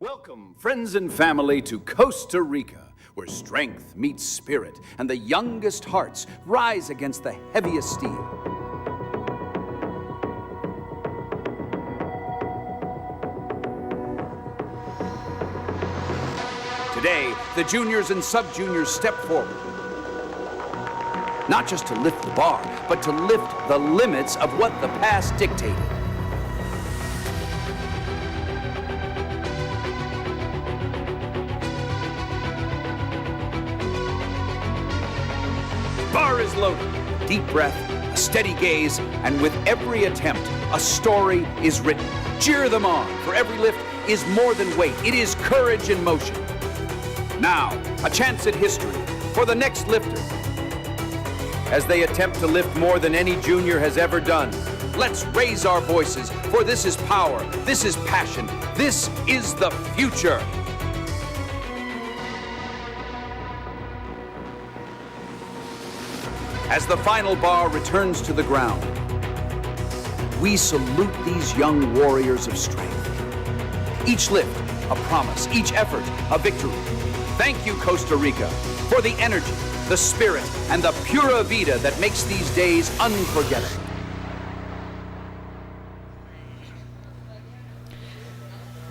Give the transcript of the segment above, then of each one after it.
Welcome, friends and family, to Costa Rica, where strength meets spirit and the youngest hearts rise against the heaviest steel. Today, the juniors and sub-juniors step forward, not just to lift the bar, but to lift the limits of what the past dictated. Bar is loaded. Deep breath, a steady gaze, and with every attempt, a story is written. Cheer them on, for every lift is more than weight. It is courage in motion. Now, a chance at history for the next lifter. As they attempt to lift more than any junior has ever done, let's raise our voices, for this is power, this is passion, this is the future. As the final bar returns to the ground, we salute these young warriors of strength. Each lift, a promise, each effort, a victory. Thank you, Costa Rica, for the energy, the spirit, and the pura vida that makes these days unforgettable.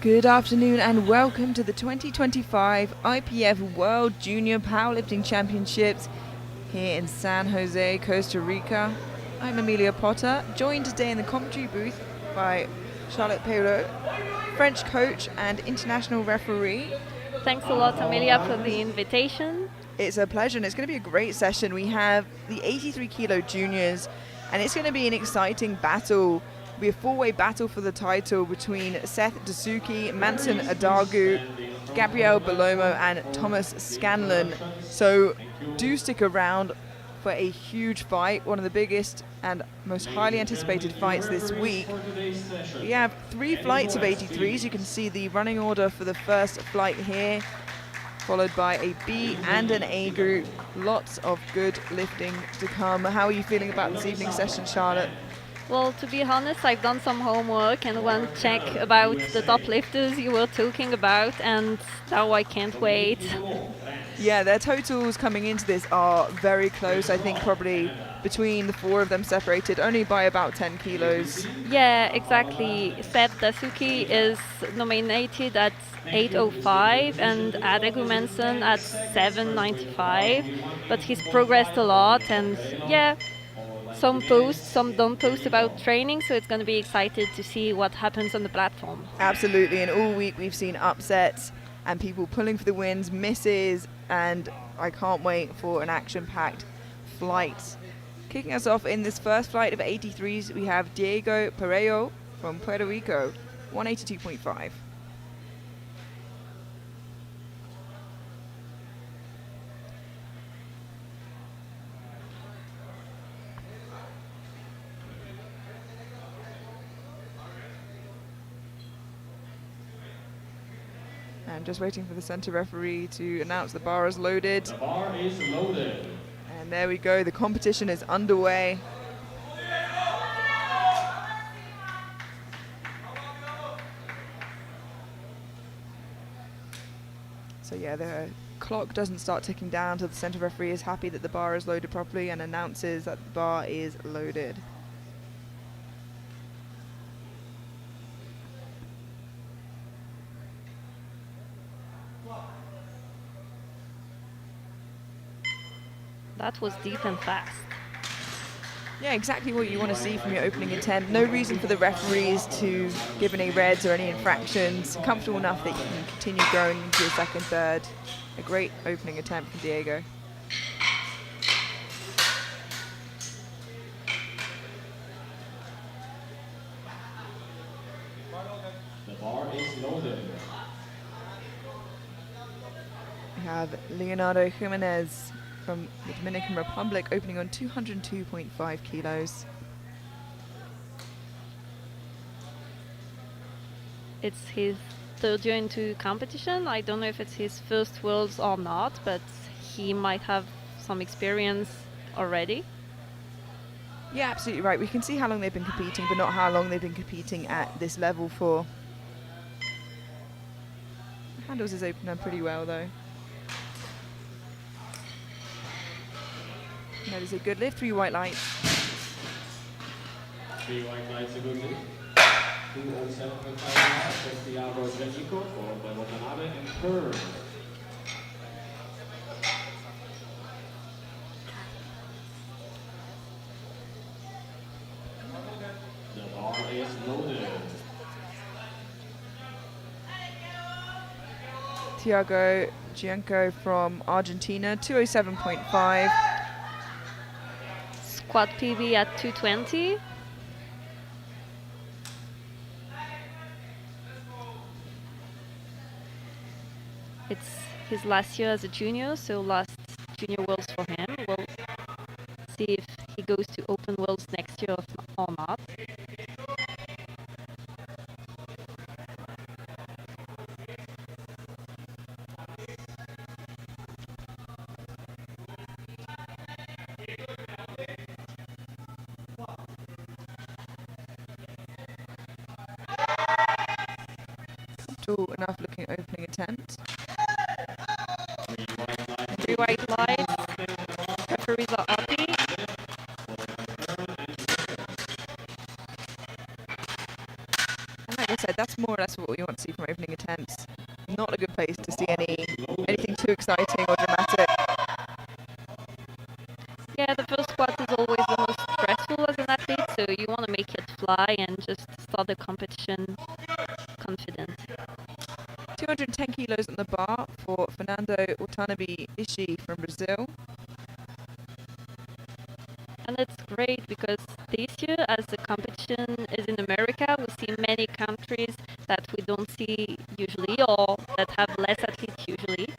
Good afternoon and welcome to the 2025 IPF World Junior Powerlifting Championships here in San Jose, Costa Rica. I'm Amelia Potter, joined today in the commentary booth by Charlotte Perrault, French coach and international referee. Thanks a lot, Amelia, for the invitation. It's a pleasure, and it's going to be a great session. We have the 83 kilo juniors, and it's going to be an exciting battle. It'll be a four-way battle for the title between Seth Dasuki, Manson Adagu, Gabriel Belomo, and Thomas Scanlon. So do stick around for a huge fight, one of the biggest and most highly anticipated fights this week. We have 3 flights of 83s. You can see the running order for the first flight here, followed by a B and an A group. Lots of good lifting to come. How are you feeling about this evening's session, Charlotte? Well, to be honest, I've done some homework and one check about the top lifters you were talking about, and now I can't wait. Yeah, their totals coming into this are very close. I think probably between the 4 of them separated only by about 10 kilos. Yeah, exactly. Seth Dasuki is nominated at 805 and Adagu Manson at 795, but he's progressed a lot, and yeah, some post, some don't post about training, so it's going to be excited to see what happens on the platform. Absolutely, and all week we've seen upsets and people pulling for the wins, misses, and I can't wait for an action-packed flight. Kicking us off in this first flight of 83s, we have Diego Perello from Puerto Rico, 182.5. And just waiting for the center referee to announce the bar is loaded. The bar is loaded. And there we go, the competition is underway. So yeah, the clock doesn't start ticking down until the center referee is happy that the bar is loaded properly and announces that the bar is loaded. That was deep and fast. Yeah, exactly what you want to see from your opening attempt. No reason for the referees to give any reds or any infractions. Comfortable enough that you can continue growing into your second, third. A great opening attempt from Diego. The bar is loaded. We have Leonardo Jimenez from the Dominican Republic opening on 202.5 kilos. It's his third year into competition. I don't know if it's his first Worlds or not, but he might have some experience already. Yeah, absolutely right. We can see how long they've been competing, but not how long they've been competing at this level for. Handles his opener pretty well though. That is a good lift, 3 white lights. 3 white lights, a good lift. 207.5 Santiago Janico followed by Watanabe and Kern. The bar is loaded. Thiago Gianco from Argentina, 207.5. Squat PB at 220. It's his last year as a junior, so last junior worlds for him. We'll see if he goes to open worlds next year or not. Comfortable enough looking opening attempt. 3 white lights. Referees are happy. And like I said, that's more or less what we want to see from opening attempts. Not a good place to see anything too exciting or dramatic. Yeah, the first squat is always the most stressful as an athlete, so you want to make it fly and just start the competition confident. 210 kilos on the bar for Fernando Watanabe Ishii from Brazil. And it's great because this year, as the competition is in America, we see many countries that we don't see usually or that have less athletes usually,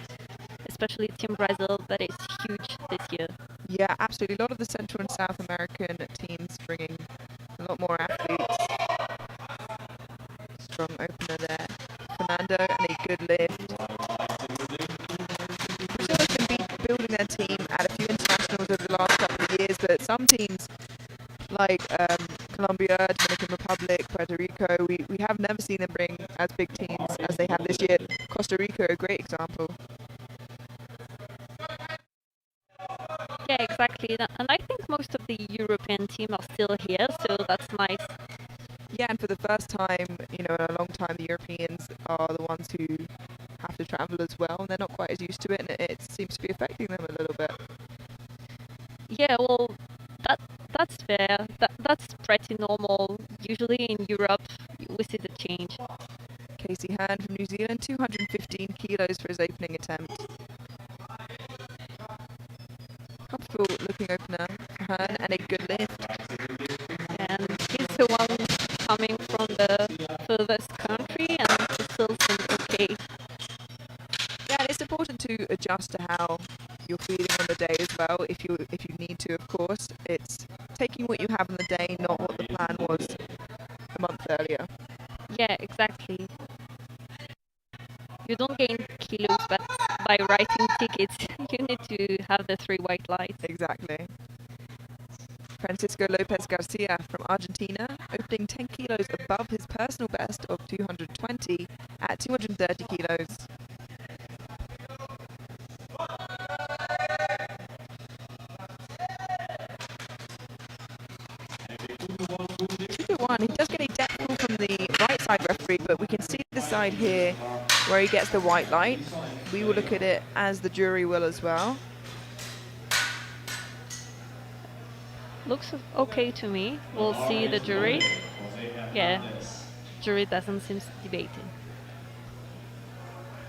especially Team Brazil, that is huge this year. Yeah, absolutely. A lot of the Central and South American teams bringing a lot more athletes. Strong opener there. Fernando and a good lift. Brazil has been building their team at a few internationals over the last couple of years, but some teams like Colombia, Dominican Republic, Puerto Rico, we have never seen them bring as big teams as they have this year. Costa Rica, a great example. Yeah, exactly. And I think most of the European teams are still here, so that's nice. Yeah, and for the first time, in a long time, the Europeans are the ones who have to travel as well, and they're not quite as used to it, and it seems to be affecting them a little bit. Yeah, well, that's fair. That's pretty normal. Usually in Europe, we see the change. Casey Hearn from New Zealand, 215 kilos for his opening attempt. Comfortable looking opener for Hearn, and a good lift. And he's the one coming from the furthest country, and he still seems okay. Yeah, and it's important to adjust to how you're feeling on the day as well, if you need to, of course. It's taking what you have on the day, not what the plan was a month earlier. Yeah, exactly. You don't gain kilos by writing tickets. You need to have the 3 white lights. Exactly. Francisco Lopez Garcia from Argentina, opening 10 kilos above his personal best of 220 at 230 kilos. Two to one. He does get a death pull from the right side referee, but we can see the side here where he gets the white light. We will look at it as the jury will as well. Looks okay to me. We'll see the jury. Yeah, jury doesn't seem debating.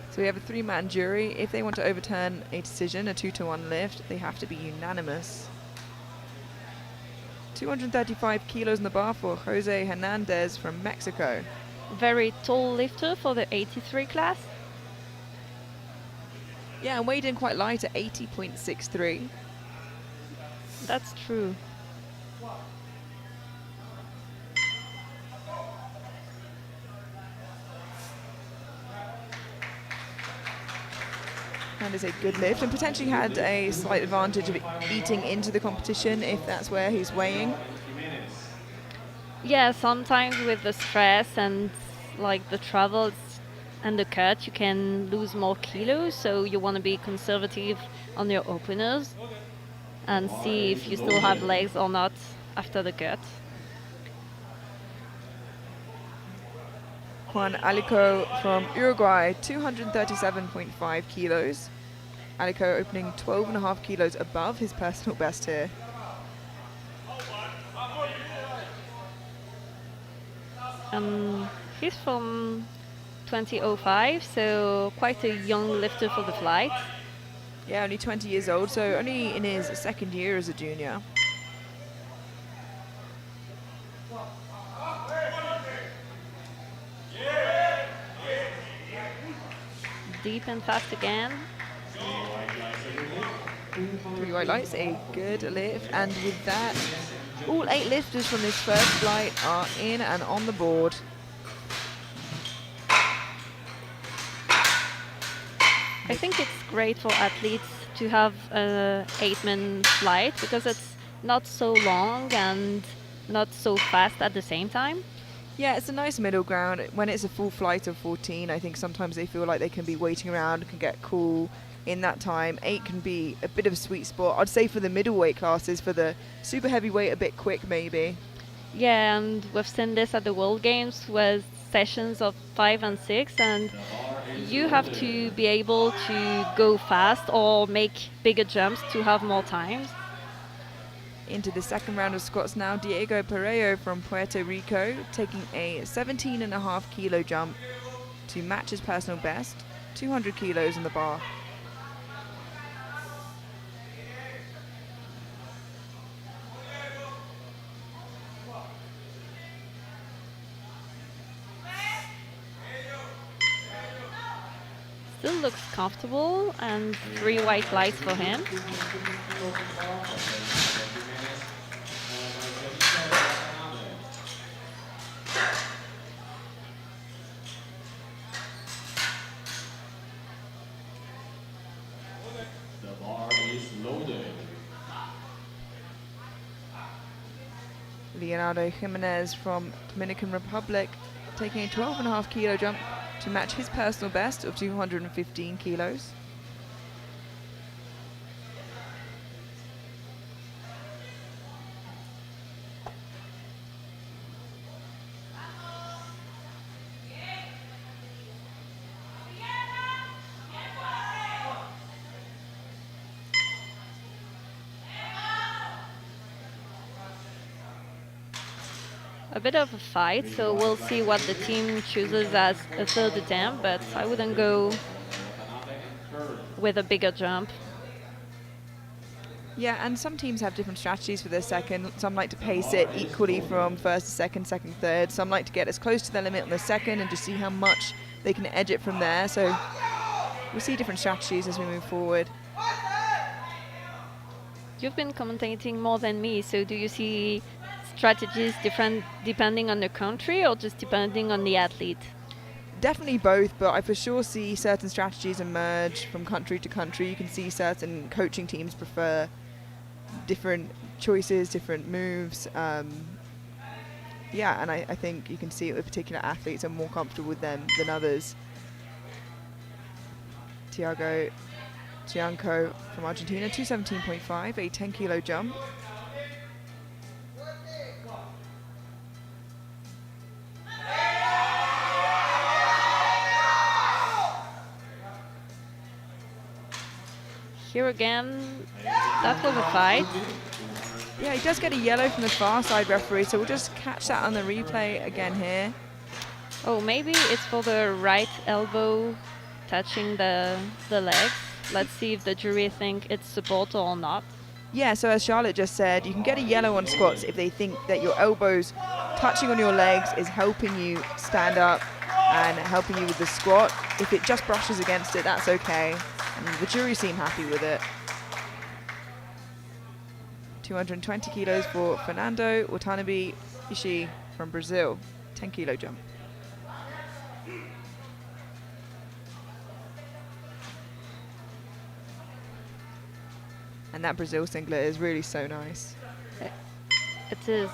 So we have a 3-man jury. If they want to overturn a decision, a 2-to-1 lift, they have to be unanimous. 235 kilos in the bar for Jose Hernandez from Mexico. Very tall lifter for the 83 class. Yeah, and weighed in quite light at 80.63. That's true. And is a good lift, and potentially had a slight advantage of eating into the competition if that's where he's weighing. Yeah, sometimes with the stress and like the travel, it's and the cut, you can lose more kilos, so you want to be conservative on your openers and see if you still have legs or not after the cut. Juan Alico from Uruguay, 237.5 kilos. Alico opening 12.5 kilos above his personal best here. He's from 2005, so quite a young lifter for the flight. Yeah, only 20 years old, so only in his second year as a junior. Deep and fast again. 3 white lights, a good lift, and with that, all 8 lifters from this first flight are in and on the board. I think it's great for athletes to have a 8-man flight because it's not so long and not so fast at the same time. Yeah, it's a nice middle ground. When it's a full flight of 14, I think sometimes they feel like they can be waiting around, can get cool in that time. 8 can be a bit of a sweet spot. I'd say for the middleweight classes, for the super heavyweight, a bit quick maybe. Yeah, and we've seen this at the World Games with sessions of 5 and 6, and you have to be able to go fast or make bigger jumps to have more times. Into the second round of squats now, Diego Pereiro from Puerto Rico taking a 17.5 kilo jump to match his personal best, 200 kilos in the bar. Still looks comfortable, and 3 white lights for him. The bar is loaded. Leonardo Jimenez from Dominican Republic taking a 12.5 kilo jump to match his personal best of 215 kilos. A bit of a fight, so we'll see what the team chooses as a third attempt, but I wouldn't go with a bigger jump. Yeah, and some teams have different strategies for their second. Some like to pace it equally from first to second, second, third. Some like to get as close to their limit on the second and just see how much they can edge it from there. So we'll see different strategies as we move forward. You've been commentating more than me, so do you see strategies different depending on the country or just depending on the athlete? Definitely both, but I for sure see certain strategies emerge from country to country. You can see certain coaching teams prefer different choices, different moves. Yeah, and I think you can see it with particular athletes are more comfortable with them than others. Tiago Tianco from Argentina, 217.5, a 10 kilo jump. Here again, that was a fight. Yeah, he does get a yellow from the far side referee, so we'll just catch that on the replay again here. Oh, maybe it's for the right elbow touching the legs. Let's see if the jury think it's support or not. Yeah, so as Charlotte just said, you can get a yellow on squats if they think that your elbows touching on your legs is helping you stand up and helping you with the squat. If it just brushes against it, that's okay. And the jury seem happy with it. 220 kilos for Fernando Watanabe Ishii from Brazil, 10 kilo jump. And that Brazil singlet is really so nice. It is.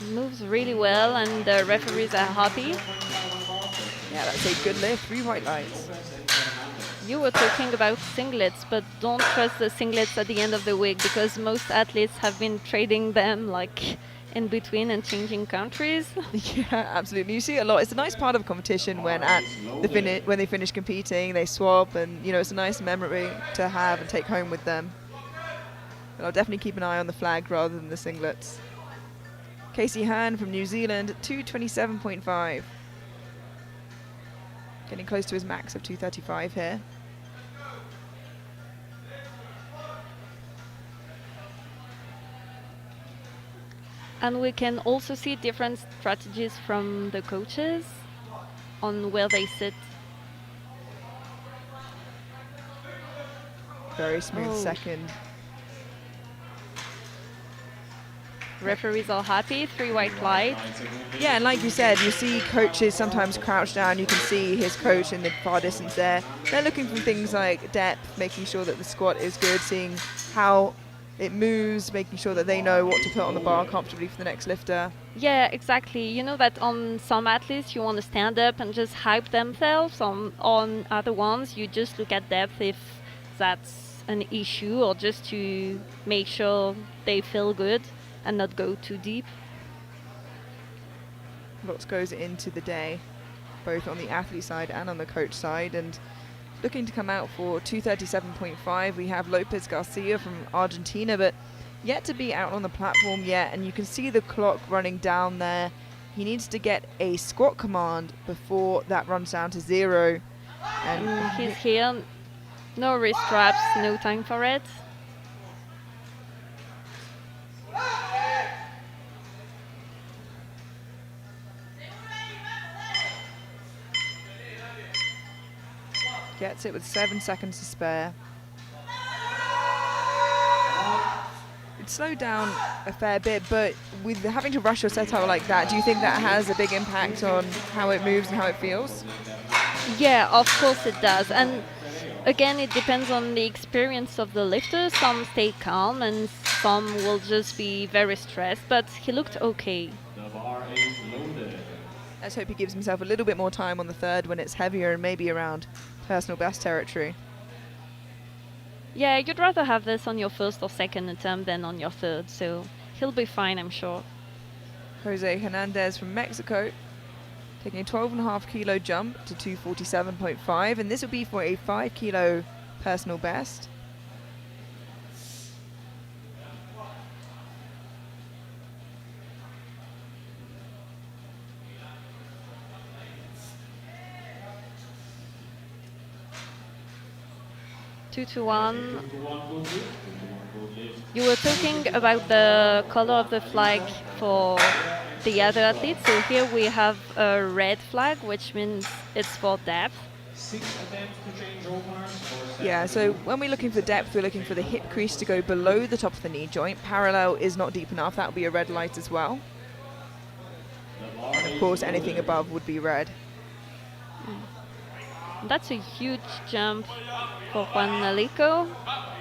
moves really well, and the referees are happy. Yeah, that's a good lift. 3 white lights. You were talking about singlets, but don't trust the singlets at the end of the week, because most athletes have been trading them like in between and changing countries. Yeah, absolutely. You see it a lot. It's a nice part of competition when when they finish competing, they swap, and it's a nice memory to have and take home with them. But I'll definitely keep an eye on the flag rather than the singlets. Casey Hearn from New Zealand, 227.5. Getting close to his max of 235 here. And we can also see different strategies from the coaches on where they sit. Very smooth second. Referees are happy, 3 white lights. Yeah, and like you said, you see coaches sometimes crouch down. You can see his coach in the far distance there. They're looking for things like depth, making sure that the squat is good, seeing how it moves, making sure that they know what to put on the bar comfortably for the next lifter. Yeah, exactly. You know that on some athletes you want to stand up and just hype themselves. On other ones you just look at depth if that's an issue, or just to make sure they feel good and not go too deep. Lots goes into the day, both on the athlete side and on the coach side. And looking to come out for 237.5, we have Lopez Garcia from Argentina, but yet to be out on the platform yet. And you can see the clock running down there. He needs to get a squat command before that runs down to 0. And He's here, no wrist straps, no time for it. gets it with 7 seconds to spare. It slowed down a fair bit, but with having to rush your set out like that, do you think that has a big impact on how it moves and how it feels? Yeah, of course it does. And again, it depends on the experience of the lifter. Some stay calm and some will just be very stressed, but he looked okay. Let's hope he gives himself a little bit more time on the third when it's heavier and maybe around personal best territory. Yeah, you'd rather have this on your first or second attempt than on your third, so he'll be fine, I'm sure. Jose Hernandez from Mexico taking a 12.5 kilo jump to 247.5, and this will be for a 5 kilo personal best. Two to one. You were talking about the color of the flag for the other athletes. So here we have a red flag, which means it's for depth. Yeah, so when we're looking for depth, we're looking for the hip crease to go below the top of the knee joint. Parallel is not deep enough. That would be a red light as well. Of course, anything above would be red. That's a huge jump for Juan Alico.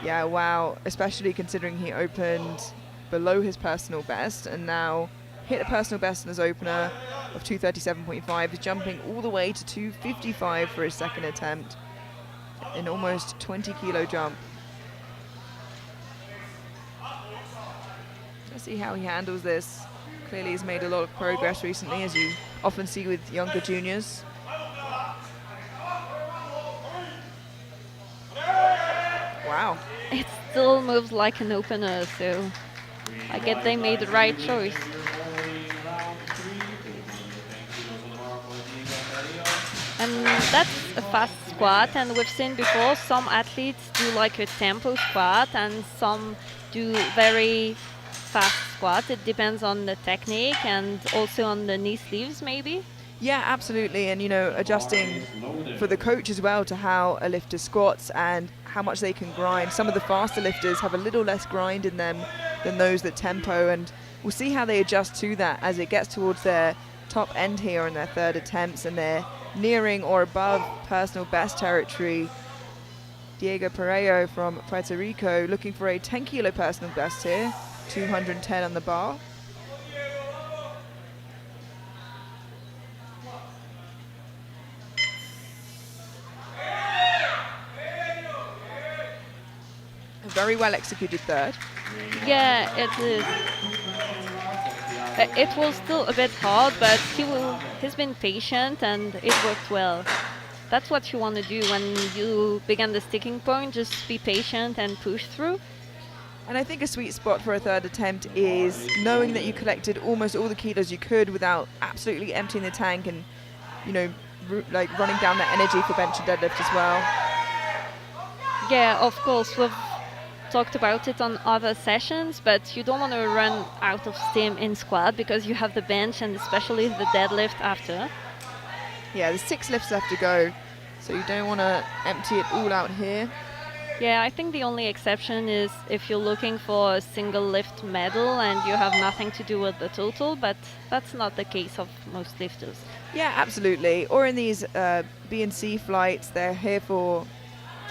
Yeah, wow, especially considering he opened below his personal best and now hit a personal best in his opener of 237.5. He's jumping all the way to 255 for his second attempt. An almost 20 kilo jump. Let's see how he handles this. Clearly he's made a lot of progress recently, as you often see with younger juniors. Wow. It still moves like an opener, so I guess they made the right choice. And that's a fast squat, and we've seen before some athletes do like a tempo squat and some do very fast squat. It depends on the technique and also on the knee sleeves maybe. Yeah, absolutely, and adjusting for the coach as well to how a lifter squats and how much they can grind. Some of the faster lifters have a little less grind in them than those that tempo, and we'll see how they adjust to that as it gets towards their top end here in their third attempts, and they're nearing or above personal best territory. Diego Pereiro from Puerto Rico looking for a 10 kilo personal best here, 210 on the bar. A very well executed third. Yeah, it is. It was still a bit hard, but he's been patient and it worked well. That's what you want to do when you begin the sticking point, just be patient and push through. And I think a sweet spot for a third attempt is knowing that you collected almost all the kilos you could without absolutely emptying the tank and, you know, like running down that energy for bench and deadlift as well. Yeah, of course, we've talked about it on other sessions, but you don't want to run out of steam in squat because you have the bench and especially the deadlift after. Yeah, there's 6 lifts left to go, so you don't want to empty it all out here. Yeah, I think the only exception is if you're looking for a single lift medal and you have nothing to do with the total, but that's not the case of most lifters. Yeah, absolutely. Or in these B and C flights, they're here for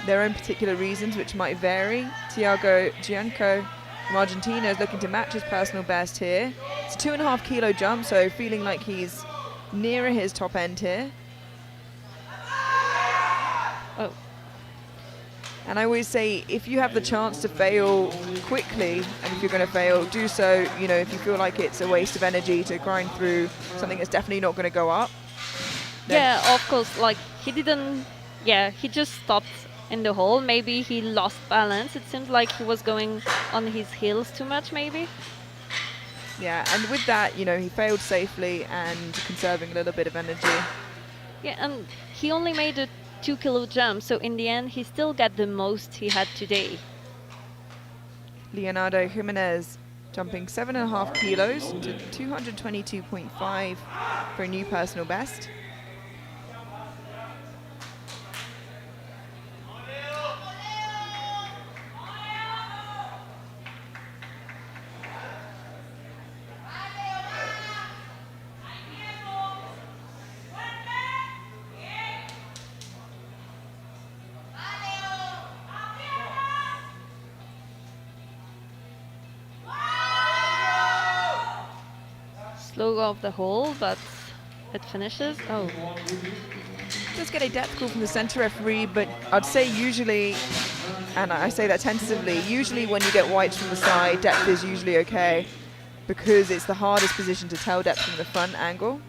their own particular reasons, which might vary. Tiago Gianco from Argentina is looking to match his personal best here. It's a 2.5 kilo jump, so feeling like he's nearer his top end here. Oh. And I always say, if you have the chance to fail quickly, and if you're going to fail, do so, you know, if you feel like it's a waste of energy to grind through something that's definitely not going to go up. Yeah, of course, like he just stopped in the hole. Maybe he lost balance. It seems like he was going on his heels too much, maybe. Yeah, and with that, you know, he failed safely and conserving a little bit of energy. Yeah, and he only made a 2 kilo jump, so in the end he still got the most he had today. Leonardo Jimenez jumping 7.5 kilos to 222.5 for a new personal best. Slow off the hole, but it finishes. Oh. Does get a depth call from the center referee, but I'd say usually, and I say that tentatively, usually when you get whites from the side, depth is usually okay, because it's the hardest position to tell depth from the front angle.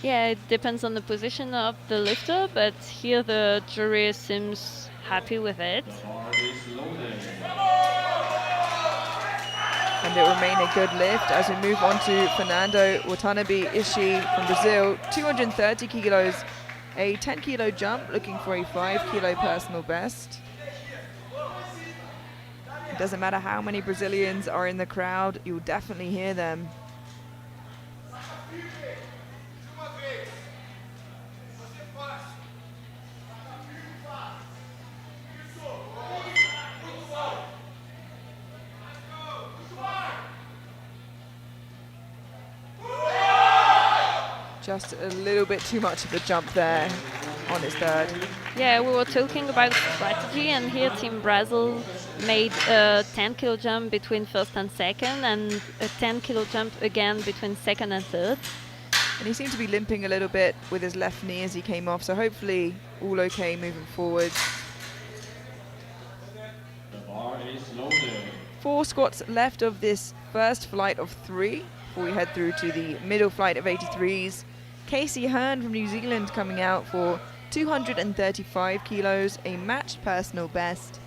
Yeah, it depends on the position of the lifter, but here the jury seems happy with it. And it will remain a good lift as we move on to Fernando Watanabe Ishii from Brazil, 230 kilos, a 10 kilo jump, looking for a 5 kilo personal best. It doesn't matter how many Brazilians are in the crowd, you'll definitely hear them. Just a little bit too much of a jump there on his third. Yeah, we were talking about strategy, and here Team Brazil made a 10 kilo jump between first and second, and a 10 kilo jump again between second and third. And he seemed to be limping a little bit with his left knee as he came off, so hopefully all okay moving forward. The bar is loaded. 4 squats left of this first flight of 3 before we head through to the middle flight of 83s. Casey Hearn from New Zealand coming out for 235 kilos, a matched personal best.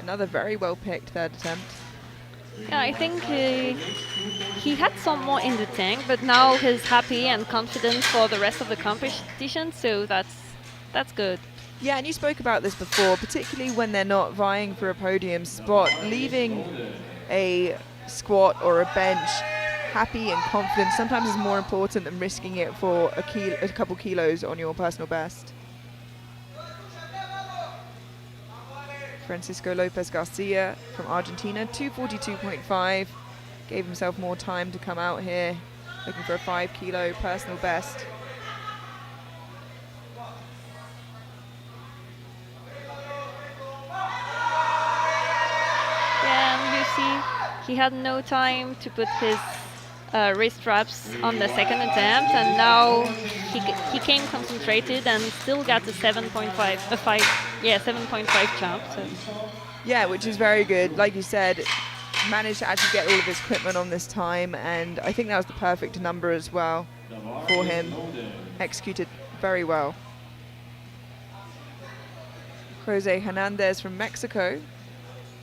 Another very well picked third attempt. Yeah, I think he had some more in the tank, but now he's happy and confident for the rest of the competition, so that's good. Yeah, and you spoke about this before, particularly when they're not vying for a podium spot. Leaving a squat or a bench happy and confident sometimes is more important than risking it for a couple kilos on your personal best. Francisco Lopez Garcia from Argentina, 242.5, gave himself more time to come out here, looking for a 5 kilo personal best. Yeah, and you see, he had no time to put his wrist straps on the second attempt, and now he came concentrated and still got a 7.5 jump. So. Yeah, which is very good. Like you said, managed to actually get all of his equipment on this time, and I think that was the perfect number as well for him. Executed very well. Jose Hernandez from Mexico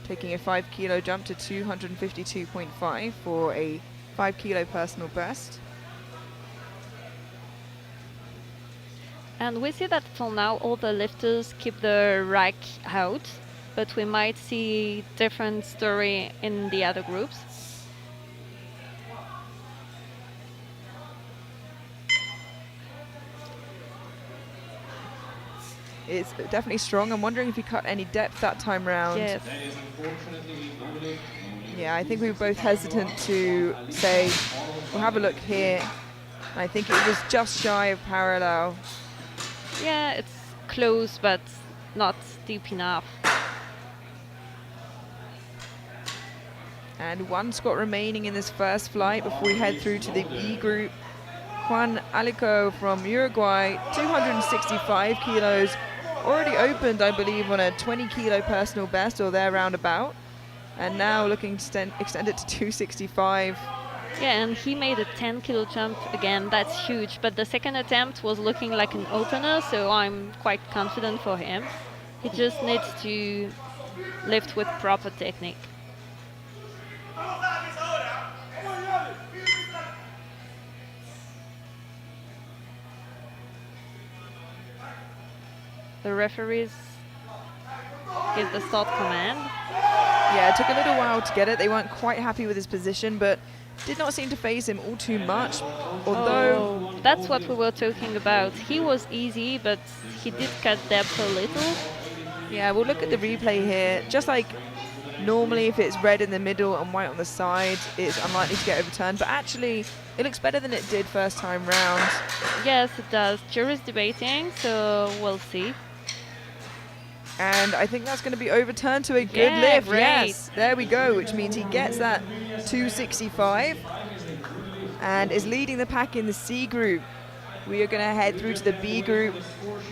taking a 5 kilo jump to 252.5 for a 5 kilo personal best. And we see that for now all the lifters keep the rack out, but we might see different story in the other groups. It's definitely strong. I'm wondering if he cut any depth that time round. Yes. Yeah, I think we were both hesitant to say, we'll have a look here. I think it was just shy of parallel. Yeah, it's close, but not deep enough. And one squat remaining in this first flight before we head through to the B group. Juan Alico from Uruguay, 265 kilos. Already opened, I believe, on a 20 kilo personal best or there roundabout. And now looking to extend it to 265. Yeah, and he made a 10 kilo jump again. That's huge. But the second attempt was looking like an opener, so I'm quite confident for him. He just needs to lift with proper technique. The referees give the start command. Yeah, it took a little while to get it. They weren't quite happy with his position, but did not seem to phase him all too much. Although that's what we were talking about. He was easy, but he did cut depth a little. Yeah, we'll look at the replay here. Just like normally, if it's red in the middle and white on the side, it's unlikely to get overturned. But actually, it looks better than it did first time round. Yes, it does. Jury's debating, so we'll see. And I think that's going to be overturned to a good lift. Great. Yes, there we go, which means he gets that 265 and is leading the pack in the C group. We are going to head through to the B group,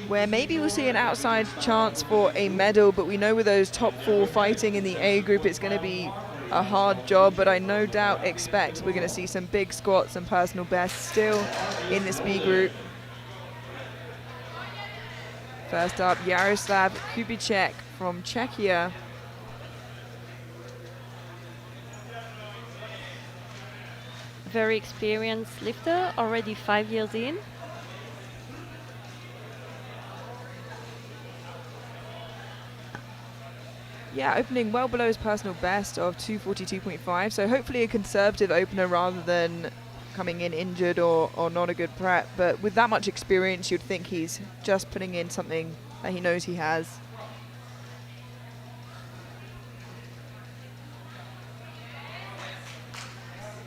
where maybe we'll see an outside chance for a medal, but we know with those top 4 fighting in the A group, it's going to be a hard job, but I no doubt expect we're going to see some big squats and personal bests still in this B group. First up, Jaroslav Kubicek from Czechia. Very experienced lifter, already 5 years in. Yeah, opening well below his personal best of 242.5, so hopefully a conservative opener rather than coming in injured or not a good prep. But with that much experience, you'd think he's just putting in something that he knows he has.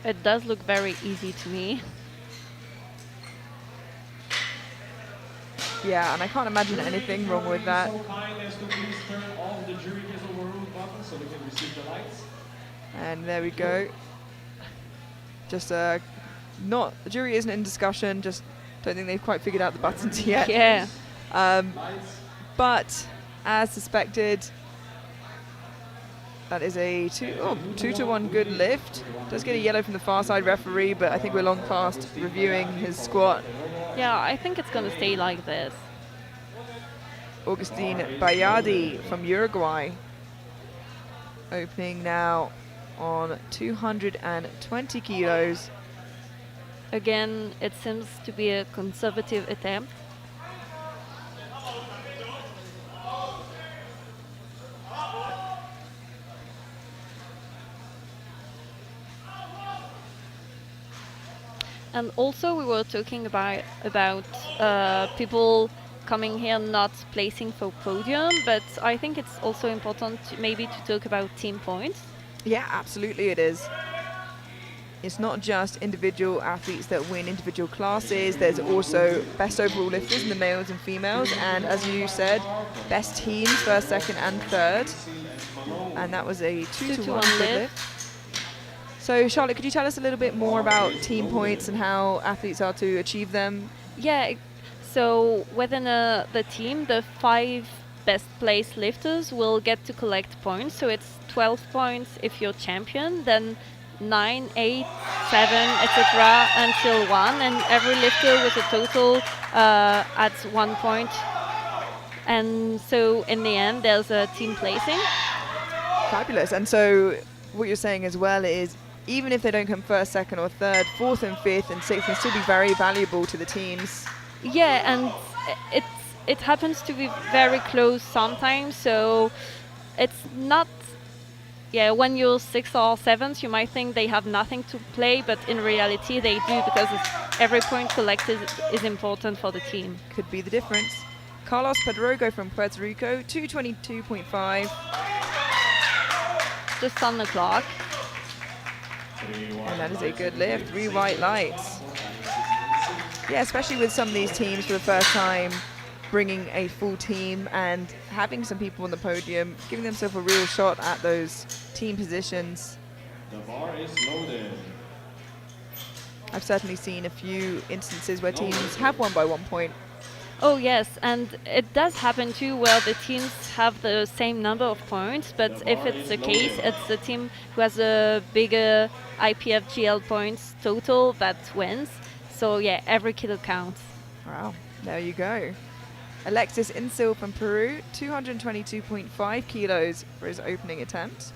It does look very easy to me. Yeah, and I can't imagine anything wrong with that. And there we go. Just not, the jury isn't in discussion, just don't think they've quite figured out the buttons yet. Yeah. But as suspected, that is a 2-to-1 good lift. Does get a yellow from the far side referee, but I think we're long past reviewing his squat. Yeah, I think it's going to stay like this. Augustin Bayardi from Uruguay. Opening now on 220 kilos. Again, it seems to be a conservative attempt. And also we were talking about people coming here not placing for podium, but I think it's also important maybe to talk about team points. Yeah, absolutely it is. it's not just individual athletes that win individual classes. There's also best overall lifters in the males and females, and as you said, best teams, first, second, and third. And that was a 2-to-1 lift. So Charlotte, could you tell us a little bit more about team points and how athletes are to achieve them? Yeah, so within the team, the 5 best place lifters will get to collect points. So it's 12 points if you're champion, then 9, 8, 7, etc. until 1, and every lifter with a total adds 1 point. And so in the end, there's a team placing. Fabulous. And so what you're saying as well is even if they don't come first, second, or third, fourth and fifth and sixth can still be very valuable to the teams. Yeah, and it happens to be very close sometimes, so it's not. Yeah, when you're 6th or 7th, you might think they have nothing to play, but in reality they do, because every point collected is important for the team. Could be the difference. Carlos Pedrogo from Puerto Rico, 222.5. Just on the clock. And that is a good lift, 3 white lights. Yeah, especially with some of these teams for the first time, bringing a full team and having some people on the podium, giving themselves a real shot at those team positions. The bar is loaded. I've certainly seen a few instances where teams have won by 1 point. Oh yes, and it does happen too where the teams have the same number of points, but if it's the case, it's the team who has a bigger IPFGL points total that wins. So yeah, every kilo counts. Wow, there you go. Alexis Insil from Peru, 222.5 kilos for his opening attempt.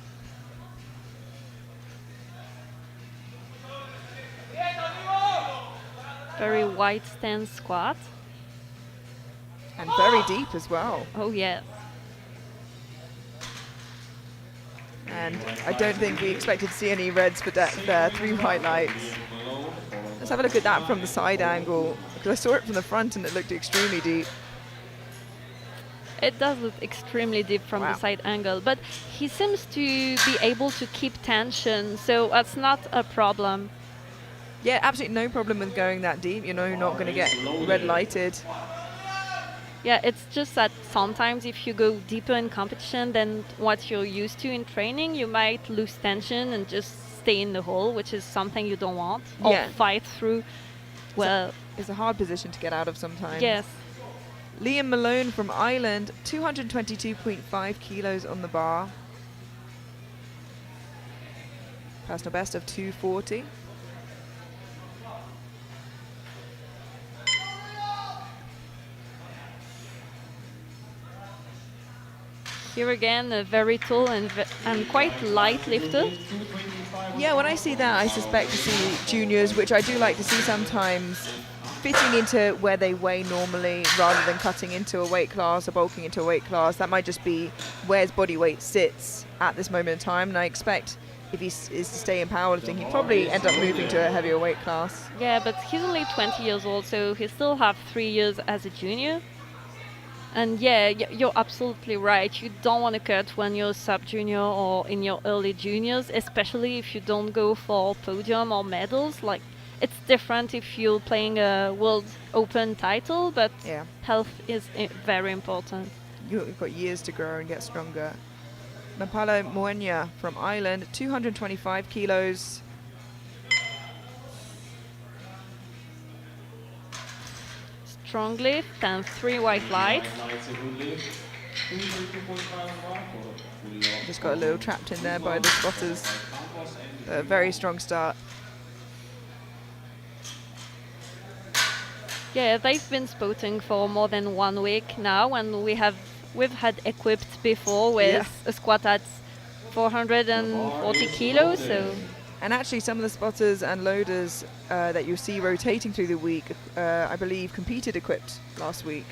Very wide stance squat. And very deep as well. Oh yeah. And I don't think we expected to see any reds for depth there, 3 white lights. Let's have a look at that from the side angle, because I saw it from the front and it looked extremely deep. It does look extremely deep from the side angle, but he seems to be able to keep tension, so that's not a problem. Yeah, absolutely no problem with going that deep. You know, you're not going to get red lighted. Yeah, it's just that sometimes if you go deeper in competition than what you're used to in training, you might lose tension and just stay in the hole, which is something you don't want, or fight through. Well, it's a hard position to get out of sometimes. Yes. Liam Malone from Ireland, 222.5 kilos on the bar. Personal best of 240. Here again, a very tall and quite light lifter. Yeah, when I see that, I suspect to see juniors, which I do like to see sometimes, fitting into where they weigh normally rather than cutting into a weight class or bulking into a weight class. That might just be where his body weight sits at this moment in time, and I expect if he is to stay in powerlifting, he'd probably end up moving to a heavier weight class. Yeah, but he's only 20 years old, so he still have 3 years as a junior. And yeah, you're absolutely right. You don't want to cut when you're sub-junior or in your early juniors, especially if you don't go for podium or medals. Like, it's different if you're playing a World Open title, but health is very important. You've got years to grow and get stronger. Mapalo Moenya from Ireland, 225 kilos. Strong lift and 3 white lights. Just got a little trapped in there by the spotters. A very strong start. Yeah, they've been spotting for more than 1 week now, and we've had equipped before with a squat at 440 kilos. So. And actually some of the spotters and loaders that you see rotating through the week, I believe competed equipped last week.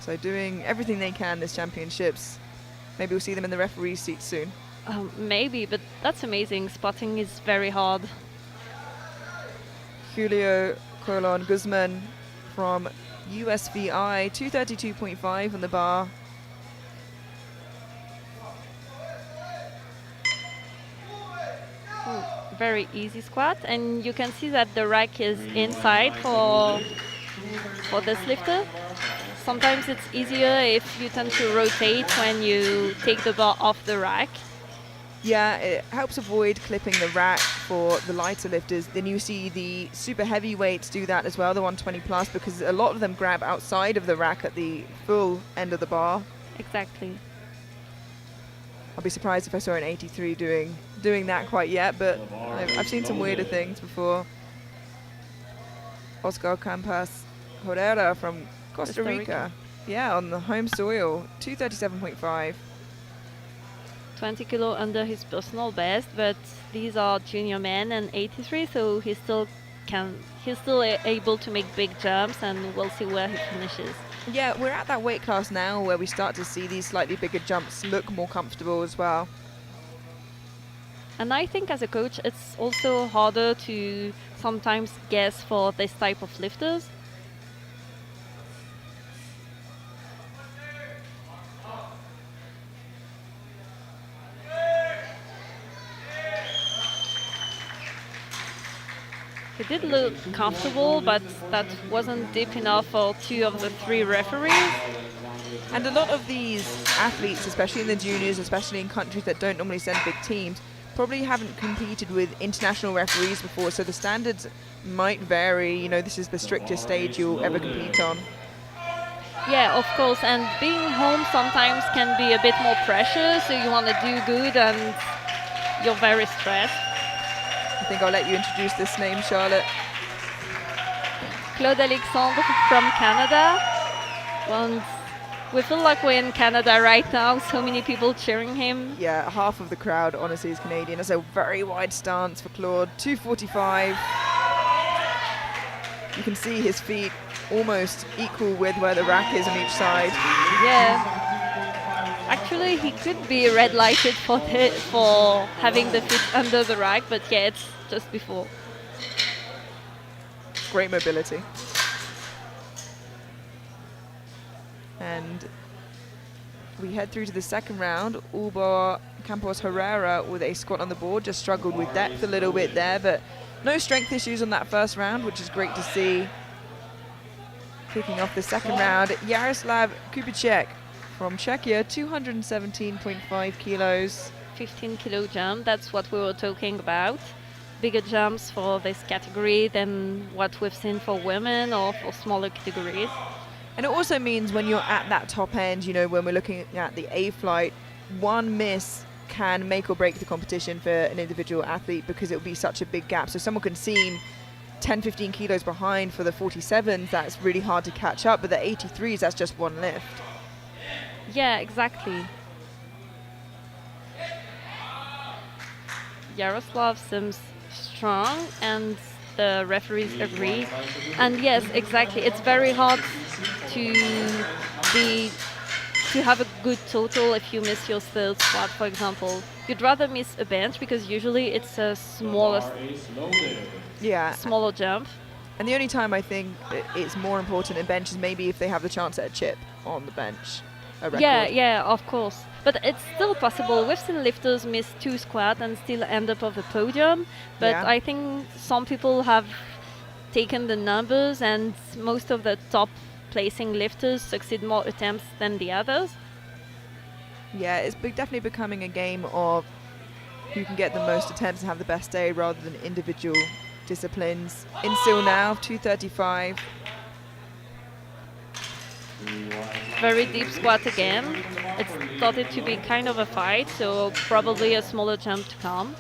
So doing everything they can this championships. Maybe we'll see them in the referee's seat soon. Maybe, but that's amazing. Spotting is very hard. Julio Colon Guzman from USVI, 232.5 on the bar. very easy squat, and you can see that the rack is inside for this lifter. Sometimes it's easier if you tend to rotate when you take the bar off the rack. Yeah, it helps avoid clipping the rack for the lighter lifters. Then you see the super heavyweights do that as well, the 120 plus, because a lot of them grab outside of the rack at the full end of the bar. Exactly. I'll be surprised if I saw an 83 doing that quite yet, but I've seen some weirder things before. Oscar Campas Herrera from Costa Rica. Yeah, on the home soil, 237.5. 20 kilo under his personal best, but these are junior men and 83, so he's still able to make big jumps, and we'll see where he finishes. Yeah, we're at that weight class now where we start to see these slightly bigger jumps look more comfortable as well. And I think as a coach, it's also harder to sometimes guess for this type of lifters. He did look comfortable, but that wasn't deep enough for 2 of the 3 referees. And a lot of these athletes, especially in the juniors, especially in countries that don't normally send big teams, probably haven't competed with international referees before, so the standards might vary. You know, this is the strictest stage you'll ever compete on. Yeah, of course, and being home sometimes can be a bit more pressure, so you want to do good and you're very stressed. I think I'll let you introduce this name, Charlotte. Claude Alexandre from Canada. And we feel like we're in Canada right now, so many people cheering him. Yeah, half of the crowd honestly is Canadian. That's a very wide stance for Claude. 245. You can see his feet almost equal with where the rack is on each side. Yeah. Actually, he could be red lighted for having the feet under the rack, but yeah, it's just before. Great mobility. And we head through to the second round. Ulbar Campos Herrera with a squat on the board, just struggled with depth a little bit there, but no strength issues on that first round, which is great to see. Kicking off the second round, Jaroslav Kupicek from Czechia, 217.5 kilos. 15 kilo jump, that's what we were talking about. Bigger jumps for this category than what we've seen for women or for smaller categories. And it also means when you're at that top end, you know, when we're looking at the A flight, one miss can make or break the competition for an individual athlete because it will be such a big gap. So someone can seem 10, 15 kilos behind for the 47s, that's really hard to catch up, but the 83s, that's just one lift. Yeah, exactly. Yaroslav seems strong and the referees agree. And yes, exactly, it's very hard to have a good total if you miss your third squat, for example. You'd rather miss a bench because usually it's a smaller jump. And the only time I think it's more important in bench is maybe if they have the chance at a chip on the bench. Yeah, of course. But it's still possible. We've seen lifters miss 2 squats and still end up on the podium. But Yeah. I think some people have taken the numbers, and most of the top placing lifters succeed more attempts than the others. Yeah, it's definitely becoming a game of who can get the most attempts and have the best day rather than individual disciplines. In still now, 235. Very deep squat again. It started to be kind of a fight, so probably a smaller jump to come.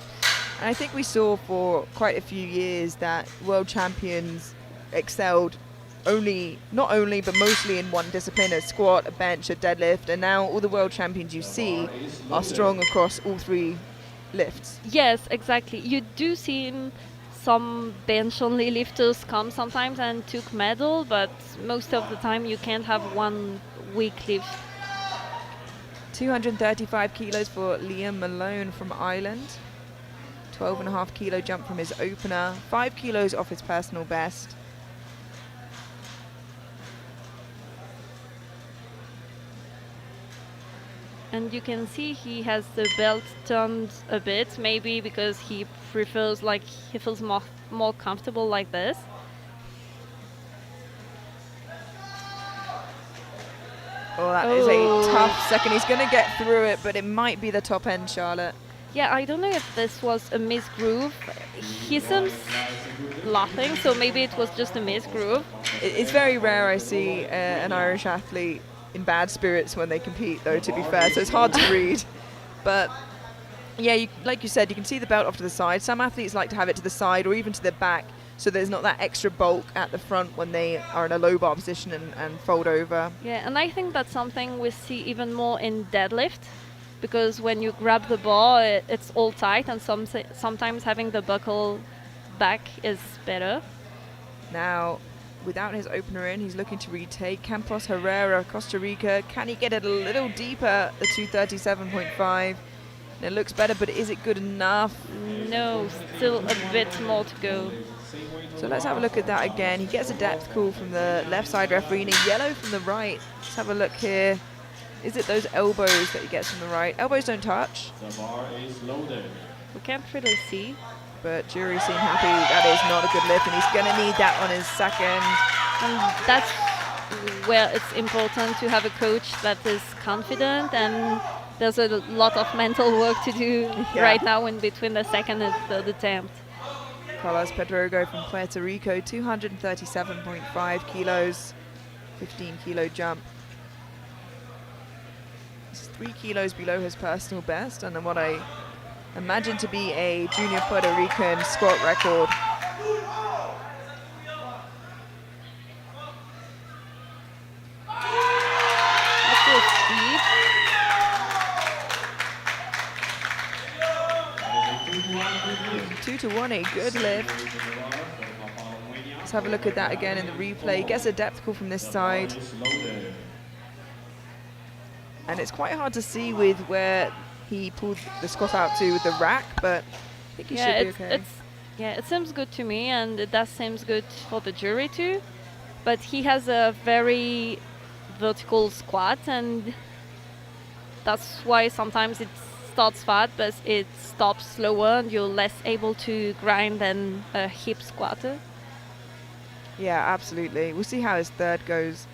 And I think we saw for quite a few years that world champions excelled not only but mostly in one discipline, a squat, a bench, a deadlift, and now all the world champions you see are strong across all 3 lifts. Yes, exactly. You do see some bench-only lifters come sometimes and took medal, but most of the time you can't have one weak lift. 235 kilos for Liam Malone from Ireland. 12.5 kilo jump from his opener. 5 kilos off his personal best. And you can see he has the belt turned a bit, maybe because he prefers, like, he feels more comfortable like this. Oh, that is a tough second. He's going to get through it, but it might be the top end, Charlotte. Yeah, I don't know if this was a missed groove. He seems laughing, so maybe it was just a missed groove. It's very rare I see an Irish athlete in bad spirits when they compete, though, to be fair, so it's hard to read. But yeah, like you said, you can see the belt off to the side. Some athletes like to have it to the side or even to the back, so there's not that extra bulk at the front when they are in a low bar position and fold over. Yeah, and I think that's something we see even more in deadlift, because when you grab the bar, it's all tight, and sometimes having the buckle back is better. Now, without his opener in, he's looking to retake. Campos Herrera, Costa Rica. Can he get it a little deeper, the 237.5? It looks better, but is it good enough? No, still a bit more to go. So let's have a look at that again. He gets a depth call from the left side referee and a yellow from the right. Let's have a look here. Is it those elbows that he gets from the right? Elbows don't touch. The bar is loaded. We can't really see. But jury seem happy. That is not a good lift, and he's going to need that on his second. And that's where it's important to have a coach that is confident, and there's a lot of mental work to do right now in between the second and third attempt. Carlos Pedrogo from Puerto Rico, 237.5 kilos, 15 kilo jump. It's 3 kilos below his personal best, and then what I imagine to be a junior Puerto Rican squat record. That was steep. 2-1, a good lift. Let's have a look at that again in the replay. He gets a depth call from this side. And it's quite hard to see with where he pulled the squat out to with the rack, but I think he should be okay. It seems good to me, and it does seem good for the jury too. But he has a very vertical squat, and that's why sometimes it starts fast, but it stops slower, and you're less able to grind than a hip squatter. Yeah, absolutely. We'll see how his third goes.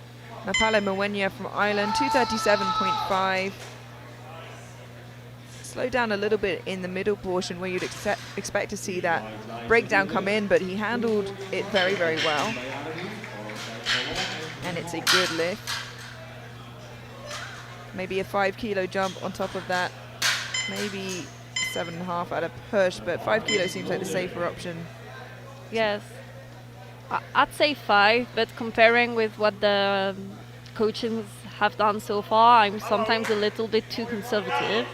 Mapale Mwenya from Ireland, 237.5. Slow down a little bit in the middle portion where you'd expect to see that breakdown come in, but he handled it very, very well. And it's a good lift. Maybe a 5 kilo jump on top of that. Maybe 7.5 at a push, but 5 kilos seems like the safer option. Yes. I'd say 5, but comparing with what the coaches have done so far, I'm sometimes a little bit too conservative.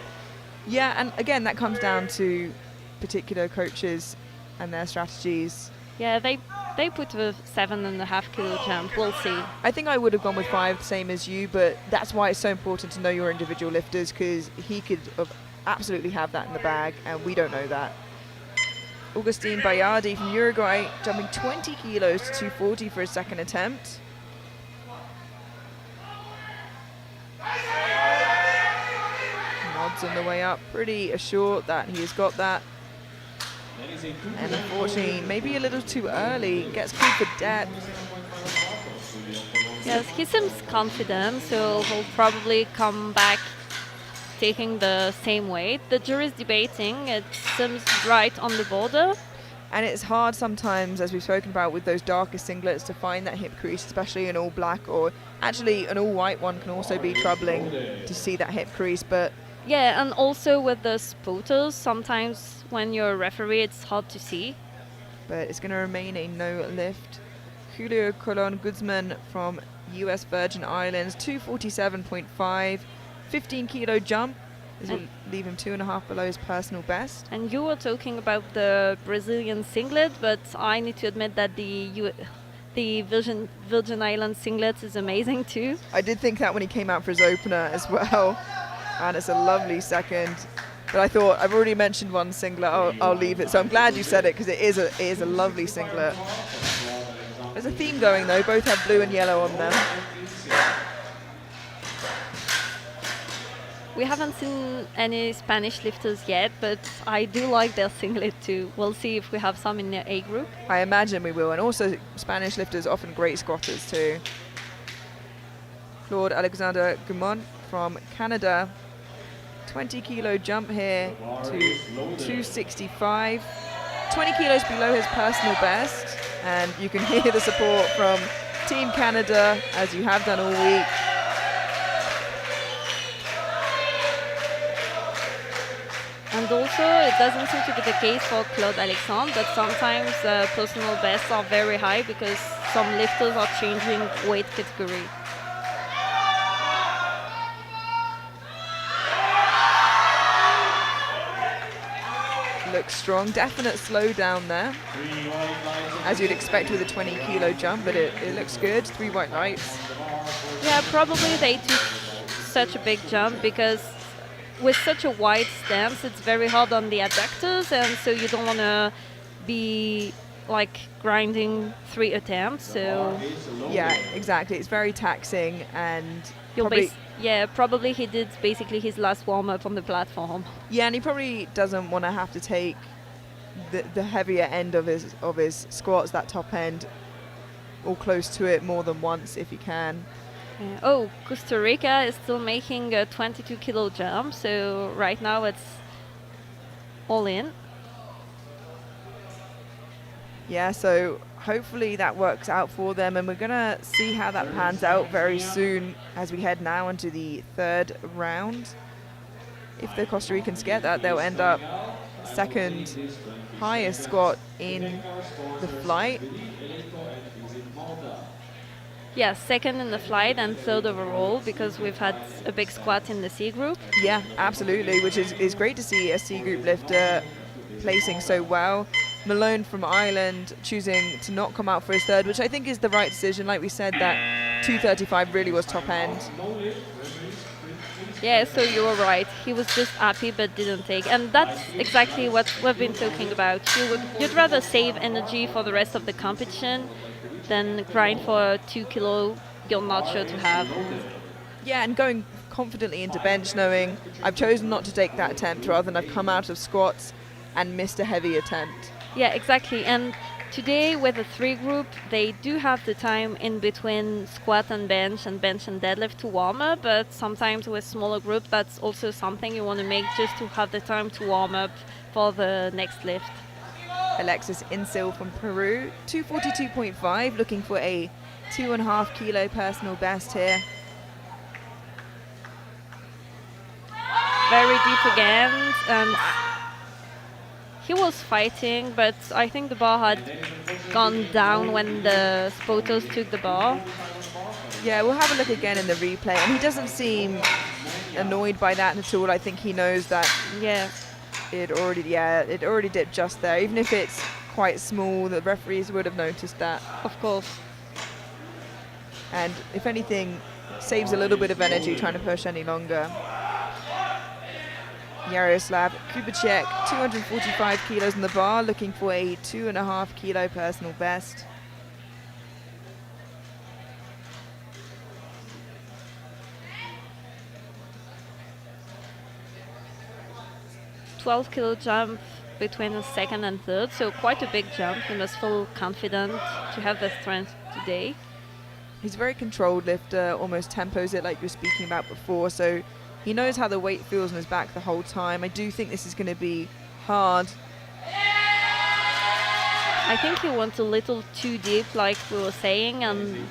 Yeah, and again, that comes down to particular coaches and their strategies. Yeah, they put a 7.5 kilo jump. We'll see. I think I would have gone with 5, same as you, but that's why it's so important to know your individual lifters, because he could absolutely have that in the bag, and we don't know that. Augustin Bayardi from Uruguay, jumping 20 kilos to 240 for his second attempt. Nods on the way up, pretty assured that he has got that. And unfortunately, maybe a little too early, gets called for depth. Yes, he seems confident, so he'll probably come back taking the same weight. The jury's debating. It seems right on the border. And it's hard sometimes, as we've spoken about, with those darker singlets to find that hip crease, especially an all black, or actually an all white one can also be troubling to see that hip crease. But yeah, and also with the spotters, sometimes when you're a referee, it's hard to see. But it's going to remain a no lift. Julio Colon Guzman from US Virgin Islands, 247.5. 15 kilo jump. This will leave him 2.5 below his personal best. And you were talking about the Brazilian singlet, but I need to admit that the Virgin Islands singlet is amazing too. I did think that when he came out for his opener as well. And it's a lovely second. But I thought, I've already mentioned one singlet, I'll leave it. So I'm glad you said it, because it is a lovely singlet. There's a theme going though, both have blue and yellow on them. We haven't seen any Spanish lifters yet, but I do like their singlet too. We'll see if we have some in the A group. I imagine we will, and also Spanish lifters often great squatters too. Claude Alexander Gumon from Canada, 20 kilo jump here to 265, 20 kilos below his personal best, and you can hear the support from Team Canada as you have done all week. And also, it doesn't seem to be the case for Claude Alexandre, but sometimes personal bests are very high because some lifters are changing weight category. Looks strong, definite slowdown there, as you'd expect with a 20 kilo jump, but it looks good. 3 white lights. Yeah, probably they took such a big jump because with such a wide stance, it's very hard on the adductors, and so you don't want to be like grinding 3 attempts. So yeah, exactly. It's very taxing, and probably he did basically his last warm up on the platform. Yeah, and he probably doesn't want to have to take the heavier end of his squats, that top end, or close to it more than once if he can. Oh, Costa Rica is still making a 22 kilo jump, so right now it's all in. Yeah, so hopefully that works out for them, and we're gonna see how that pans out very soon as we head now into the 3rd round. If the Costa Ricans get that, they'll end up second highest squat in the flight. Yeah, second in the flight and 3rd overall because we've had a big squat in the C group. Yeah, absolutely, which is great to see a C group lifter placing so well. Malone from Ireland choosing to not come out for his 3rd, which I think is the right decision. Like we said, that 235 really was top end. Yeah, so you were right. He was just happy but didn't take. And that's exactly what we've been talking about. You'd rather save energy for the rest of the competition than grind for 2 kilo you're not sure to have. Yeah, and going confidently into bench knowing I've chosen not to take that attempt rather than I've come out of squats and missed a heavy attempt. Yeah, exactly. And today with the 3 group, they do have the time in between squat and bench and deadlift to warm up, but sometimes with smaller group, that's also something you want to make just to have the time to warm up for the next lift. Alexis Insil from Peru, 242.5, looking for a 2.5 kilo personal best here. Very deep again, and he was fighting, but I think the bar had gone down when the spotters took the bar. Yeah, we'll have a look again in the replay, and he doesn't seem annoyed by that at all. I think he knows that it already dipped just there. Even if it's quite small, the referees would have noticed that. Of course. And if anything, saves a little bit of energy trying to push any longer. Yaroslav Kubacek, 245 kilos in the bar, looking for a 2.5 kilo personal best. $12 kilo jump between the 2nd and 3rd, so quite a big jump. He must feel confident to have the strength today. He's a very controlled lifter, almost tempos it like you were speaking about before, so he knows how the weight feels on his back the whole time. I do think this is going to be hard. I think he went a little too deep, like we were saying, and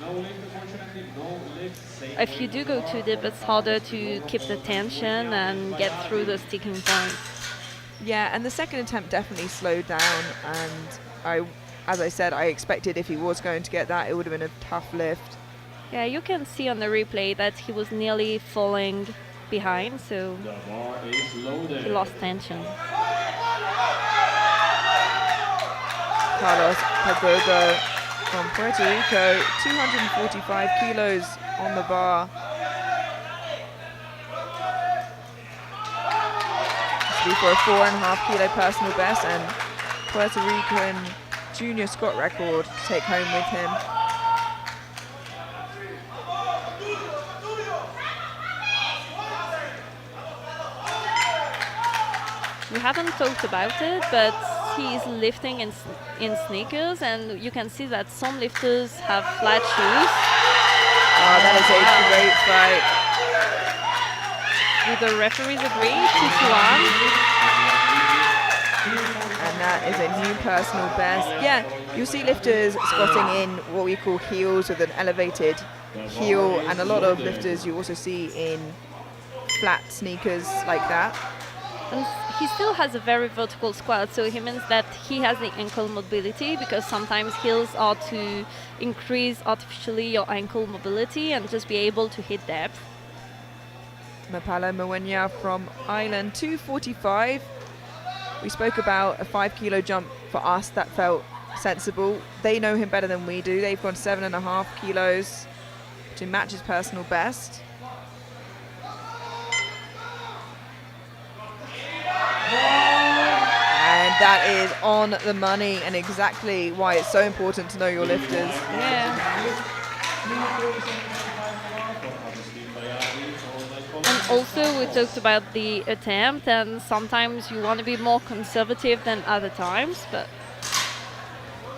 if you do go too deep, it's harder to keep the tension and get through the sticking points. Yeah, and the 2nd attempt definitely slowed down, and as I said, I expected if he was going to get that, it would have been a tough lift. Yeah, you can see on the replay that he was nearly falling behind, so he lost tension. Carlos Pagogo from Puerto Rico, 245 kilos on the bar. This will be for a 4.5 kilo personal best and Puerto Rican junior squat record to take home with him. We haven't talked about it, but he's lifting in sneakers, and you can see that some lifters have flat shoes. Oh, that is a great fight. Do the referees agree? 2-1. And that is a new personal best. Yeah, you'll see lifters squatting in what we call heels with an elevated heel, and a lot of lifters you also see in flat sneakers like that. And he still has a very vertical squat, so it means that he has the ankle mobility, because sometimes heels are to increase artificially your ankle mobility and just be able to hit depth. Mapala Mwenya from Ireland, 245. We spoke about a 5 kilo jump for us that felt sensible. They know him better than we do. They've gone 7.5 kilos to match his personal best. And that is on the money, and exactly why it's so important to know your lifters. Yeah. And also we talked about the attempt, and sometimes you want to be more conservative than other times, but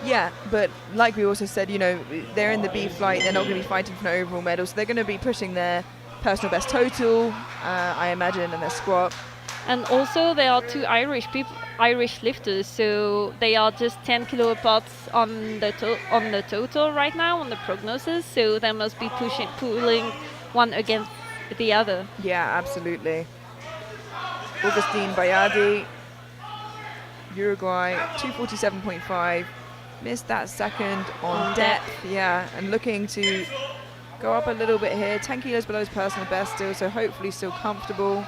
Yeah, but like we also said, you know, they're in the B flight, they're not going to be fighting for an overall medal, so they're going to be pushing their personal best total, I imagine, and their squat. and also there are two Irish lifters, so they are just 10 kilo apart on the total right now on the prognosis, so they must be pulling one against the other. Yeah, absolutely. Augustine Bayardi, Uruguay, 247.5. Missed that second on depth, yeah, and looking to go up a little bit here. 10 kilos below his personal best still, so hopefully still comfortable.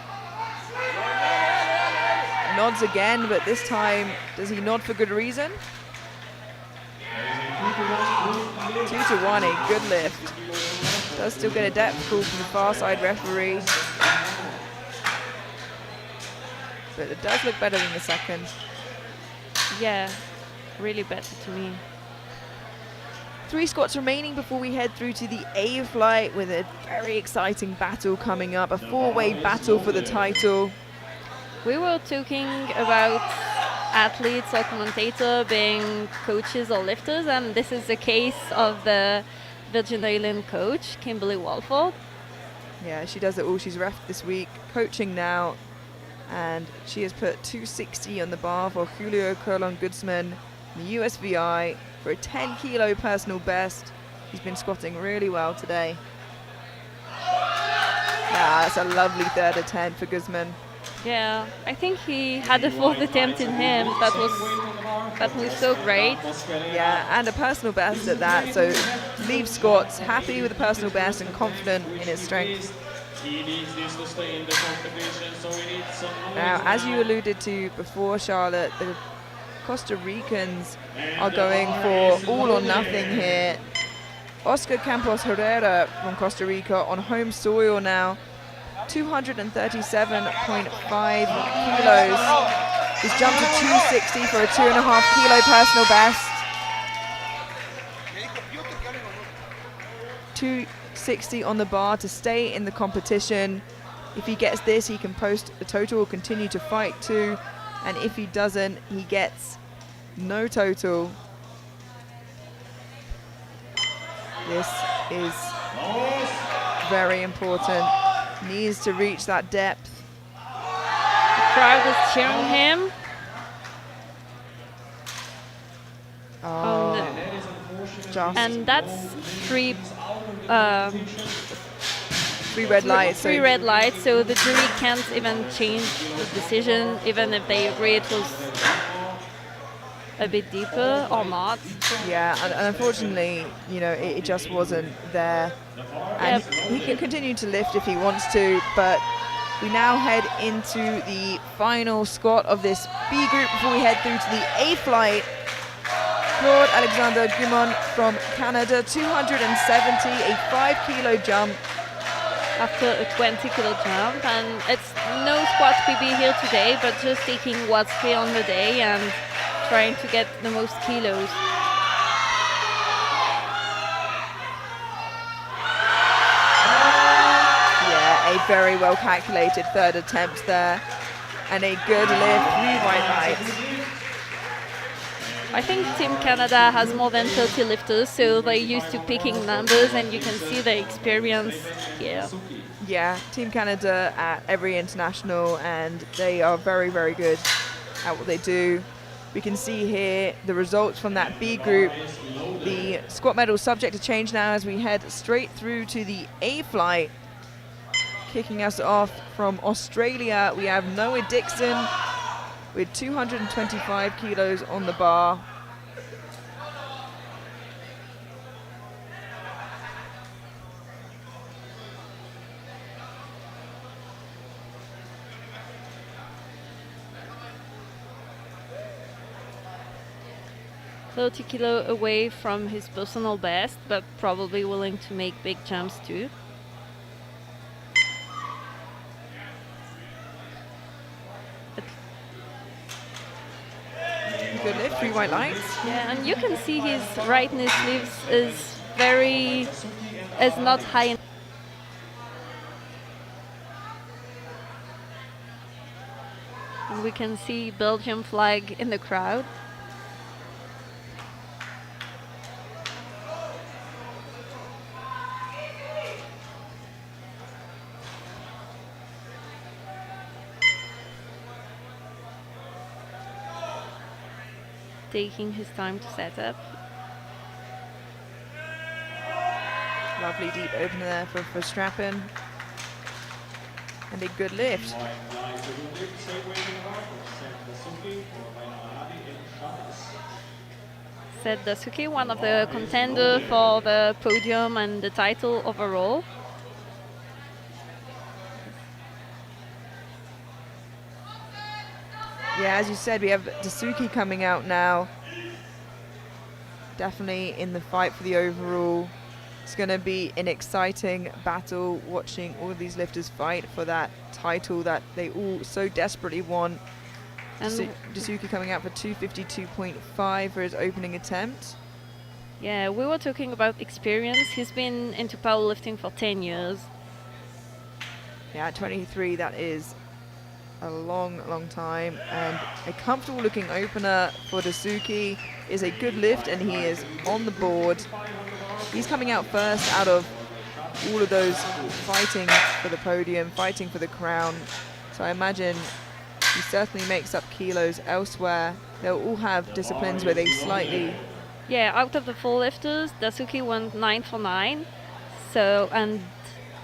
Nods again, but this time, does he nod for good reason? 2-1, a good lift. Does still get a depth call from the far side referee. But it does look better than the second. Yeah, really better to me. 3 squats remaining before we head through to the A flight with a very exciting battle coming up. A 4-way battle for the title. We were talking about athletes or commentator being coaches or lifters, and this is the case of the Virgin Island coach, Kimberly Walford. Yeah, she does it all. She's ref this week, coaching now, and she has put 260 on the bar for Julio Colon-Goodsman, the USVI, for a 10 kilo personal best. He's been squatting really well today. That's a lovely third attempt for Guzman. Yeah, I think he had a fourth attempt in him. That was so great. Yeah, and a personal best at that. So leaves squats happy with the personal best and confident in his strength. Now, as you alluded to before, Charlotte, the Costa Ricans are going for all or nothing here. Oscar Campos Herrera from Costa Rica on home soil now. 237.5 kilos. He's jumped to 260 for a 2.5 kilo personal best. 260 on the bar to stay in the competition. If he gets this, he can post the total, continue to fight too. And if he doesn't, he gets no total. This is very important. Needs to reach that depth. The crowd is cheering him. Oh, just And that's three red lights. Three red lights, so the jury can't even change the decision, even if they agree it was a bit deeper or not. Yeah, and unfortunately, you know, it just wasn't there. And he can continue to lift if he wants to, but we now head into the final squat of this B group before we head through to the A flight. Claude Alexander Gumon from Canada, 270, a 5 kilo jump. After a 20 kilo jump, and it's no squat PB here today, but just taking what's free on the day and trying to get the most kilos. Yeah, a very well calculated third attempt there. And a good lift, 3 white lights. I think Team Canada has more than 30 lifters, so they're used to picking numbers, and you can see the experience here. Yeah, Team Canada at every international, and they are very, very good at what they do. We can see here the results from that B group. The squat medal subject to change now as we head straight through to the A flight. Kicking us off from Australia, we have Noah Dixon with 225 kilos on the bar. $30 away from his personal best, but probably willing to make big jumps too. Good lift, 3 white lights. Yeah, and you can see his right knee sleeves is not high. And we can see Belgium flag in the crowd. Taking his time to set up. Lovely deep opener there for Strappen. And a good lift. Seth Dasuki, one of the contenders for the podium and the title overall. Yeah, as you said, we have Dasuki coming out now. Definitely in the fight for the overall. It's going to be an exciting battle watching all of these lifters fight for that title that they all so desperately want. And Dasuki coming out for 252.5 for his opening attempt. yeah, we were talking about experience. He's been into powerlifting for 10 years. Yeah, at 23, that is a long, long time. And a comfortable looking opener for Dasuki is a good lift, and he is on the board. He's coming out first out of all of those fighting for the podium, fighting for the crown. So I imagine he certainly makes up kilos elsewhere. They'll all have disciplines where they slightly... Yeah, out of the 4 lifters, Dasuki went 9 for 9. So, and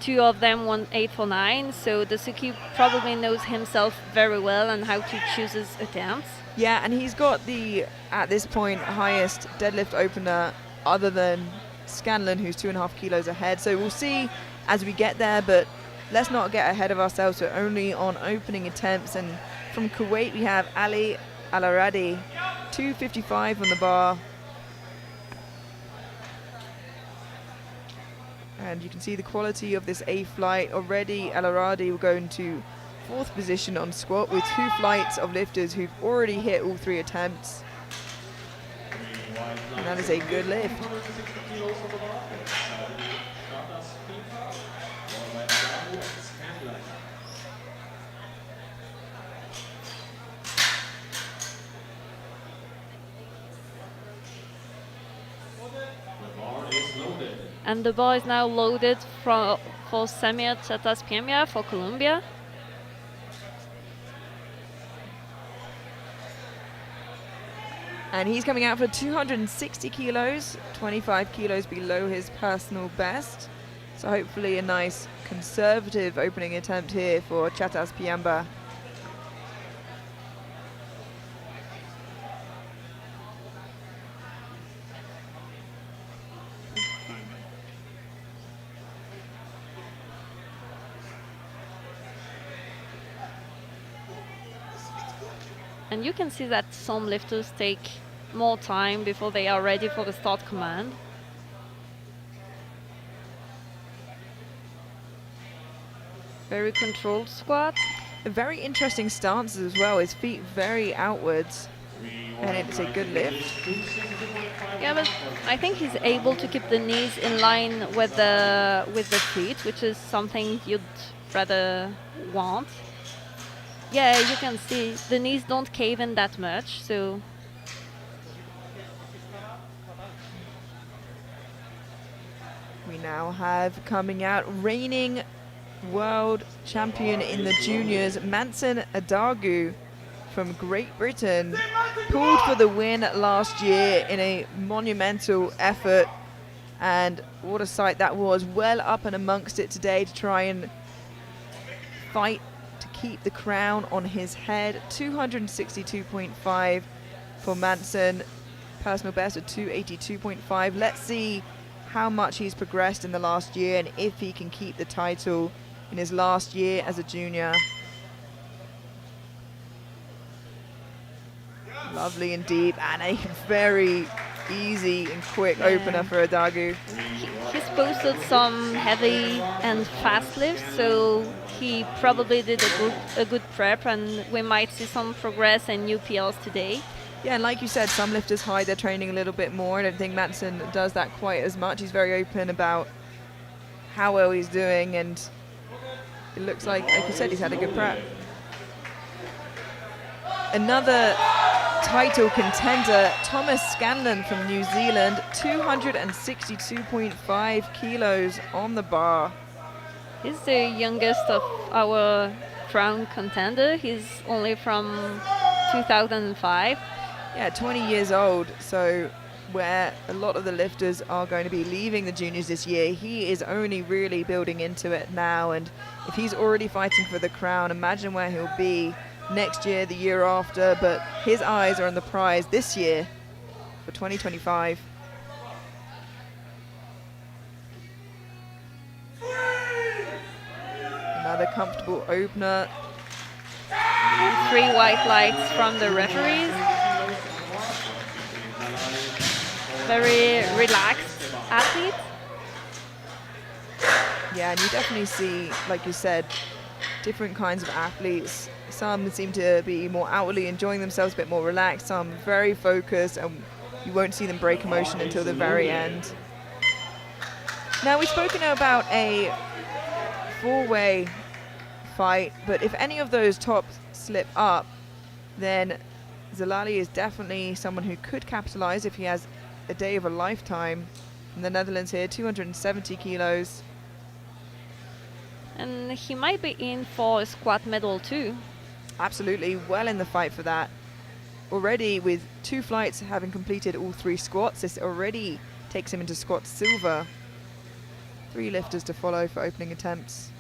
2 of them won 8 for 9. So Dasuki probably knows himself very well and how to choose his attempts. Yeah, and he's got the, at this point, highest deadlift opener other than Scanlon, who's 2.5 kilos ahead. So we'll see as we get there, but let's not get ahead of ourselves. We're only on opening attempts. And from Kuwait, we have Ali Alaradi, 255 on the bar. And you can see the quality of this A flight. Already Alaradi will go into 4th position on squat with 2 flights of lifters who've already hit all 3 attempts. And that is a good lift. And the bar is now loaded for Samir Chataspiemia for Colombia. And he's coming out for 260 kilos, 25 kilos below his personal best. So hopefully a nice conservative opening attempt here for Chatas Piamba. And you can see that some lifters take more time before they are ready for the start command. Very controlled squat. A very interesting stance as well, his feet very outwards. And it's a good lift. Yeah, but I think he's able to keep the knees in line with the feet, which is something you'd rather want. Yeah, you can see the knees don't cave in that much, so We now have coming out reigning world champion in the juniors, Manson Adagu from Great Britain. Pulled for the win last year in a monumental effort, and what a sight that was. Well up and amongst it today to try and fight to keep the crown on his head. 262.5 for Manson, personal best of 282.5. Let's see how much he's progressed in the last year and if he can keep the title in his last year as a junior. Lovely and deep, and a very easy and quick opener for Adagu. he's posted some heavy and fast lifts, so he probably did a good prep, and we might see some progress and new PLs today. Yeah, and like you said, some lifters hide their training a little bit more. I don't think Manson does that quite as much. He's very open about how well he's doing, and it looks like you said, he's had a good prep. Another title contender, Thomas Scanlon from New Zealand, 262.5 kilos on the bar. He's the youngest of our crown contender. He's only from 2005. Yeah, 20 years old, so where a lot of the lifters are going to be leaving the juniors this year, he is only really building into it now, and if he's already fighting for the crown, imagine where he'll be next year, the year after, but his eyes are on the prize this year for 2025. Another comfortable opener. 3 white lights from the referees. Very relaxed athlete. Yeah, and you definitely see, like you said, different kinds of athletes. Some seem to be more outwardly enjoying themselves, a bit more relaxed. Some very focused, and you won't see them break emotion until the very end. Now, we've spoken about a 4-way fight, but if any of those tops slip up, then Zalali is definitely someone who could capitalize if he has a day of a lifetime. In the Netherlands here, 270 kilos. And he might be in for a squat medal too. Absolutely, well in the fight for that. Already with 2 flights, having completed all 3 squats, this already takes him into squat silver. 3 lifters to follow for opening attempts.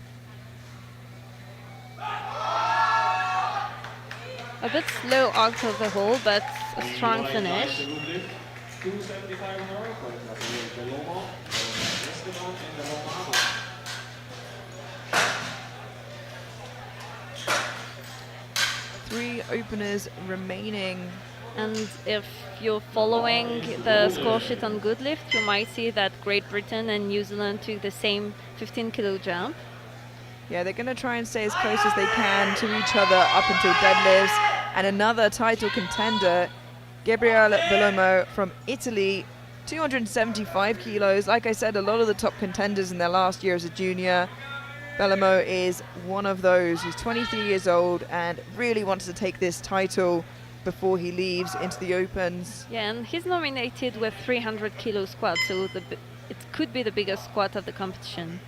A bit slow out of the hole, but a strong finish. 275 an hour for the Loma, Esteban and the Loma. Three openers remaining. And if you're following the score sheet on Goodlift, you might see that Great Britain and New Zealand took the same 15 kilo jump. Yeah, they're going to try and stay as close as they can to each other up until deadlifts. And another title contender, Gabriele Bellomo from Italy, 275 kilos. Like I said, a lot of the top contenders in their last year as a junior. Bellomo is one of those. He's 23 years old and really wants to take this title before he leaves into the Opens. Yeah, and he's nominated with 300 kilo squat, so it could be the biggest squat of the competition.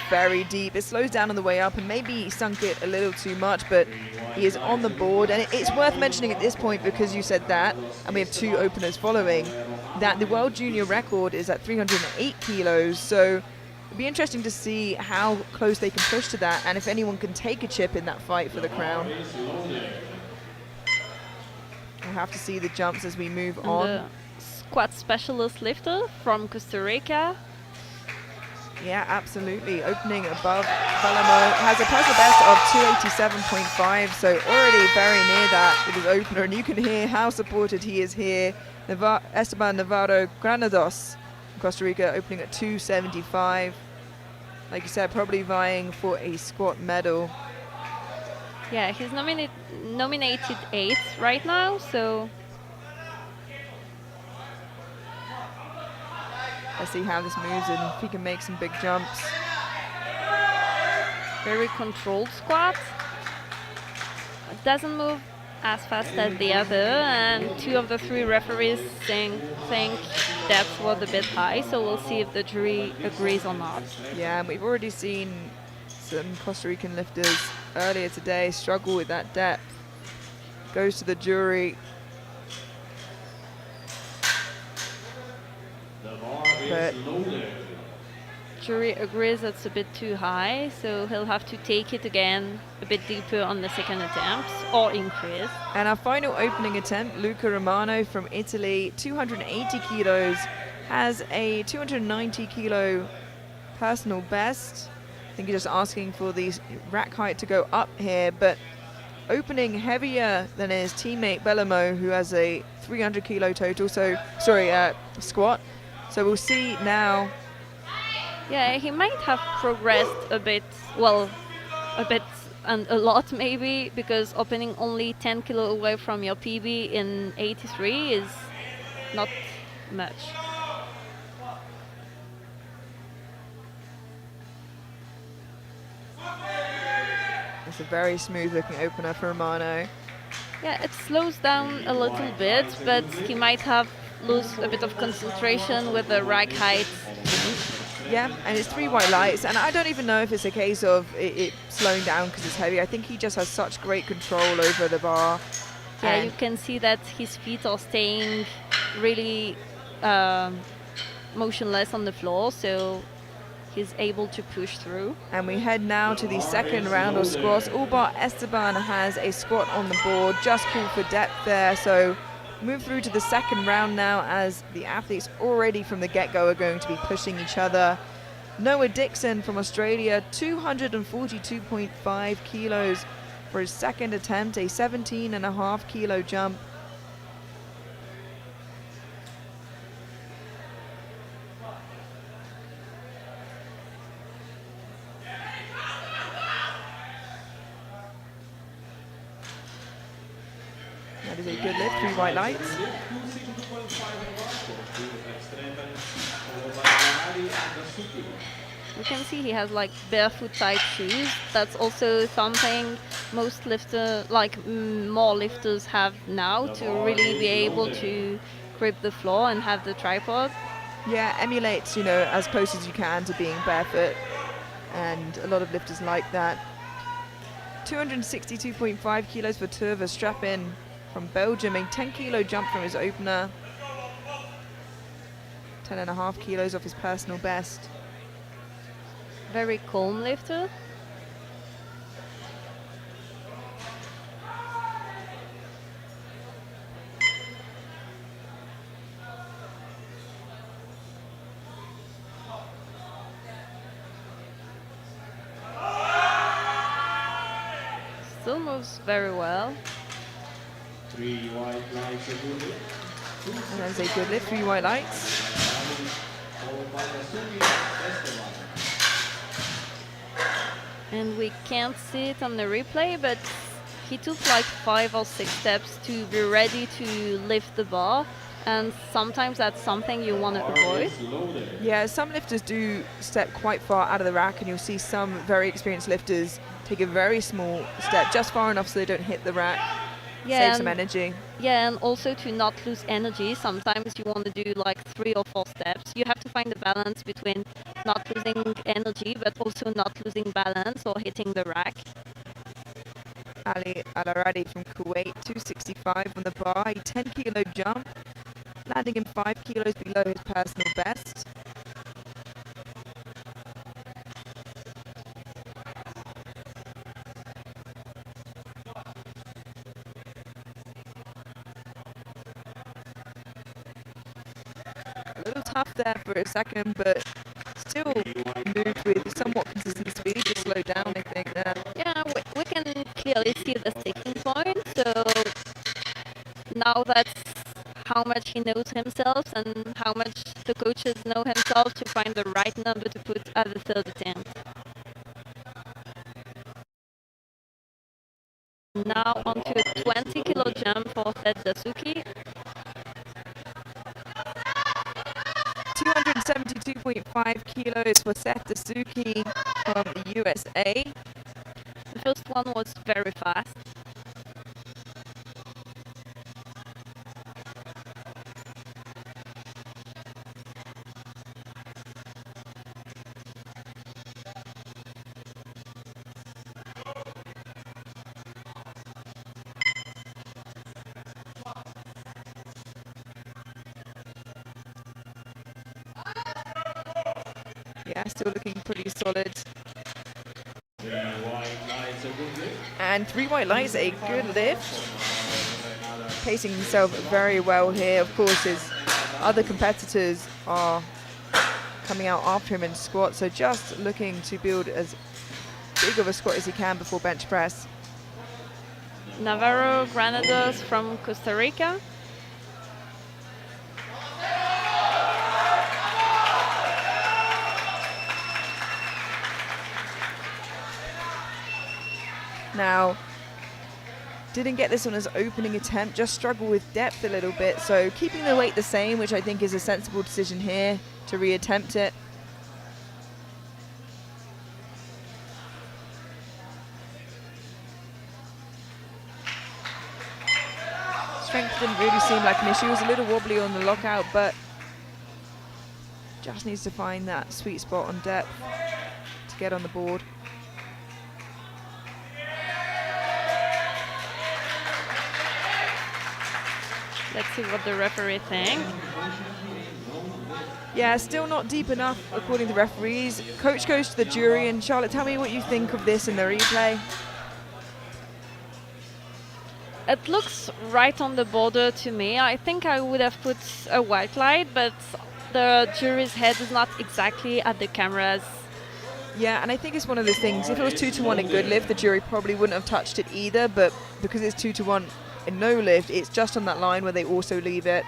Very deep. It slows down on the way up, and maybe he sunk it a little too much, but he is on the board. And it's worth mentioning at this point, because you said that, and we have 2 openers following, that the world junior record is at 308 kilos. So it'll be interesting to see how close they can push to that, and if anyone can take a chip in that fight for the crown. We'll have to see the jumps as we move And on. the squat specialist lifter from Costa Rica. Yeah, absolutely. Opening above Bellomo, has a personal best of 287.5, so already very near that with his opener, and you can hear how supported he is here. Esteban Navarro Granados, Costa Rica, opening at 275. Like you said, probably vying for a squat medal. Yeah, he's nominated 8th right now, so Let's see how this moves and if he can make some big jumps. Very controlled squat. It doesn't move as fast as the other, and 2 of the 3 referees think depth was a bit high, so we'll see if the jury agrees or not. Yeah, and we've already seen some Costa Rican lifters earlier today struggle with that depth. Goes to the jury. But Jury agrees it's a bit too high, so he'll have to take it again a bit deeper on the second attempt or increase. and our final opening attempt, Luca Romano from Italy, 280 kilos, has a 290 kilo personal best. I think he's just asking for the rack height to go up here, but opening heavier than his teammate Bellomo, who has a 300 kilo total, squat. So we'll see now. Yeah, he might have progressed a bit, well, a bit and a lot maybe, because opening only 10 kilo away from your PB in 83 is not much. It's a very smooth looking opener for Romano. Yeah, it slows down a little bit, but he might have lost a bit of concentration with the rack height. Yeah, and it's 3 white lights, and I don't even know if it's a case of it slowing down because it's heavy. I think he just has such great control over the bar. Yeah, you can see that his feet are staying really motionless on the floor, so he's able to push through. And we head now to the second round of squats. All bar Esteban has a squat on the board, just called for depth there. So move through to the second round now, as the athletes already from the get-go are going to be pushing each other. Noah Dixon from Australia, 242.5 kilos for his second attempt, a 17.5 kilo jump. That is a good lift, 3 white lights. You can see he has like barefoot type shoes. That's also something most more lifters have now, to really be able to grip the floor and have the tripod. Yeah, emulates, as close as you can to being barefoot, and a lot of lifters like that. 262.5 kilos for Turva Strapin from Belgium, a 10 kilo jump from his opener, 10.5 kilos off his personal best. Very calm lifter. Still moves very well. 3 white lights. And that is a good lift, 3 white lights. And we can't see it on the replay, but he took like 5 or 6 steps to be ready to lift the bar, and sometimes that's something you want to avoid. Yeah, some lifters do step quite far out of the rack, and you'll see some very experienced lifters take a very small step, just far enough so they don't hit the rack. Yeah, Save some energy. Yeah, and also to not lose energy. Sometimes you want to do like 3 or 4 steps. You have to find the balance between not losing energy, but also not losing balance or hitting the rack. Ali Al-Aradi from Kuwait, 265 on the bar, a 10 kilo jump, landing in 5 kilos below his personal best. A little tough there for a second, but still moved with somewhat consistent speed. Just slow down, I think, there. Yeah, we can clearly see the sticking point. So now that's how much he knows himself and how much the coaches know himself to find the right number to put at the third attempt. Now onto a 20 kilo jump for Ted Dasuki. 272.5 kilos for Seth Dasuki from the USA. one was very fast. Yeah, still looking pretty solid. 3 white lights, a good lift. And 3 white lights, a good lift. Pacing himself very well here. Of course, his other competitors are coming out after him in squat, so just looking to build as big of a squat as he can before bench press. Navarro Granados from Costa Rica. Now, didn't get this on his opening attempt, just struggled with depth a little bit, so keeping the weight the same, which I think is a sensible decision here to reattempt it. Strength didn't really seem like an issue. It was a little wobbly on the lockout, but just needs to find that sweet spot on depth to get on the board. Let's see what the referee thinks. Yeah, still not deep enough according to the referees. Coach goes to the jury, and Charlotte, tell me what you think of this in the replay. It looks right on the border to me. I think I would have put a white light, but the jury's head is not exactly at the cameras. Yeah, and I think it's one of those things, if it was 2-1 in good lift, the jury probably wouldn't have touched it either, but because it's 2-1 in no lift, it's just on that line where they also leave it.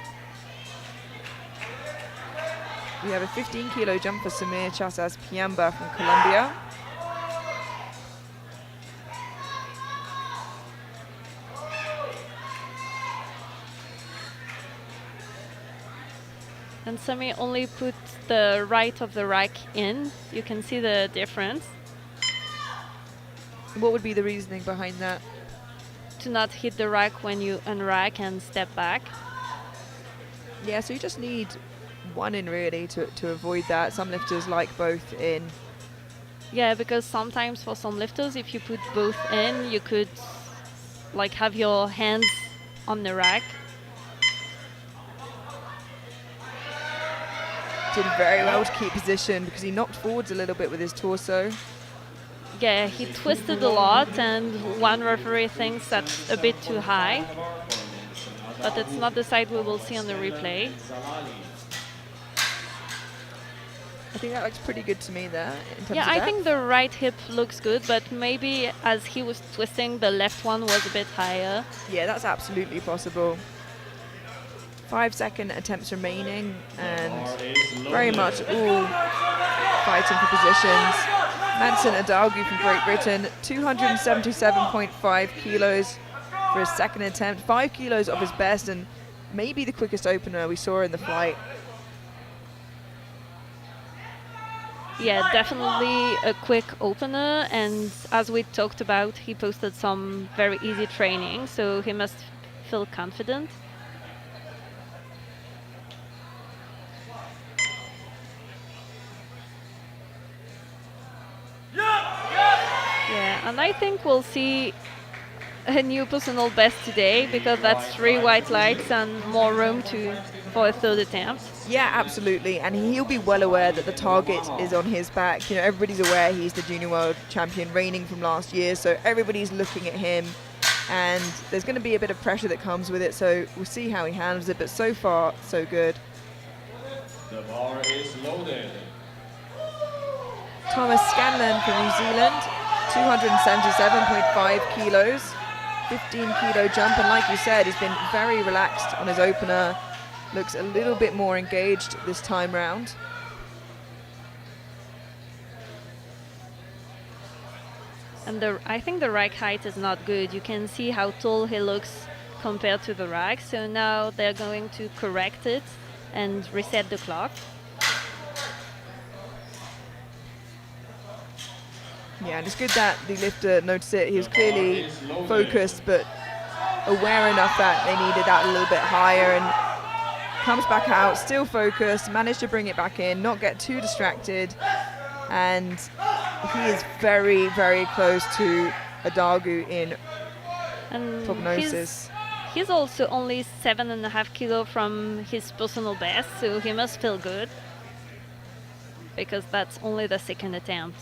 We have a 15 kilo jump for Samir Chasas Piamba from Colombia. And Sami only put the right of the rack in. You can see the difference. What would be the reasoning behind that? To not hit the rack when you unrack and step back. Yeah, so you just need one in really to avoid that. Some lifters like both in. Yeah, because sometimes for some lifters, if you put both in, you could like have your hands on the rack. Did very well to keep position because he knocked forwards a little bit with his torso. Yeah, he twisted a lot, and one referee thinks that's a bit too high. But it's not the side we will see on the replay. I think that looks pretty good to me there. In terms Yeah, of I depth. think the right hip looks good, but maybe as he was twisting, the left one was a bit higher. Yeah, that's absolutely possible. 5-second attempts remaining, and very much all fighting for positions. Manson Adalgu from Great Britain, 277.5 kilos for his second attempt, 5 kilos of his best, and maybe the quickest opener we saw in the flight. Yeah, definitely a quick opener, and as we talked about, he posted some very easy training, so he must feel confident. Yeah, and I think we'll see a new personal best today, because that's 3 white lights and more room for a third attempt. Yeah, absolutely, and he'll be well aware that the target is on his back. You know, everybody's aware he's the junior world champion reigning from last year, so everybody's looking at him, and there's going to be a bit of pressure that comes with it, so we'll see how he handles it, but so far, so good. The bar is loaded. Thomas Scanlon from New Zealand, 277.5 kilos, 15 kilo jump, and like you said, he's been very relaxed on his opener. Looks a little bit more engaged this time round. And I think the rack height is not good. You can see how tall he looks compared to the rack. So now they're going to correct it and reset the clock. Yeah, and it's good that the lifter noticed it. He was clearly focused, but aware enough that they needed that a little bit higher, and comes back out, still focused, managed to bring it back in, not get too distracted, and he is very, very close to Adagu in And prognosis. he's also only 7.5 kilo from his personal best, so he must feel good because that's only the second attempt.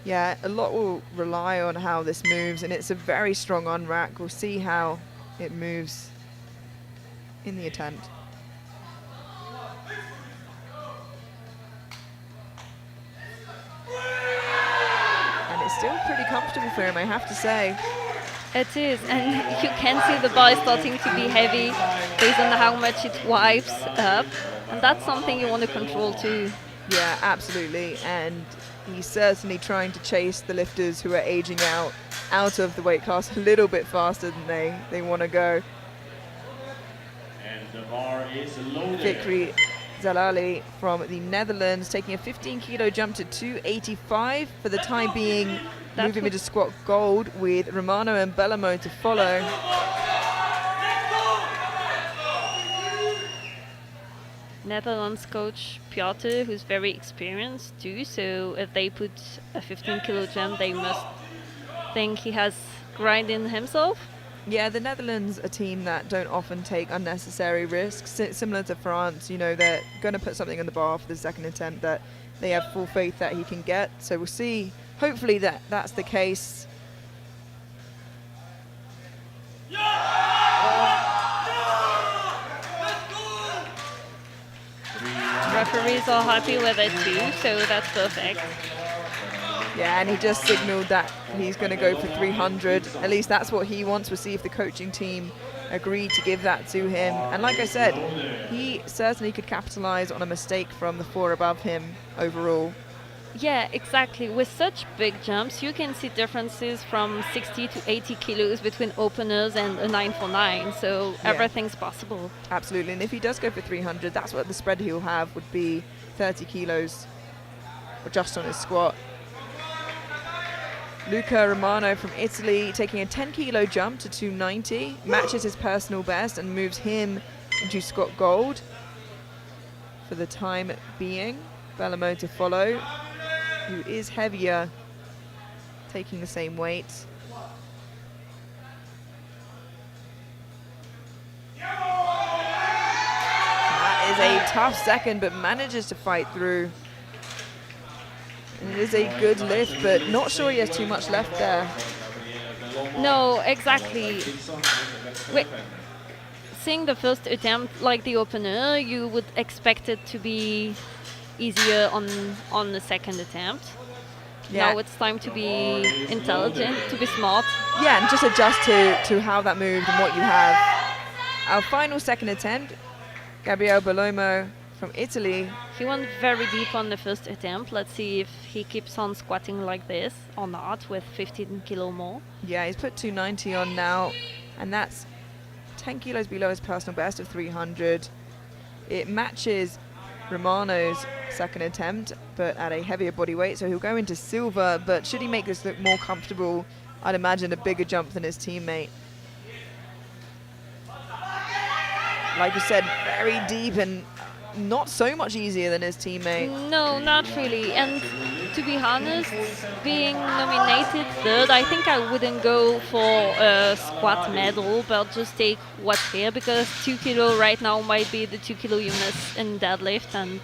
Yeah, a lot will rely on how this moves, and it's a very strong on rack. We'll see how it moves in the attempt. And it's still pretty comfortable for him, I have to say. It is, and you can see the bar is starting to be heavy based on how much it wipes up, and that's something you want to control too. Yeah, absolutely, and he's certainly trying to chase the lifters who are aging out of the weight class a little bit faster than they want to go. And the bar is loaded. Fikri Zalali from the Netherlands taking a 15 kilo jump to 285 for the time being, moving into squat gold with Romano and Bellamo to follow. Netherlands coach Piotr, who's very experienced too, so if they put a 15 kilo jump, they must think he has grind in himself. Yeah, the Netherlands, a team that don't often take unnecessary risks. Similar to France, you know, they're going to put something on the bar for the second attempt that they have full faith that he can get. So we'll see. Hopefully that's the case. Referees are happy with it too, so that's perfect. Yeah, and he just signaled that he's going to go for 300. At least that's what he wants. We'll see if the coaching team agree to give that to him. And like I said, he certainly could capitalize on a mistake from the four above him overall. Yeah, exactly. With such big jumps, you can see differences from 60 to 80 kilos between openers and a 949, so Yeah. everything's possible. Absolutely, and if he does go for 300, that's what the spread he'll have would be 30 kilos or just on his squat. Luca Romano from Italy taking a 10 kilo jump to 290, matches his personal best and moves him into squat gold for the time being. Bellamo to follow, who is heavier, taking the same weight. That is a tough second, but manages to fight through. And it is a good lift, but not sure he has too much left there. No, exactly. Seeing the first attempt like the opener, you would expect it to be easier on the second attempt. Yeah. Now it's time to be intelligent, to be smart. Yeah, and just adjust to how that moved and what you have. Our final second attempt, Gabriele Bellomo from Italy. He went very deep on the first attempt. Let's see if he keeps on squatting like this or not with 15 kilo more. Yeah, he's put 290 on now, and that's 10 kilos below his personal best of 300. It matches Romano's second attempt, but at a heavier body weight, so he'll go into silver, but should he make this look more comfortable, I'd imagine a bigger jump than his teammate. Like you said, very deep and not so much easier than his teammate. No, not really. And to be honest, being nominated third, I think I wouldn't go for a squat medal, but just take what's here, because 2 kilo right now might be the 2 kilo you miss in deadlift. And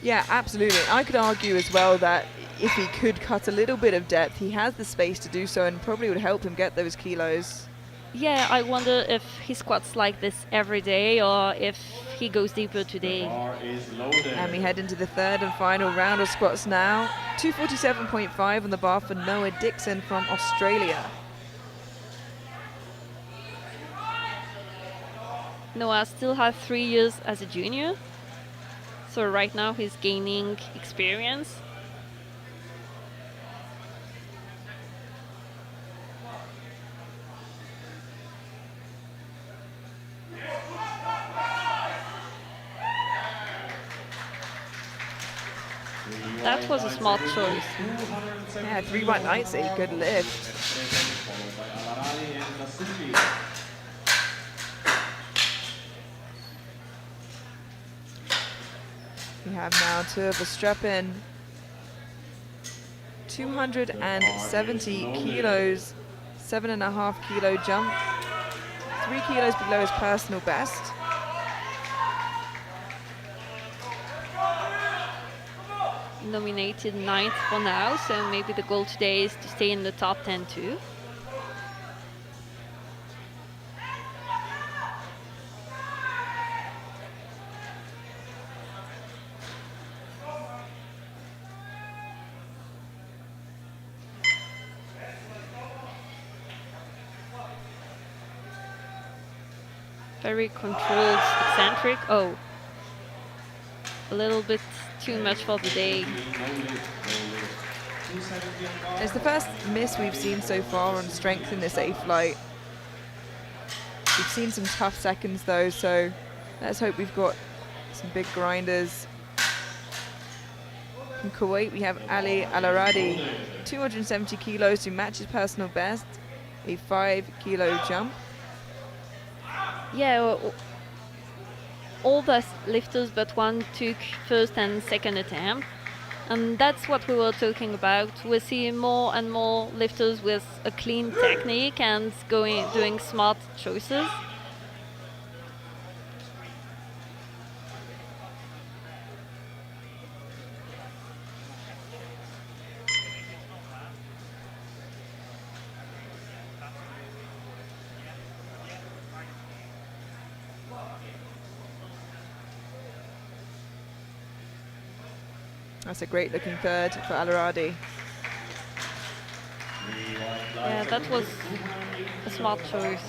yeah, absolutely. I could argue as well that if he could cut a little bit of depth, he has the space to do so and probably would help him get those kilos. yeah, I wonder if he squats like this every day or if he goes deeper today. Bar is loaded. And we head into the third and final round of squats now. 247.5 on the bar for Noah Dixon from Australia. Noah still has 3 years as a junior, so right now he's gaining experience. That was a smart choice. Yeah, 319, good lift. Followed by Alaradi and Dasuki. We have now Turbo Streppin, 270 kilos, 7.5 kilo jump, 3 kilos below his personal best. Nominated 9th for now, so maybe the goal today is to stay in the top 10 too. Very controlled eccentric. Oh, a little bit too much for the day. It's the first miss we've seen so far on strength in this A flight. We've seen some tough seconds though, so let's hope we've got some big grinders. From Kuwait we have Ali Alaradi, 270 kilos to match his personal best, a 5 kilo jump. Yeah, all the lifters but one took first and second attempt. And that's what we were talking about. We're seeing more and more lifters with a clean technique and doing smart choices. That's a great looking third for Alaradi. Yeah, that was a smart choice.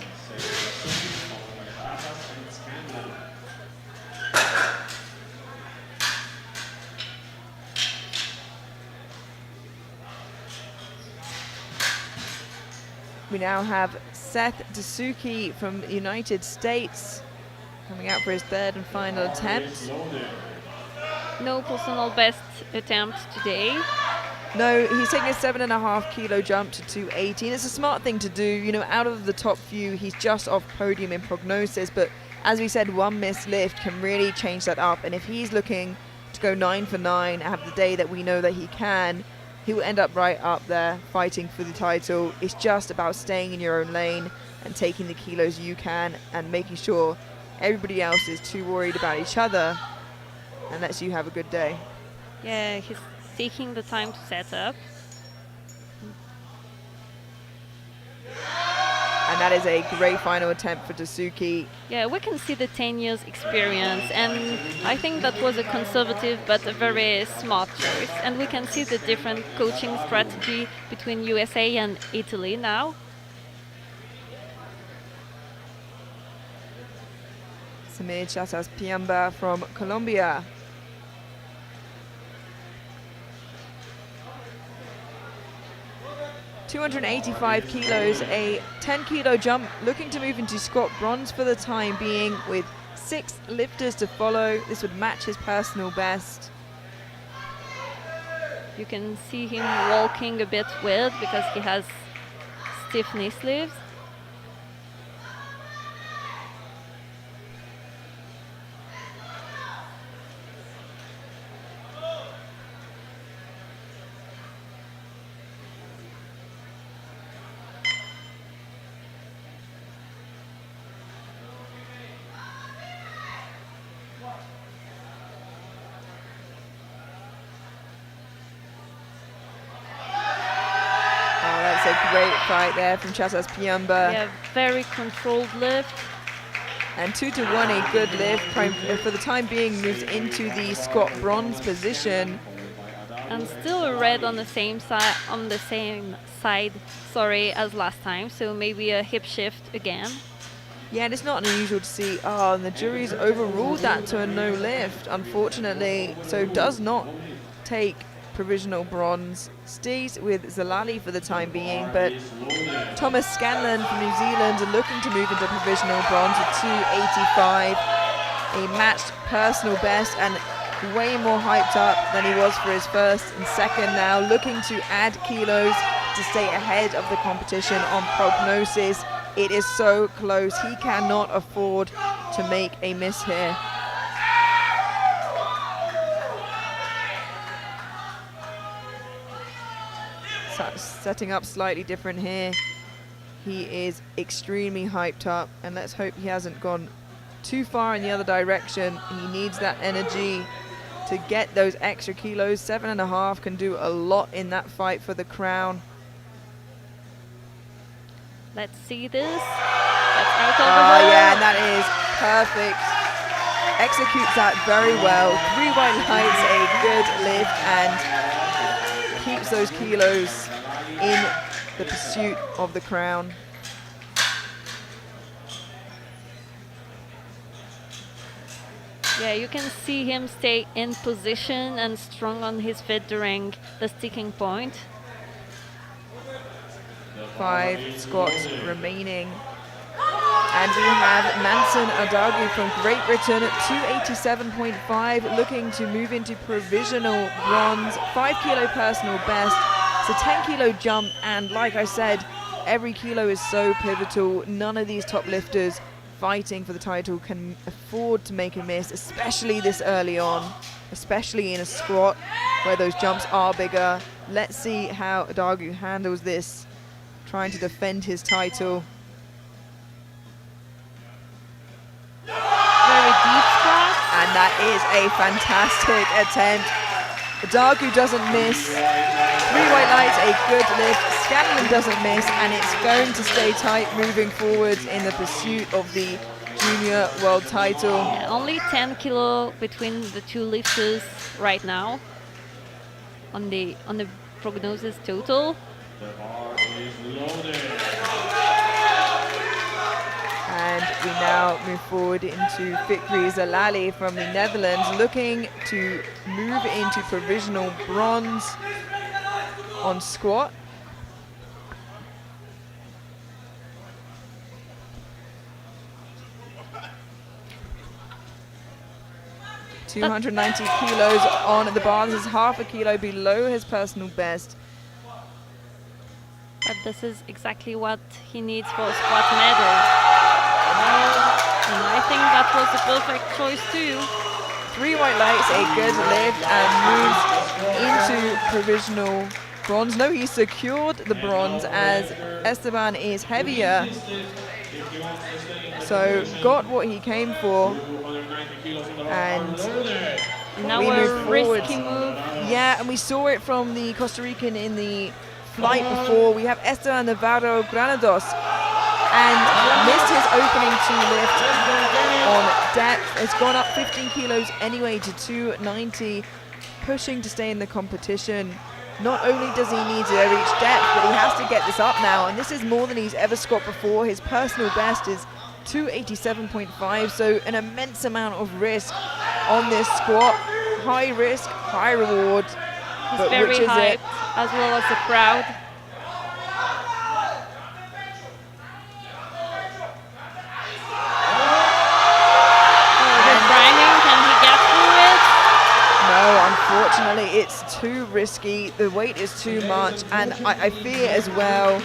We now have Seth Dasuki from the United States coming out for his third and final attempt. No personal best attempt today. No, he's taking a 7.5 kilo jump to 218. It's a smart thing to do. You know, out of the top few, he's just off podium in prognosis. But as we said, one missed lift can really change that up. And if he's looking to go 9 for 9, have the day that we know that he can, he will end up right up there fighting for the title. It's just about staying in your own lane and taking the kilos you can and making sure everybody else is too worried about each other and lets you have a good day. Yeah, he's taking the time to set up. And that is a great final attempt for Dasuki. Yeah, we can see the 10 years experience, and I think that was a conservative but a very smart choice. And we can see the different coaching strategy between USA and Italy now. Samir Chasas Piamba from Colombia. ...285 kilos, a 10 kilo jump, looking to move into squat bronze for the time being with 6 lifters to follow. This would match his personal best. You can see him walking a bit weird because he has stiff knee sleeves. A great fight there from Chasas Piamba. Yeah, very controlled lift. And 2 to 1, a good lift. For the time being, moves into the squat bronze position. And still a red on the same side, sorry, as last time. So maybe a hip shift again. Yeah, and it's not unusual to see. Oh, and the jury's overruled that to a no lift, unfortunately. So does not take provisional bronze. Stays with Zalali for the time being, but Thomas Scanlon from New Zealand are looking to move into provisional bronze at 285. A matched personal best, and way more hyped up than he was for his first and second now, looking to add kilos to stay ahead of the competition on prognosis. It is so close. He cannot afford to make a miss here. So setting up slightly different here. He is extremely hyped up, and let's hope he hasn't gone too far in the other direction. He needs that energy to get those extra kilos. 7.5 can do a lot in that fight for the crown. Let's see this. That's out over Oh her. yeah, and that is perfect. Executes that very well. 3 white lights, a good lift, and keeps those kilos in the pursuit of the crown. Yeah, you can see him stay in position and strong on his feet during the sticking point. 5 squats remaining. And we have Manson Adagu from Great Britain at 287.5, looking to move into provisional bronze, 5 kilo personal best. It's a 10 kilo jump, and like I said, every kilo is so pivotal. None of these top lifters fighting for the title can afford to make a miss, especially this early on, especially in a squat where those jumps are bigger. Let's see how Adagu handles this, trying to defend his title. Very deep squat. And that is a fantastic attempt. Adagu doesn't miss. 3 white lights, a good lift. Scanlon doesn't miss, and it's going to stay tight moving forward in the pursuit of the junior world title. Yeah, only 10 kilo between the two lifters right now on the prognosis total. The bar is loaded. And we now move forward into Fikri Zalali from the Netherlands, looking to move into provisional bronze on squat. ...290 kilos on the bar. This is half a kilo below his personal best. But this is exactly what he needs for a squat medal. And I think that was the perfect choice too. 3 white lights, a good lift, and moves into provisional bronze. No, he secured the bronze as Esteban is heavier. So got what he came for. And Now we a move forward. risky move. Yeah, and we saw it from the Costa Rican in the flight before. We have Esteban Navarro Granados, and missed his opening 2 lift on depth. It's gone up 15 kilos anyway to 290, pushing to stay in the competition. Not only does he need to reach depth, but he has to get this up now, and this is more than he's ever squat before. His personal best is 287.5, so an immense amount of risk on this squat. High risk, high reward. He's But very which is hyped, it? as well as the crowd. Grinding, can he get through it? No, unfortunately, it's too risky. The weight is too much, and I fear as well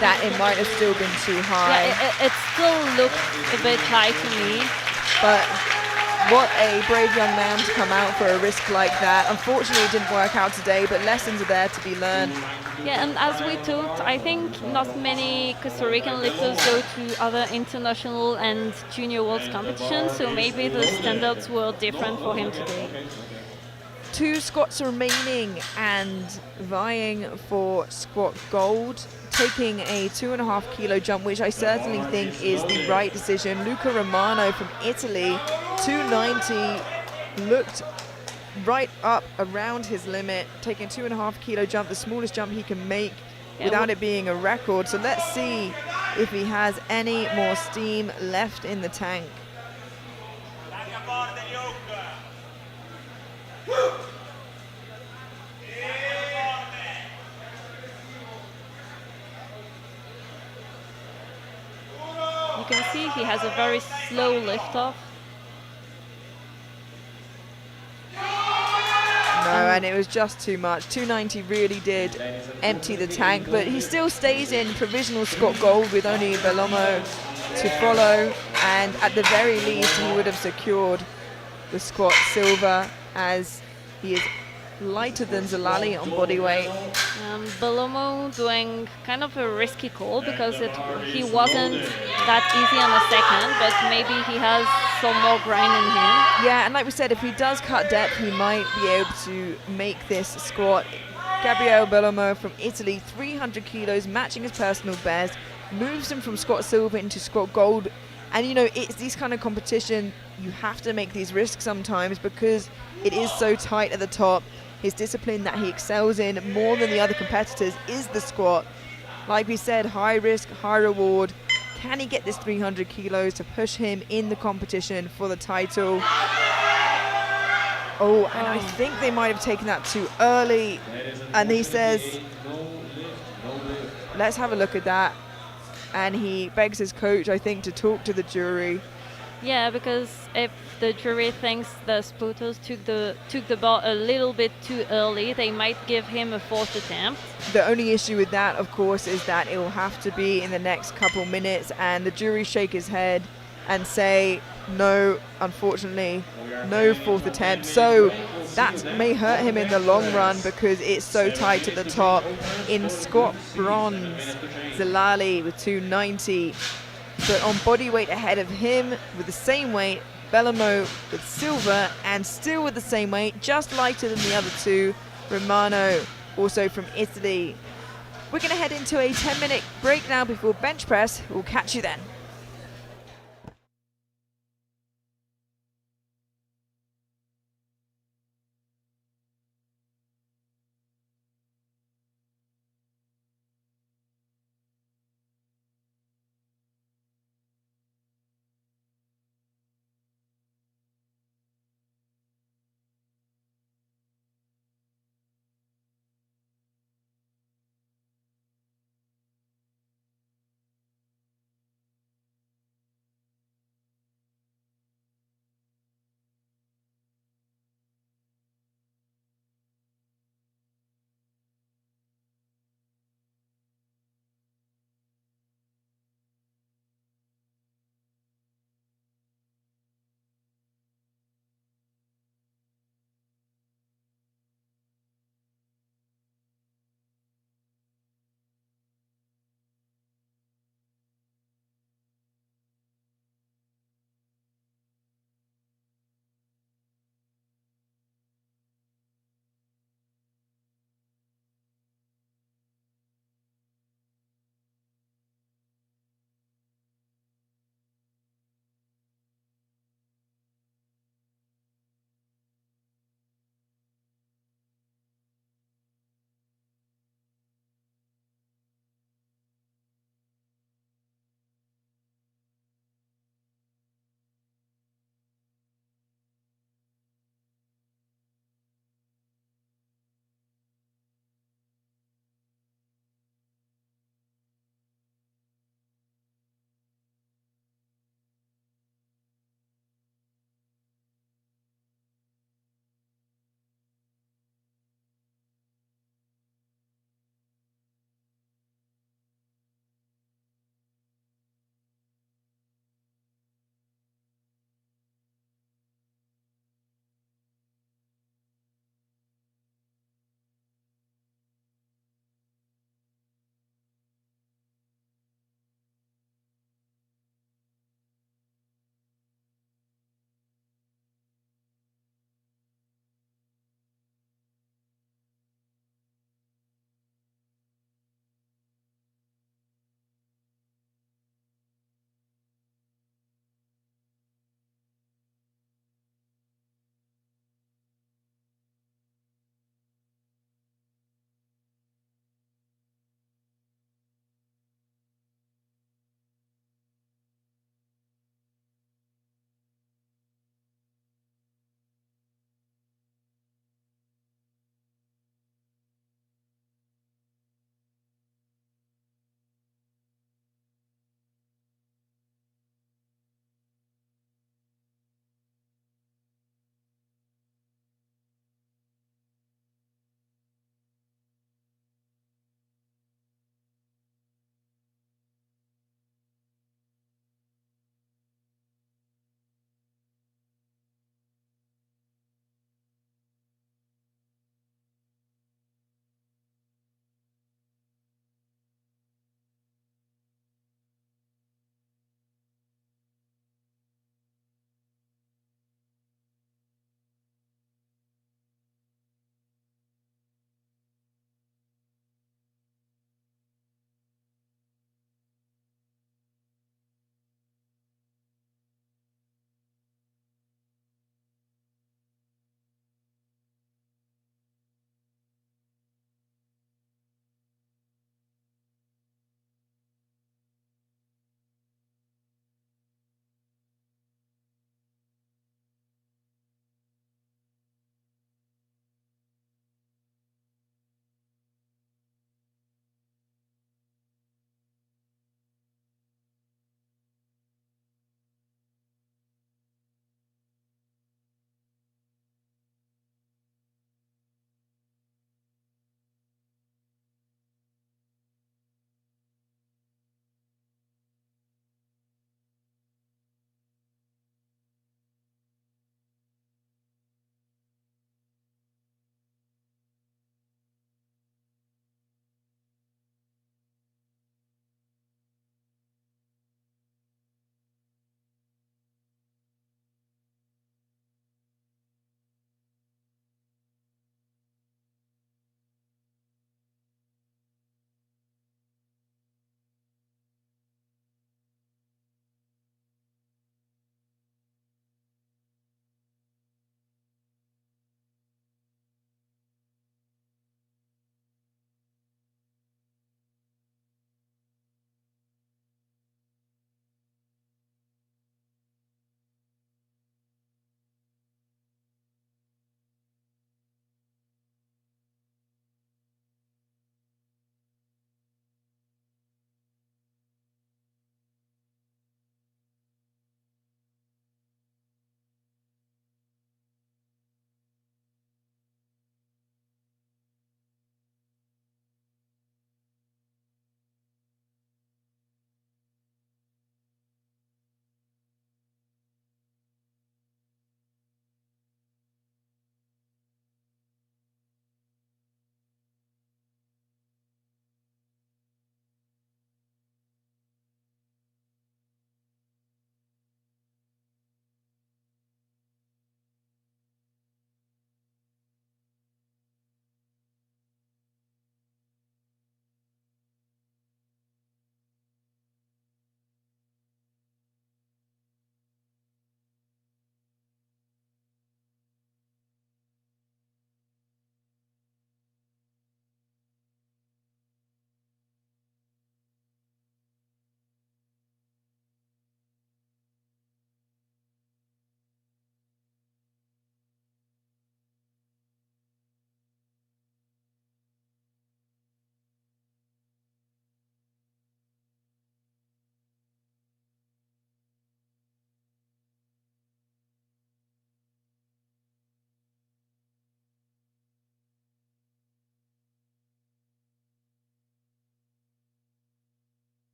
that it might have still been too high. Yeah, it still looked a bit high to me. But what a brave young man to come out for a risk like that. Unfortunately, it didn't work out today, but lessons are there to be learned. Yeah, and as we talked, I think not many Costa Rican lifters go to other international and junior world competitions, so maybe the standards were different for him today. 2 squats remaining and vying for squat gold, taking a 2.5 kilo jump, which I certainly think is the right decision. Luca Romano from Italy, 290, looked right up around his limit, taking 2.5 kilo jump, the smallest jump he can make without it being a record. So let's see if he has any more steam left in the tank. You can see he has a very slow lift off. and it was just too much. 290 really did empty the tank, but he still stays in provisional squat gold with only Bellomo to follow, and at the very least he would have secured the squat silver, as he is lighter than Zalali on body weight. Bellomo doing kind of a risky call because he wasn't that easy on the second, but maybe he has some more grind in him. Yeah, and like we said, if he does cut depth, he might be able to make this squat. Gabriele Bellomo from Italy, 300 kilos, matching his personal best, moves him from squat silver into squat gold. And you know, it's these kind of competition, you have to make these risks sometimes because it is so tight at the top. His discipline that he excels in more than the other competitors is the squat. Like we said, high risk, high reward. Can he get this 300 kilos to push him in the competition for the title? Oh, and I think they might have taken that too early. And he says, let's have a look at that. And he begs his coach, I think, to talk to the jury. Yeah, because if the jury thinks the splitters took the bar a little bit too early, they might give him a fourth attempt. The only issue with that, of course, is that it will have to be in the next couple minutes, and the jury shake his head and say, no, unfortunately, no fourth attempt. So that may hurt him in the long run because it's so tight at the top. In squat bronze, Zalali with 290. But on body weight ahead of him with the same weight, Bellomo with silver, and still with the same weight, just lighter than the other two, Romano, also from Italy. We're going to head into a 10-minute break now before bench press. We'll catch you then.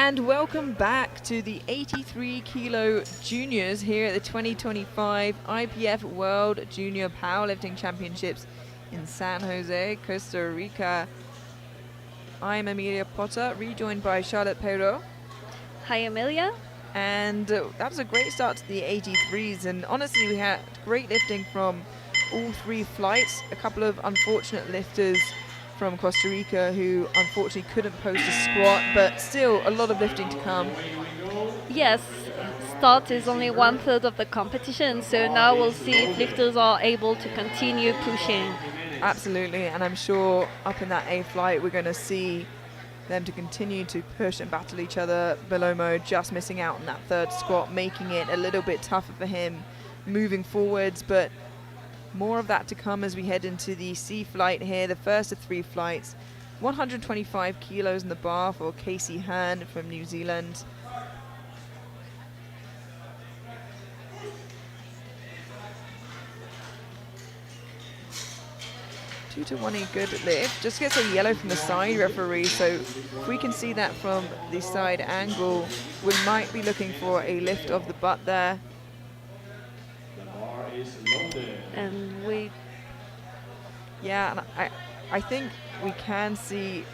And welcome back to the 83 kilo juniors here at the 2025 IPF World Junior Powerlifting Championships in San Jose, Costa Rica. I'm Amelia Potter, rejoined by Charlotte Perrault. Hi, Amelia. And that was a great start to the 83s, and honestly we had great lifting from all three flights. A couple of unfortunate lifters from Costa Rica who unfortunately couldn't post a squat, but still a lot of lifting to come. Yes, start is only 1/3 of the competition, so now we'll see if lifters are able to continue pushing. Absolutely, and I'm sure up in that A flight we're going to see them to continue to push and battle each other. Belomo just missing out on that third squat, making it a little bit tougher for him moving forwards, but more of that to come as we head into the C flight here, the first of three flights. 125 kilos in the bar for Casey Hearn from New Zealand. Two to one, a good lift. Just gets a yellow from the side referee, so if we can see that from the side angle, we might be looking for a lift of the butt there. And Yeah, and I think we can see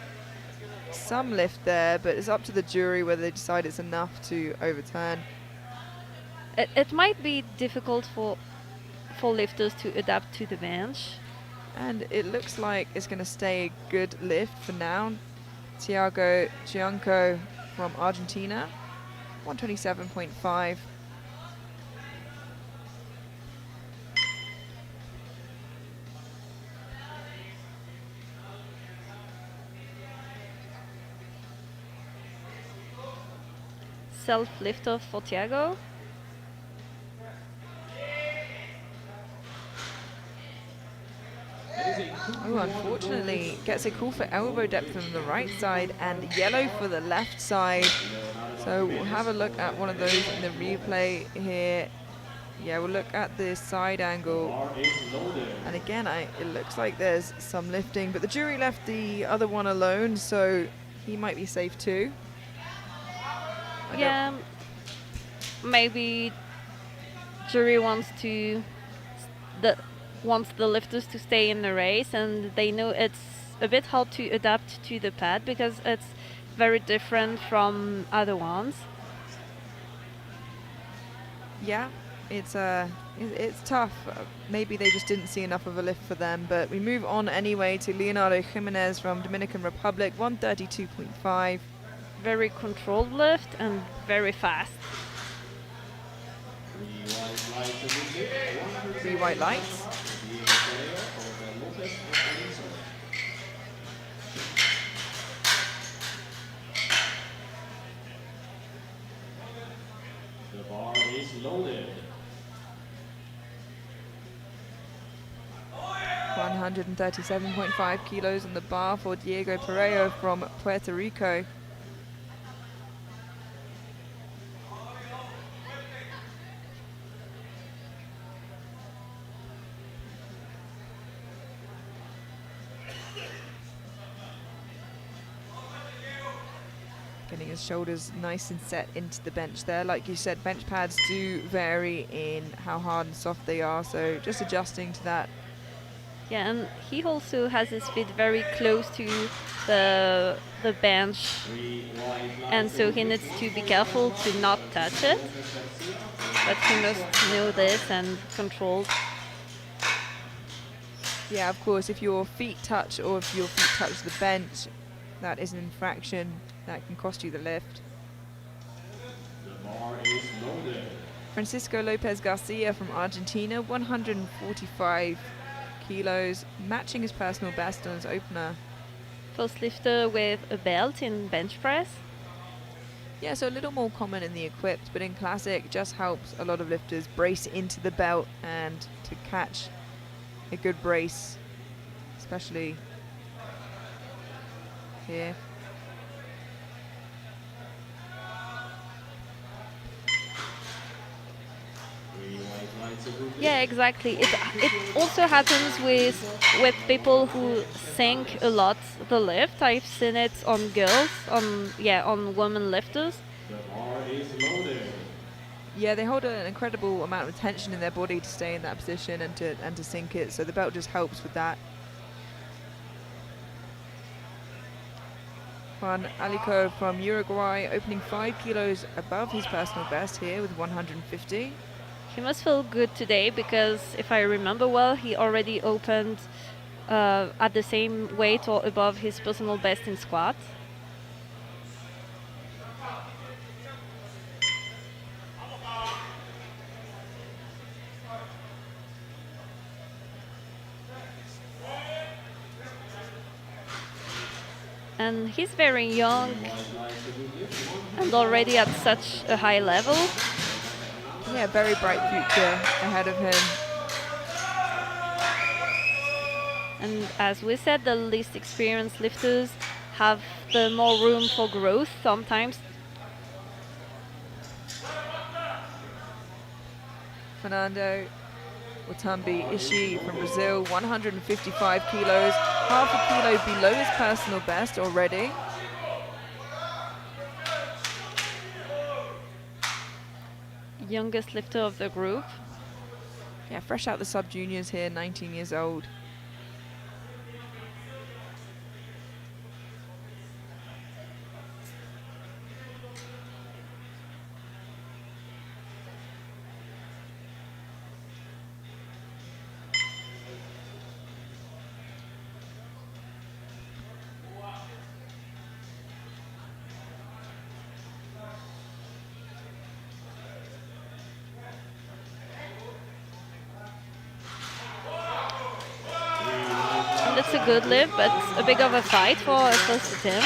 some lift there, but it's up to the jury whether they decide it's enough to overturn. it might be difficult for lifters to adapt to the bench. And it looks like it's going to stay a good lift for now. Thiago Gianco from Argentina, 127.5. Self-lifter for Thiago. Oh, unfortunately, gets a call for elbow depth on the right side and yellow for the left side. So we'll have a look at one of those in the replay here. Yeah, we'll look at the side angle. And again, it looks like there's some lifting, but the jury left the other one alone, so he might be safe too. Yeah, maybe jury wants the lifters to stay in the race, and they know it's a bit hard to adapt to the pad because it's very different from other ones. Yeah, it's tough. Maybe they just didn't see enough of a lift for them, but we move on anyway to Leonardo Jimenez from Dominican Republic, 132.5. Very controlled lift and very fast. Three white lights. The bar is loaded. 137.5 kilos on the bar for Diego Pereiro from Puerto Rico. Getting his shoulders nice and set into the bench there. Like you said, bench pads do vary in how hard and soft they are, so just adjusting to that. Yeah, and he also has his feet very close to the bench, and so he needs to be careful to not touch it, but he must know this and control. Yeah, of course, if your feet touch or if your feet touch the bench, that is an infraction that can cost you the lift. The bar is loaded. Francisco Lopez Garcia from Argentina, 145 kilos, matching his personal best on his opener. First lifter with a belt in bench press. Yeah, so a little more common in the equipped, but in classic just helps a lot of lifters brace into the belt and to catch a good brace, especially here. Yeah, exactly. It also happens with people who sink a lot the lift. I've seen it on girls, on women lifters. The bar is loaded. Yeah, they hold an incredible amount of tension in their body to stay in that position and to sink it. So the belt just helps with that. Juan Alico from Uruguay, opening 5 kilos above his personal best here with 150. He must feel good today because if I remember well, he already opened at the same weight or above his personal best in squat. And he's very young and already at such a high level. Yeah, very bright future ahead of him. And as we said, the least experienced lifters have the more room for growth sometimes. Fernando Watambi Ishii from Brazil, 155 kilos, half a kilo below his personal best already. Youngest lifter of the group. Yeah, fresh out the sub-juniors here, 19 years old. It's a good lift, but a bit of a fight for a first attempt.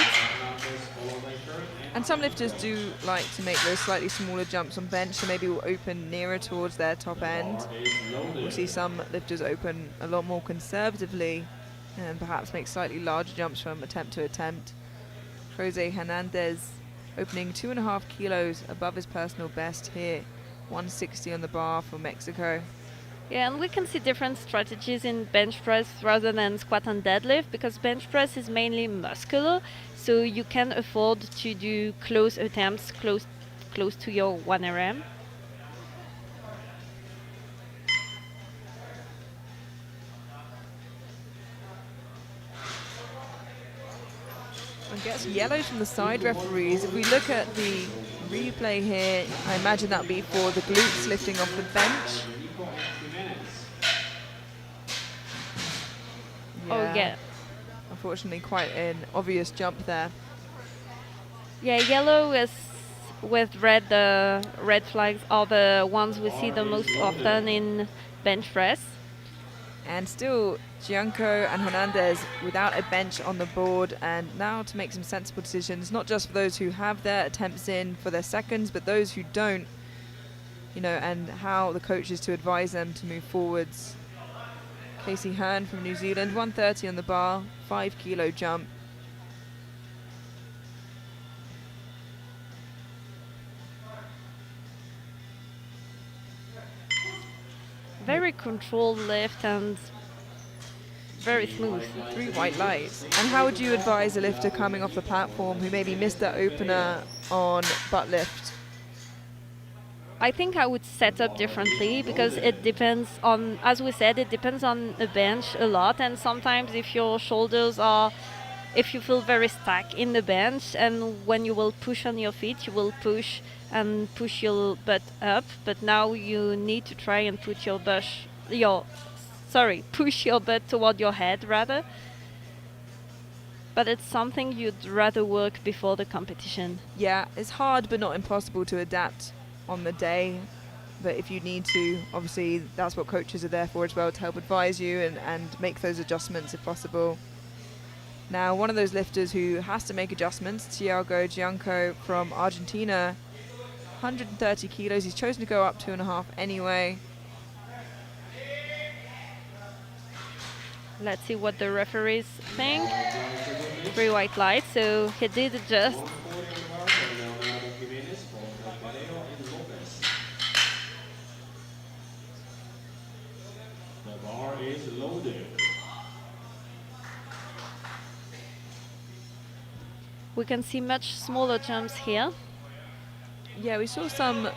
And some lifters do like to make those slightly smaller jumps on bench, so maybe will open nearer towards their top end. We'll see some lifters open a lot more conservatively and perhaps make slightly larger jumps from attempt to attempt. Jose Hernandez opening 2.5 kilos above his personal best here, 160 on the bar for Mexico. Yeah, and we can see different strategies in bench press rather than squat and deadlift because bench press is mainly muscular, so you can afford to do close attempts close to your 1RM. And gets yellows from the side referees. If we look at the replay here, I imagine that would be for the glutes lifting off the bench. Oh yeah. Unfortunately, quite an obvious jump there. Yeah, yellow is with red. The red flags are the ones we see the most often in bench press. And still, Gianco and Hernandez without a bench on the board, and now to make some sensible decisions, not just for those who have their attempts in for their seconds, but those who don't, you know, and how the coach is to advise them to move forwards. Casey Hearn from New Zealand, 130 on the bar, 5 kilo jump. Very controlled lift and very smooth. 3 white lights. And how would you advise a lifter coming off the platform who maybe missed their opener on butt lift? I think I would set up differently because it depends on, as we said, it depends on a bench a lot. And sometimes if your shoulders are, if you feel very stuck in the bench and when you will push on your feet, you will push and push your butt up. But now you need to try and put your push your butt toward your head rather. But it's something you'd rather work before the competition. Yeah, it's hard but not impossible to adapt on the day, but if you need to, obviously that's what coaches are there for as well, to help advise you and make those adjustments if possible. Now, one of those lifters who has to make adjustments, Thiago Gianco from Argentina, 130 kilos. He's chosen to go up 2.5 anyway. Let's see what the referees think. 3 white lights, so he did adjust. We can see much smaller jumps here. Yeah, we saw some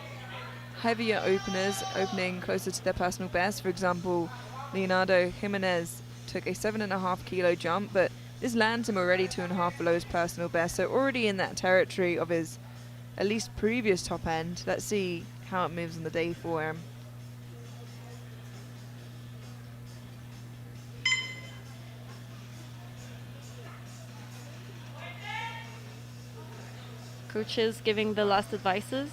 heavier openers opening closer to their personal best. For example, Leonardo Jimenez took a 7.5 kilo jump, but this lands him already 2.5 below his personal best, so already in that territory of his at least previous top end. Let's see how it moves on the day for him. Coaches giving the last advices.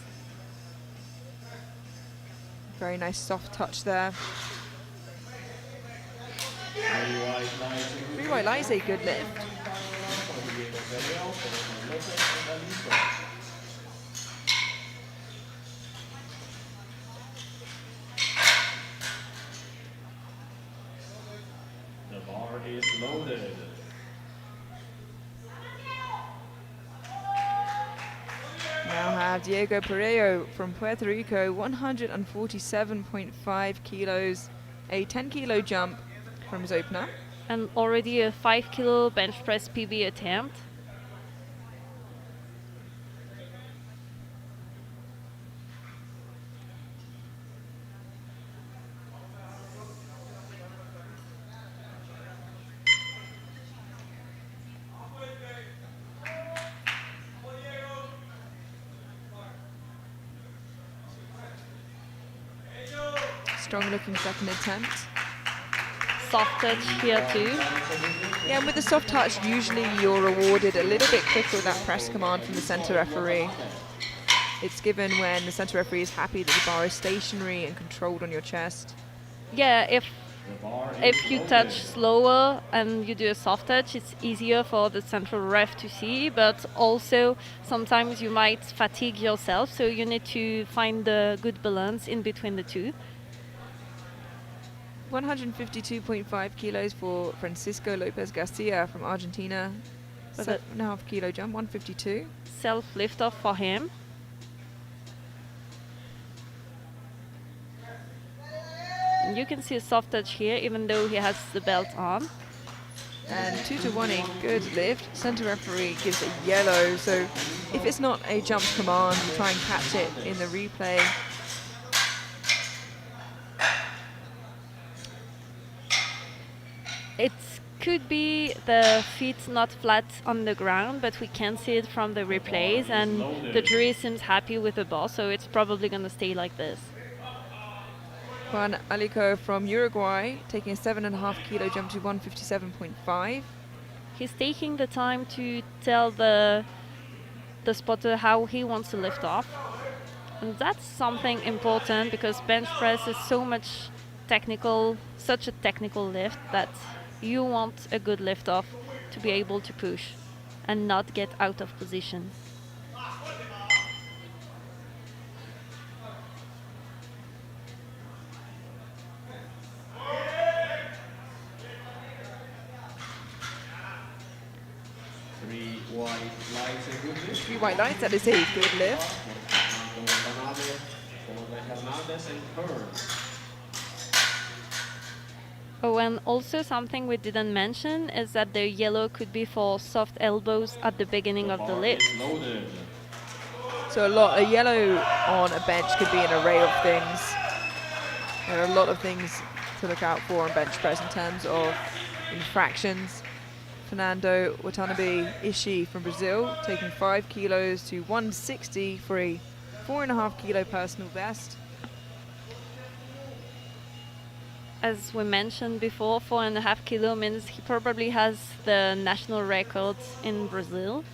Very nice soft touch there. Three white lights, a good lift. The bar is loaded. Now have Diego Pereiro from Puerto Rico, 147.5 kilos, a 10 kilo jump from his opener. And already a 5 kilo bench press PB attempt. Strong looking second attempt. Soft touch here too. Yeah, and with the soft touch, usually you're rewarded a little bit quicker with that press command from the center referee. It's given when the center referee is happy that the bar is stationary and controlled on your chest. Yeah, if you touch slower and you do a soft touch, it's easier for the central ref to see, but also sometimes you might fatigue yourself, so you need to find the good balance in between the two. 152.5 kilos for Francisco Lopez Garcia from Argentina. But a 7.5 kilo jump, 152. self lift off for him. And you can see a soft touch here, even though he has the belt on. And 2-1, a good lift. Center referee gives it yellow, so if it's not a jump command, you try and catch it in the replay. It could be the feet not flat on the ground, but we can see it from the replays, and the jury seems happy with the ball, so it's probably going to stay like this. Juan Alico from Uruguay taking a 7.5 kilo jump to 157.5. He's taking the time to tell the spotter how he wants to lift off, and that's something important because bench press is such a technical lift that you want a good lift off to be able to push and not get out of position. Three white lights, a good lift. 3 white lights, that is a good lift. Hernandez and Kern. Oh, and also something we didn't mention is that the yellow could be for soft elbows at the beginning of the lift. Loaded. So a yellow on a bench could be an array of things. There are a lot of things to look out for on bench press in terms of infractions. Fernando Watanabe Ishii from Brazil taking 5 kilos to 160 for a 4.5 kilo personal best. As we mentioned before, 4.5 kilo means he probably has the national record in Brazil.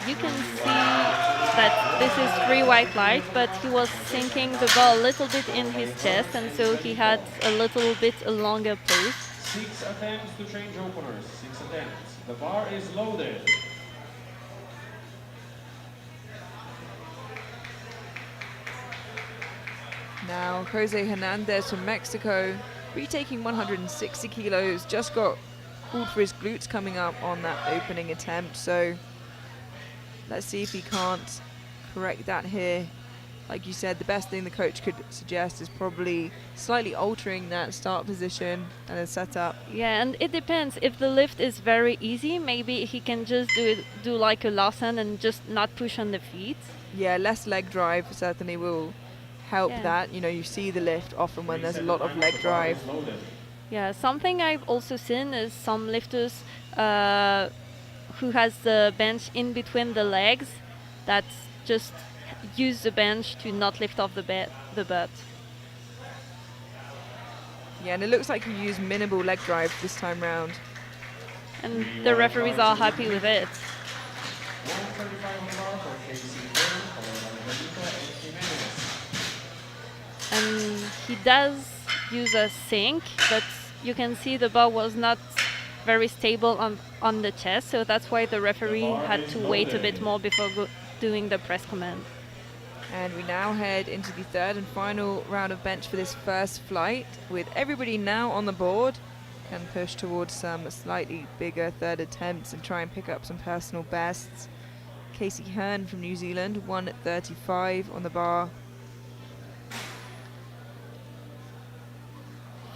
You can see that this is 3 white lights, but he was sinking the ball a little bit in his chest, and so he had a little bit a longer pose. 6 attempts to change openers. 6 attempts. The bar is loaded. Now Jose Hernandez from Mexico, retaking 160 kilos, just got pulled for his glutes coming up on that opening attempt. So let's see if he can't correct that here. Like you said, the best thing the coach could suggest is probably slightly altering that start position and then setup. Yeah, and it depends. If the lift is very easy, maybe he can just do like a Larsen and just not push on the feet. Yeah, less leg drive certainly will help Yeah. that. You know, you see the lift often when there's a lot of leg drive. Yeah, something I've also seen is some lifters who has the bench in between the legs that just use the bench to not lift off the butt. Yeah, and it looks like you use minimal leg drive this time round. And the referees are happy with it. 135 on the bar for Casey Hearn, followed by Benito and Jimenez. And he does use a sink, but you can see the bar was not very stable on the chest, so that's why the referee had to wait a bit more before doing the press command. And we now head into the third and final round of bench for this first flight, with everybody now on the board. Can push towards some slightly bigger third attempts and try and pick up some personal bests. Casey Hearn from New Zealand, 1:35 on the bar.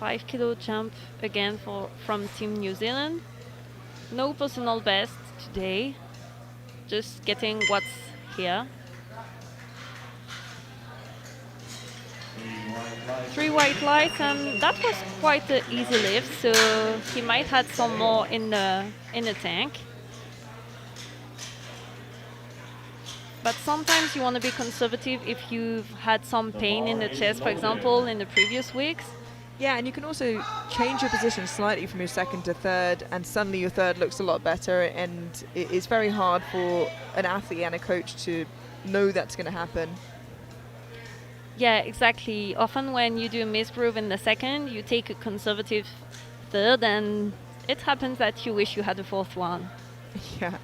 5 kilo jump again from Team New Zealand. No personal best today, just getting what's here. 3 white lights, and that was quite an easy lift, so he might had some more in the tank. But sometimes you want to be conservative if you've had some pain in the chest, for example, in the previous weeks. Yeah, and you can also change your position slightly from your second to third, and suddenly your third looks a lot better, and it's very hard for an athlete and a coach to know that's going to happen. Yeah, exactly. Often when you do a misgroove in the second, you take a conservative third, and it happens that you wish you had a fourth one. Yeah.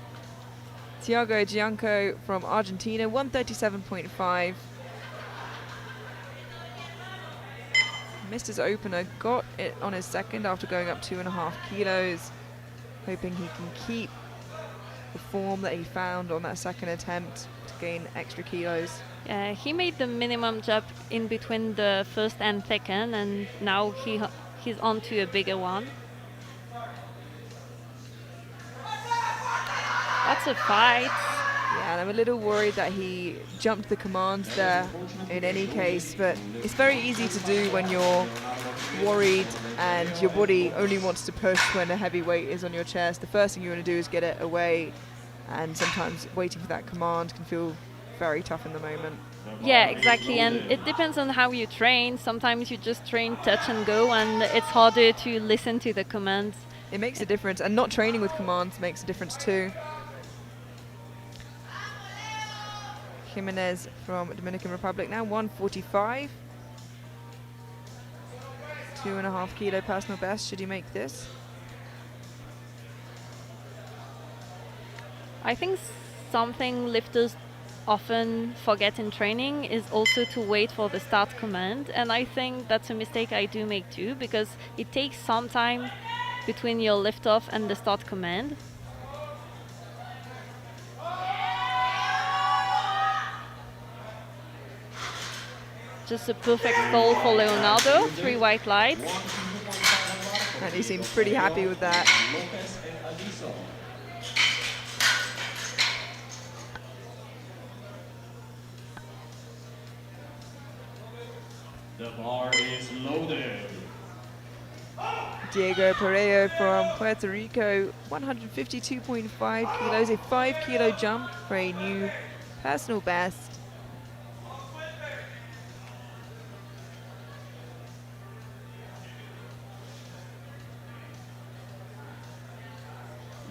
Thiago Gianco from Argentina, 137.5. Missed his opener, got it on his second after going up 2.5 kilos. Hoping he can keep the form that he found on that second attempt to gain extra kilos. Yeah, he made the minimum jump in between the first and second, and now he's on to a bigger one. That's a fight. Yeah, and I'm a little worried that he jumped the commands there in any case, but it's very easy to do when you're worried and your body only wants to push when a heavy weight is on your chest. The first thing you want to do is get it away, and sometimes waiting for that command can feel very tough in the moment. Yeah, exactly, and it depends on how you train. Sometimes you just train touch and go, and it's harder to listen to the commands. It makes a difference, and not training with commands makes a difference too. Jimenez from Dominican Republic now, 145. 2.5 kilo personal best. Should he make this? I think something lifters often forget in training is also to wait for the start command, and I think that's a mistake I do make too, because it takes some time between your lift off and the start command. Just a perfect goal for Leonardo, 3 white lights. And he seems pretty happy with that. Lopez and Aliso. The bar is loaded. Diego Pereiro from Puerto Rico, 152.5 kilos, a 5 kilo jump for a new personal best.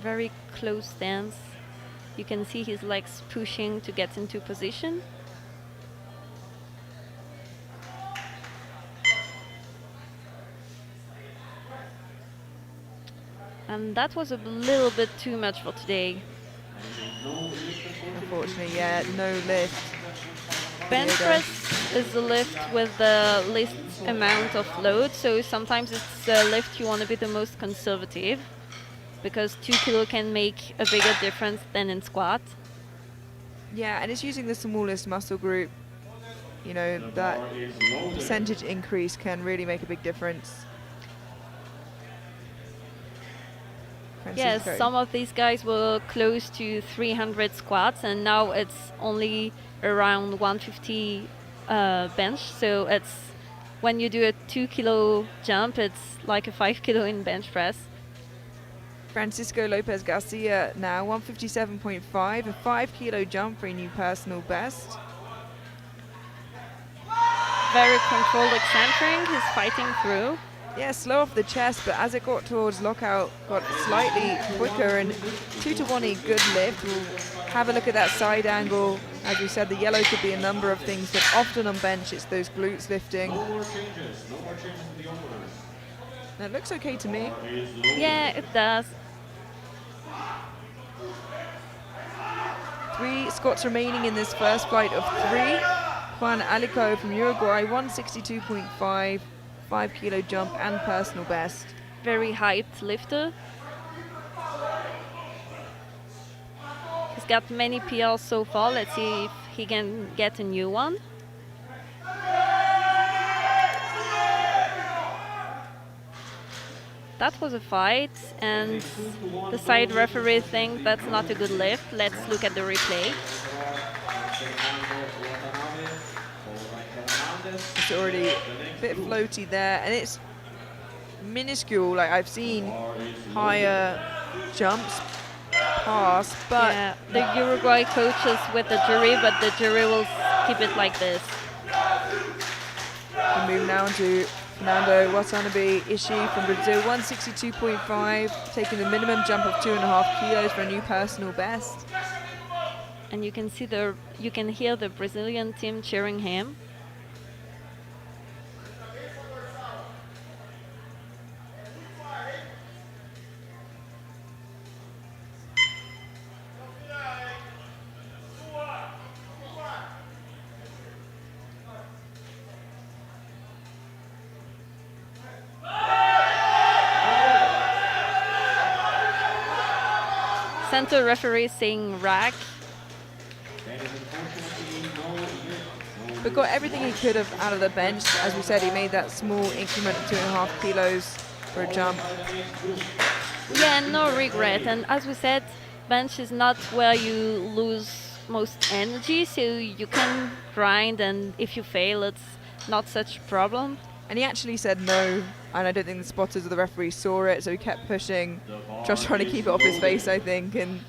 Very close stance. You can see his legs pushing to get into position. And that was a little bit too much for today. Unfortunately, yeah, no lift. Bench Diego. press is the lift with the least amount of load, so sometimes it's the lift you want to be the most conservative. because 2 kilo can make a bigger difference than in squat. Yeah, and it's using the smallest muscle group. You know, that percentage increase can really make a big difference. Yes, Francisco. some of these guys were close to 300 squats, and now it's only around 150 bench. So it's when you do a 2 kilo jump, it's like a 5 kilo in bench press. Francisco Lopez Garcia now 157.5, a 5 kilo jump for a new personal best. Very controlled eccentric, he's fighting through. Yeah, slow off the chest, but as it got towards lockout, got slightly quicker, and 2 to 1, a good lift. We'll have a look at that side angle. As we said, the yellow could be a number of things, but often on bench, it's those glutes lifting. No more changes. No more changes to the openers. That looks okay to me. Yeah, it does. 3 squats remaining in this first flight of 3. Juan Alico from Uruguay, 162.5, 5 kilo jump and personal best. Very hyped lifter. He's got many PRs so far. Let's see if he can get a new one. That was a fight, and the side referee thinks that's not a good lift. Let's look at the replay. It's already a bit floaty there, and it's minuscule. Like, I've seen higher jumps pass, but Yeah, the Uruguay coaches with the jury, but the jury will keep it like this. we move now to Fernando Watanabe Ishii from Brazil, 162.5, taking the minimum jump of 2.5 kilos for a new personal best. And you can see you can hear the Brazilian team cheering him. Center referee saying rack. But got everything he could have out of the bench. As we said, he made that small increment of 2.5 kilos for a jump. Yeah, no regret. And as we said, bench is not where you lose most energy, so you can grind, and if you fail, it's not such a problem. And he actually said no, and I don't think the spotters or the referee saw it, so he kept pushing, just trying to keep it off his face, I think, and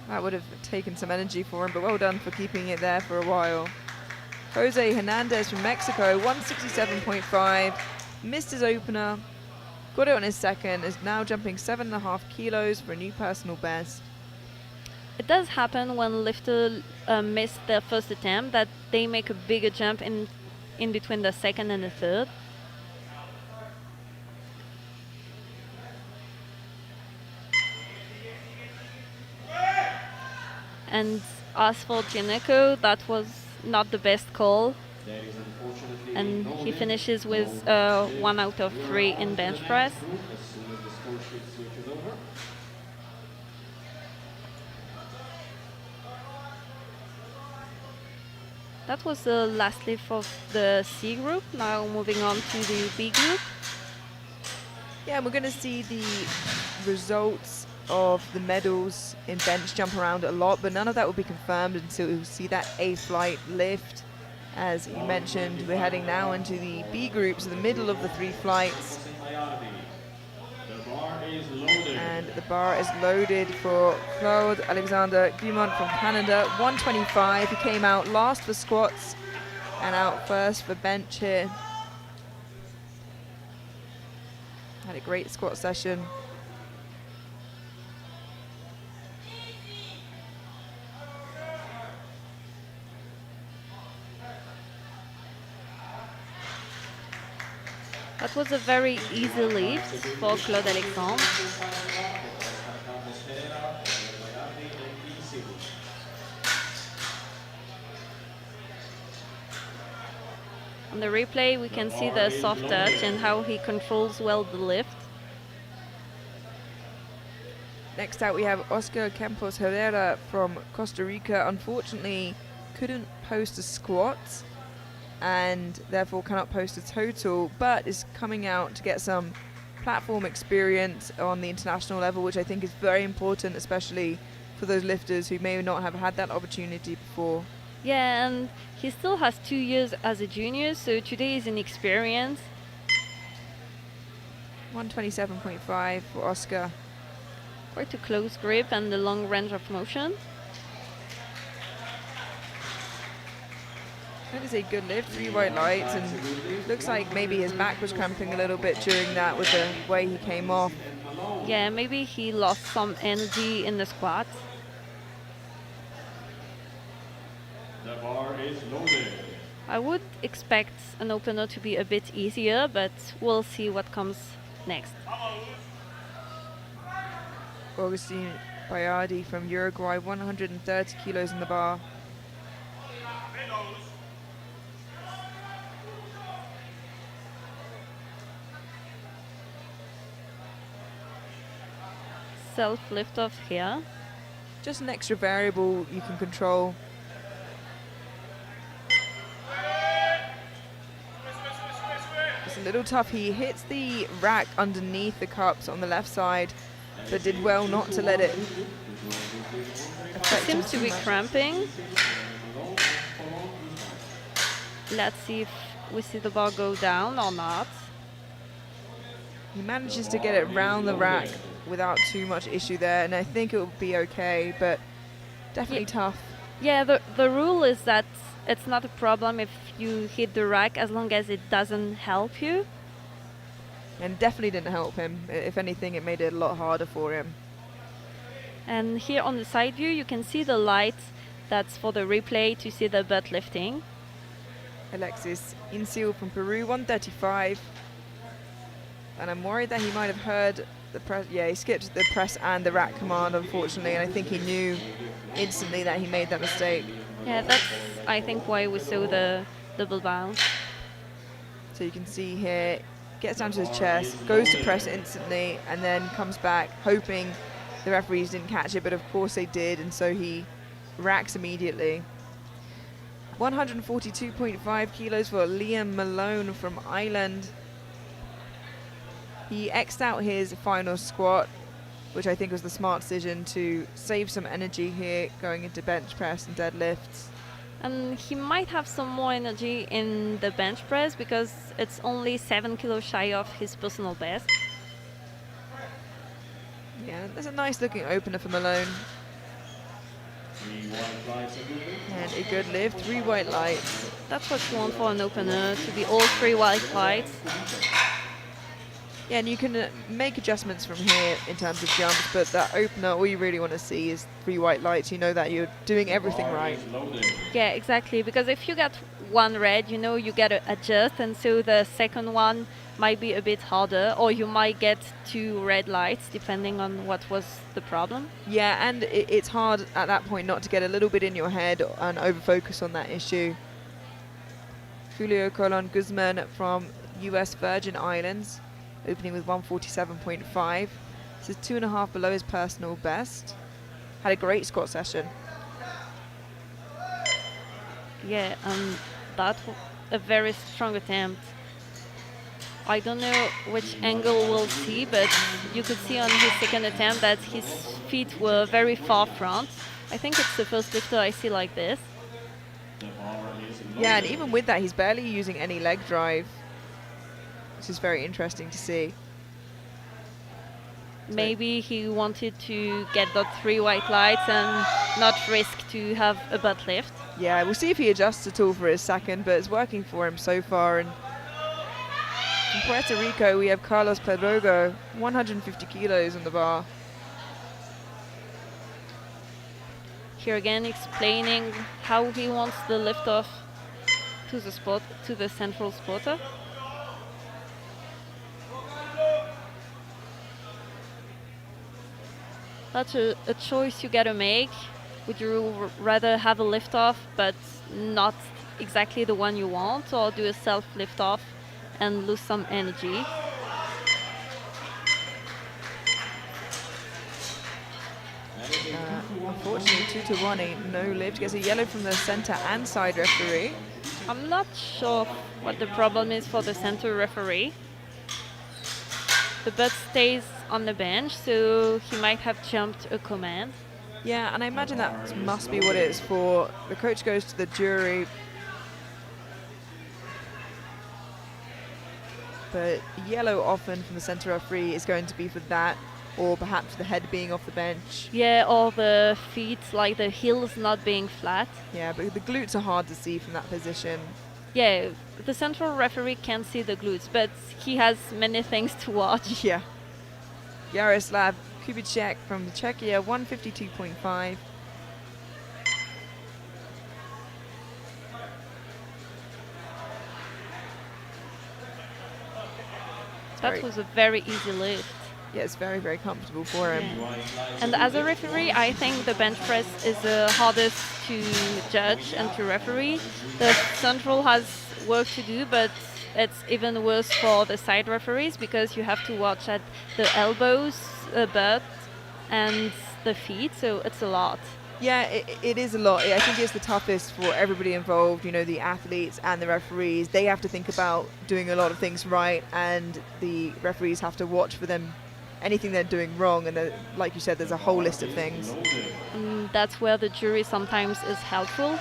that would have taken some energy for him, but well done for keeping it there for a while. Jose Hernandez from Mexico, 167.5, missed his opener, got it on his second, is now jumping 7.5 kilos for a new personal best. It does happen when lifters miss their first attempt that they make a bigger jump in between the second and the third. And as for Gianecco, that was not the best call. And he finishes with 1 out of 3 in bench press. That was the last lift of the C group. Now moving on to the B group. Yeah, we're going to see the results of the medals in bench jump around a lot, but none of that will be confirmed until we see that A flight lift. As you mentioned, we're heading now into the B group, so the middle of the 3 flights. And the bar is loaded for Claude Alexander Guimont from Canada, 125. He came out last for squats and out first for bench here. Had a great squat session. That was a very easy lift for Claude Alexandre. On the replay, we can see the soft touch and how he controls well the lift. Next out we have Oscar Campos Herrera from Costa Rica. Unfortunately, couldn't post a squat and therefore cannot post a total, but is coming out to get some platform experience on the international level, which I think is very important, especially for those lifters who may not have had that opportunity before. Yeah, and he still has 2 years as a junior, so today is an experience. 127.5 for Oscar. Quite a close grip and a long range of motion. That is a good lift, 3 white lights, and looks like maybe his back was cramping a little bit during that with the way he came off. Yeah, maybe he lost some energy in the squat. The bar is loaded. I would expect an opener to be a bit easier, but we'll see what comes next. Augustin Bayardi from Uruguay, 130 kilos in the bar. Self lift off here. Just an extra variable you can control. It's a little tough. He hits the rack underneath the cups on the left side, but did well not to let it affect him Seems to too be much. cramping. Let's see if we see the bar go down or not. He manages to get it round the rack without too much issue there, and I think it will be okay, but definitely tough. Yeah, the rule is that it's not a problem if you hit the rack as long as it doesn't help you. And definitely didn't help him. If anything, it made it a lot harder for him. And here on the side view, you can see the light that's for the replay to see the butt lifting. Alexis Insil from Peru, 135. And I'm worried that he might have heard the press. Yeah, he skipped the press and the rack command, unfortunately, and I think he knew instantly that he made that mistake. Yeah, that's, I think, why we saw the double bounce. So you can see here, gets down to his chest, goes to press instantly, and then comes back, hoping the referees didn't catch it, but of course they did, and so he racks immediately. 142.5 kilos for Liam Malone from Ireland. He X'd out his final squat, which I think was the smart decision to save some energy here going into bench press and deadlifts. And he might have some more energy in the bench press because it's only 7 kilos shy of his personal best. Yeah, there's a nice looking opener for Malone. 3 white lights are good. And a good lift, 3 white lights. That's what you want for an opener, to be all 3 white lights. Yeah, and you can make adjustments from here in terms of jumps, but that opener, all you really want to see is 3 white lights. You know that you're doing everything Bar right. is loaded. Yeah, exactly, because if you get 1 red, you know you gotta adjust, and so the second one might be a bit harder, or you might get 2 red lights, depending on what was the problem. Yeah, and it's hard at that point not to get a little bit in your head and over-focus on that issue. Julio Colon Guzman from US Virgin Islands, opening with 147.5. This is 2.5 below his personal best. Had a great squat session. Yeah, and that a very strong attempt. I don't know which angle we'll see, but you could see on his second attempt that his feet were very far front. I think it's the first lifter I see like this. The bar is loaded. Yeah, and even with that, he's barely using any leg drive, which is very interesting to see. Maybe he wanted to get the 3 white lights and not risk to have a butt lift. Yeah, we'll see if he adjusts at all for his second, but it's working for him so far. And from Puerto Rico, we have Carlos Pedrogo, 150 kilos on the bar. Here again explaining how he wants the lift off to the spot, to the central spotter. That's a choice you gotta make. Would you rather have a lift off but not exactly the one you want, or do a self lift off and lose some energy? Unfortunately, 2-1, no lift. Gets a yellow from the center and side referee. I'm not sure what the problem is for the center referee. The butt stays on the bench, so he might have jumped a command. Yeah, and I imagine that must be what it is for. The coach goes to the jury. But yellow often from the center referee is going to be for that, or perhaps the head being off the bench. Yeah, or the feet, like the heels not being flat. Yeah, but the glutes are hard to see from that position. Yeah, the central referee can't see the glutes, but he has many things to watch. Yeah. Yaroslav Kubicek from Czechia, 152.5. That was a very easy lift. Yeah, it's very, very comfortable for him. Yeah. And as a referee, I think the bench press is the hardest to judge and to referee. The central has work to do, but it's even worse for the side referees because you have to watch at the elbows, the butt, and the feet, so it's a lot. Yeah, it is a lot. I think it's the toughest for everybody involved, you know, the athletes and the referees. They have to think about doing a lot of things right, and the referees have to watch for them, anything they're doing wrong. And like you said, there's a whole list of things. That's where the jury sometimes is helpful.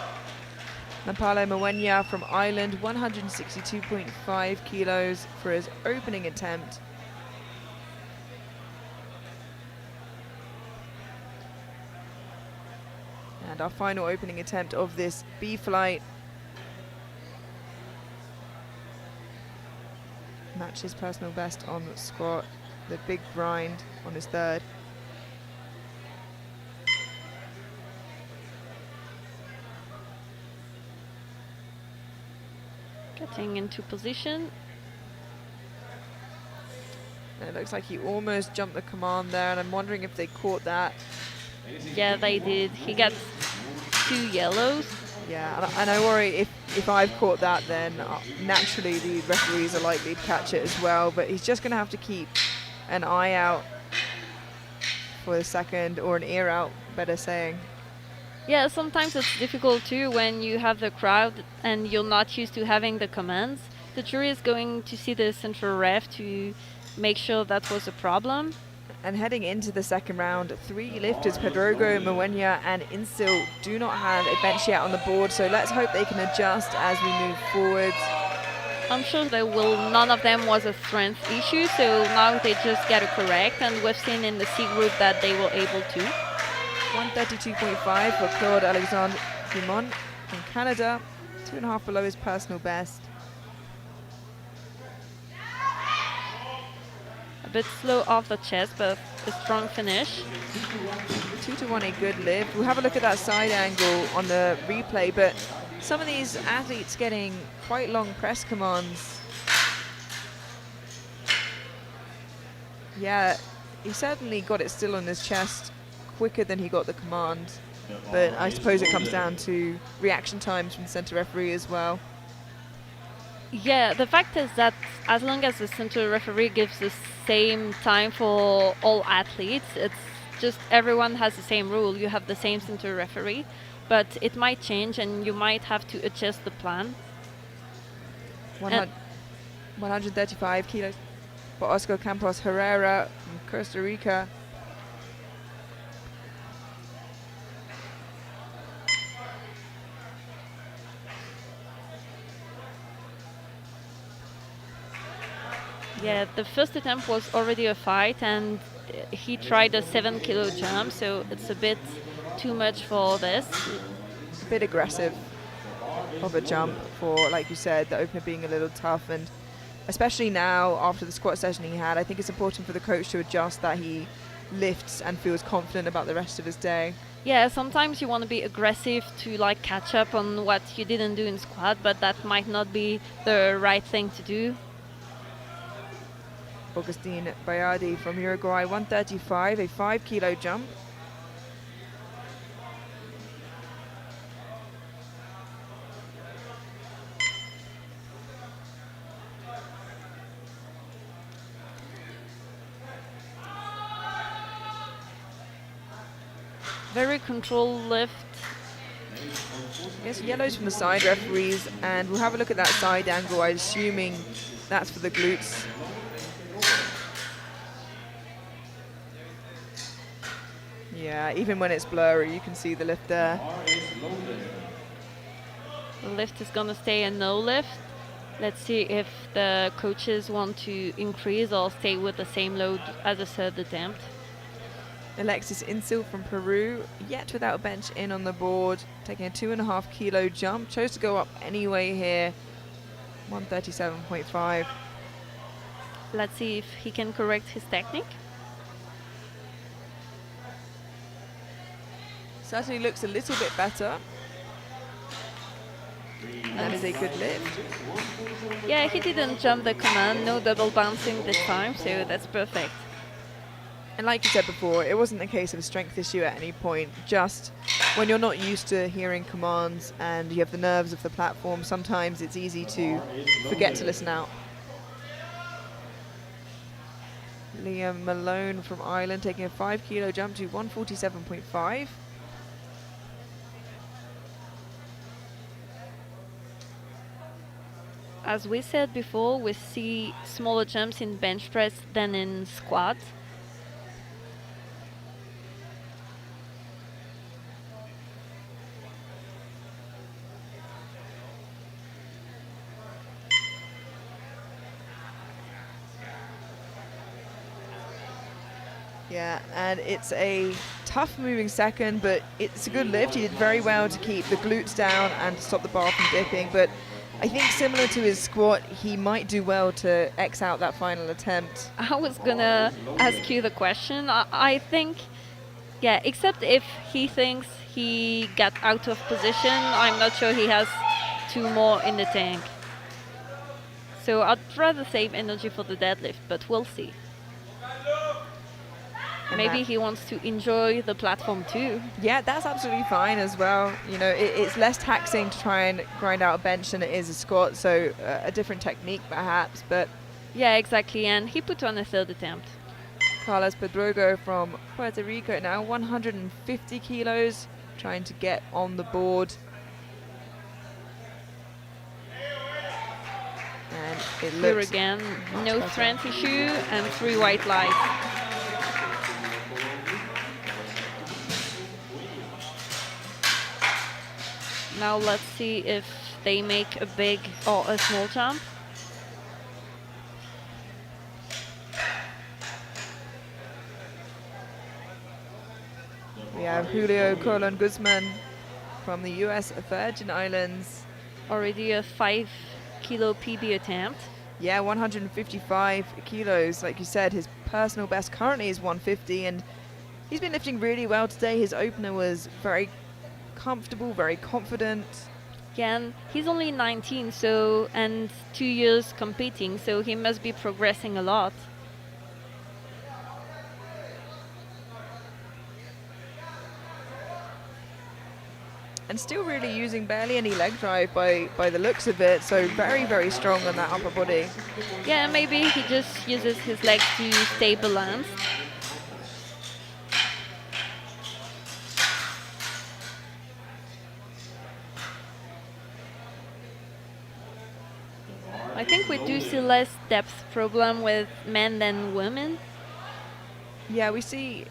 Napalo Mwenya from Ireland, 162.5 kilos for his opening attempt. And our final opening attempt of this B flight matches personal best on squat, the big grind on his third. Getting into position. And it looks like he almost jumped the command there, and I'm wondering if they caught that. Yeah, they did. He got 2 yellows. Yeah, and I worry if I've caught that, then naturally the referees are likely to catch it as well. But he's just going to have to keep an eye out for the second, or an ear out, better saying. Yeah, sometimes it's difficult too when you have the crowd and you're not used to having the commands. The jury is going to see the central ref to make sure that was a problem. And heading into the second round, 3 lifters, Pedrogo, Mwenya and Insil, do not have a bench yet on the board, so let's hope they can adjust as we move forward. I'm sure they will. None of them was a strength issue, so now they just got to correct, and we've seen in the C group that they were able to. 132.5 for Claude Alexandre Dumont from Canada, 2.5 below his personal best. A bit slow off the chest, but a strong finish. 2-1, a good lift. We'll have a look at that side angle on the replay, but some of these athletes getting quite long press commands. Yeah, he certainly got it still on his chest quicker than he got the command, but I suppose it comes down to reaction times from the center referee as well. Yeah, the fact is that as long as the center referee gives the same time for all athletes, it's just everyone has the same rule. You have the same center referee, but it might change and you might have to adjust the plan. 135 kilos for Oscar Campos Herrera from Costa Rica. Yeah, the first attempt was already a fight, and he tried a 7-kilo jump, so it's a bit too much for this. A bit aggressive of a jump for, like you said, the opener being a little tough, and especially now after the squat session he had, I think it's important for the coach to adjust that he lifts and feels confident about the rest of his day. Yeah, sometimes you want to be aggressive to like catch up on what you didn't do in squat, but that might not be the right thing to do. Augustin Bayardi from Uruguay, 135, a 5-kilo jump. Very controlled lift. Yes, yellows from the side referees, and we'll have a look at that side angle. I'm assuming that's for the glutes. Yeah, even when it's blurry, you can see the lift there. The lift is gonna stay a no lift. Let's see if the coaches want to increase or stay with the same load as a third attempt. Alexis Insil from Peru, yet without a bench in on the board, taking a 2.5 kilo jump. Chose to go up anyway here, 137.5. Let's see if he can correct his technique. Certainly looks a little bit better. That is a good lift. Yeah, he didn't jump the command, no double bouncing this time, so that's perfect. And like you said before, it wasn't a case of a strength issue at any point, just when you're not used to hearing commands and you have the nerves of the platform, sometimes it's easy to forget to listen out. Liam Malone from Ireland taking a 5 kilo jump to 147.5. As we said before, we see smaller jumps in bench press than in squat. Yeah, and it's a tough moving second, but it's a good lift. He did very well to keep the glutes down and to stop the bar from dipping, but I think similar to his squat, he might do well to X out that final attempt. I was gonna ask you the question. I think, yeah, except if he thinks he got out of position, I'm not sure he has 2 more in the tank. So I'd rather save energy for the deadlift, but we'll see. And Maybe he wants to enjoy the platform too. Yeah, that's absolutely fine as well. You know, it's less taxing to try and grind out a bench than it is a squat, so a different technique perhaps, but Yeah, exactly, and he put on a third attempt. Carlos Pedrogo from Puerto Rico now 150 kilos, trying to get on the board. And it Here looks again, no better. strength issue and 3 white lights. Now let's see if they make a big or a small jump. We have Julio Colon Guzman from the US Virgin Islands. Already a 5 kilo PB attempt. Yeah, 155 kilos. Like you said, his personal best currently is 150, and he's been lifting really well today. His opener was very comfortable, very confident. Yeah, and he's only 19, so, and 2 years competing, so he must be progressing a lot. And still really using barely any leg drive by the looks of it, so very, very strong on that upper body. Yeah, maybe he just uses his legs to stay balanced. I think we do see less depth problem with men than women. Yeah, we see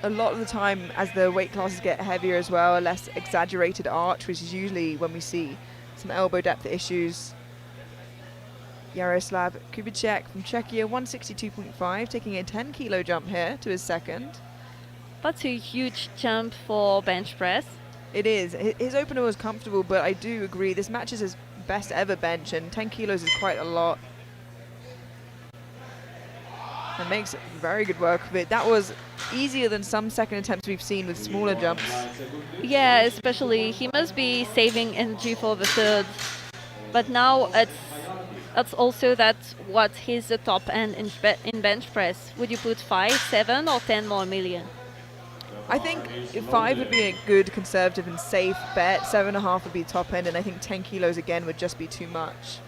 a lot of the time as the weight classes get heavier as well, a less exaggerated arch, which is usually when we see some elbow depth issues. Jaroslav Kubicek from Czechia, 162.5, taking a 10 kilo jump here to his second. That's a huge jump for bench press. It is. His opener was comfortable, but I do agree this matches his best ever bench, and 10 kilos is quite a lot. And makes very good work of it. That was easier than some second attempts we've seen with smaller jumps. Yeah, especially he must be saving energy for the third. But now that's also what he's the top end in bench press. Would you put 5, 7 or 10 more million? I think 5 would be a good conservative and safe bet. 7.5 would be top end, and I think 10 kilos again would just be too much.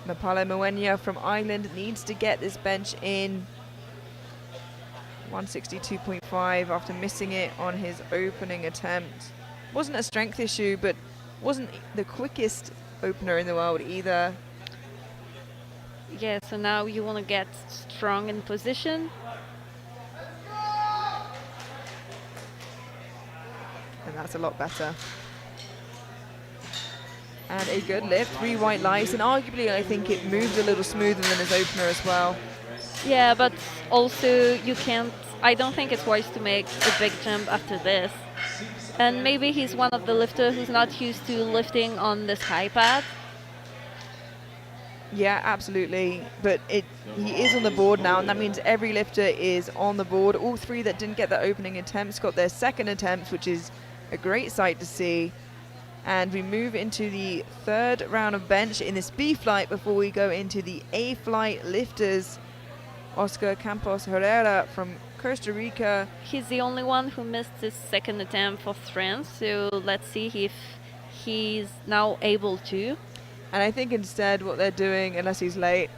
Mapale Mwenya from Ireland needs to get this bench in. 162.5 after missing it on his opening attempt. Wasn't a strength issue, but wasn't the quickest opener in the world either. Yeah, so now you want to get strong in position. And that's a lot better. And a good lift, 3 white lights, and arguably I think it moved a little smoother than his opener as well. Yeah, but also you can't, I don't think it's wise to make a big jump after this. And maybe he's one of the lifters who's not used to lifting on the sky pad. Yeah, absolutely. But he is on the board now, and that means every lifter is on the board. All 3 that didn't get their opening attempts got their second attempts, which is a great sight to see. And we move into the 3rd round of bench in this B flight before we go into the A flight lifters. Oscar Campos Herrera from Costa Rica. He's the only one who missed his second attempt for strength, so let's see if he's now able to. And I think instead what they're doing, unless he's late,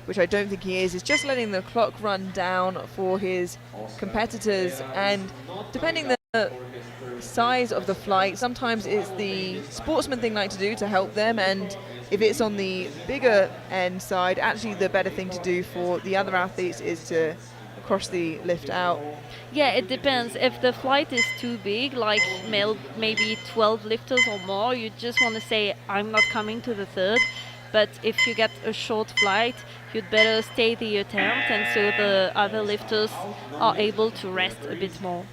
which I don't think he is just letting the clock run down for his competitors. And depending the size of the flight, sometimes it's the sportsman thing like to do to help them, and if it's on the bigger end side, actually the better thing to do for the other athletes is to cross the lift out. Yeah, it depends. If the flight is too big, like maybe 12 lifters or more, you just want to say, I'm not coming to the 3rd. But if you get a short flight, you'd better stay the attempt, and so the other lifters are able to rest a bit more.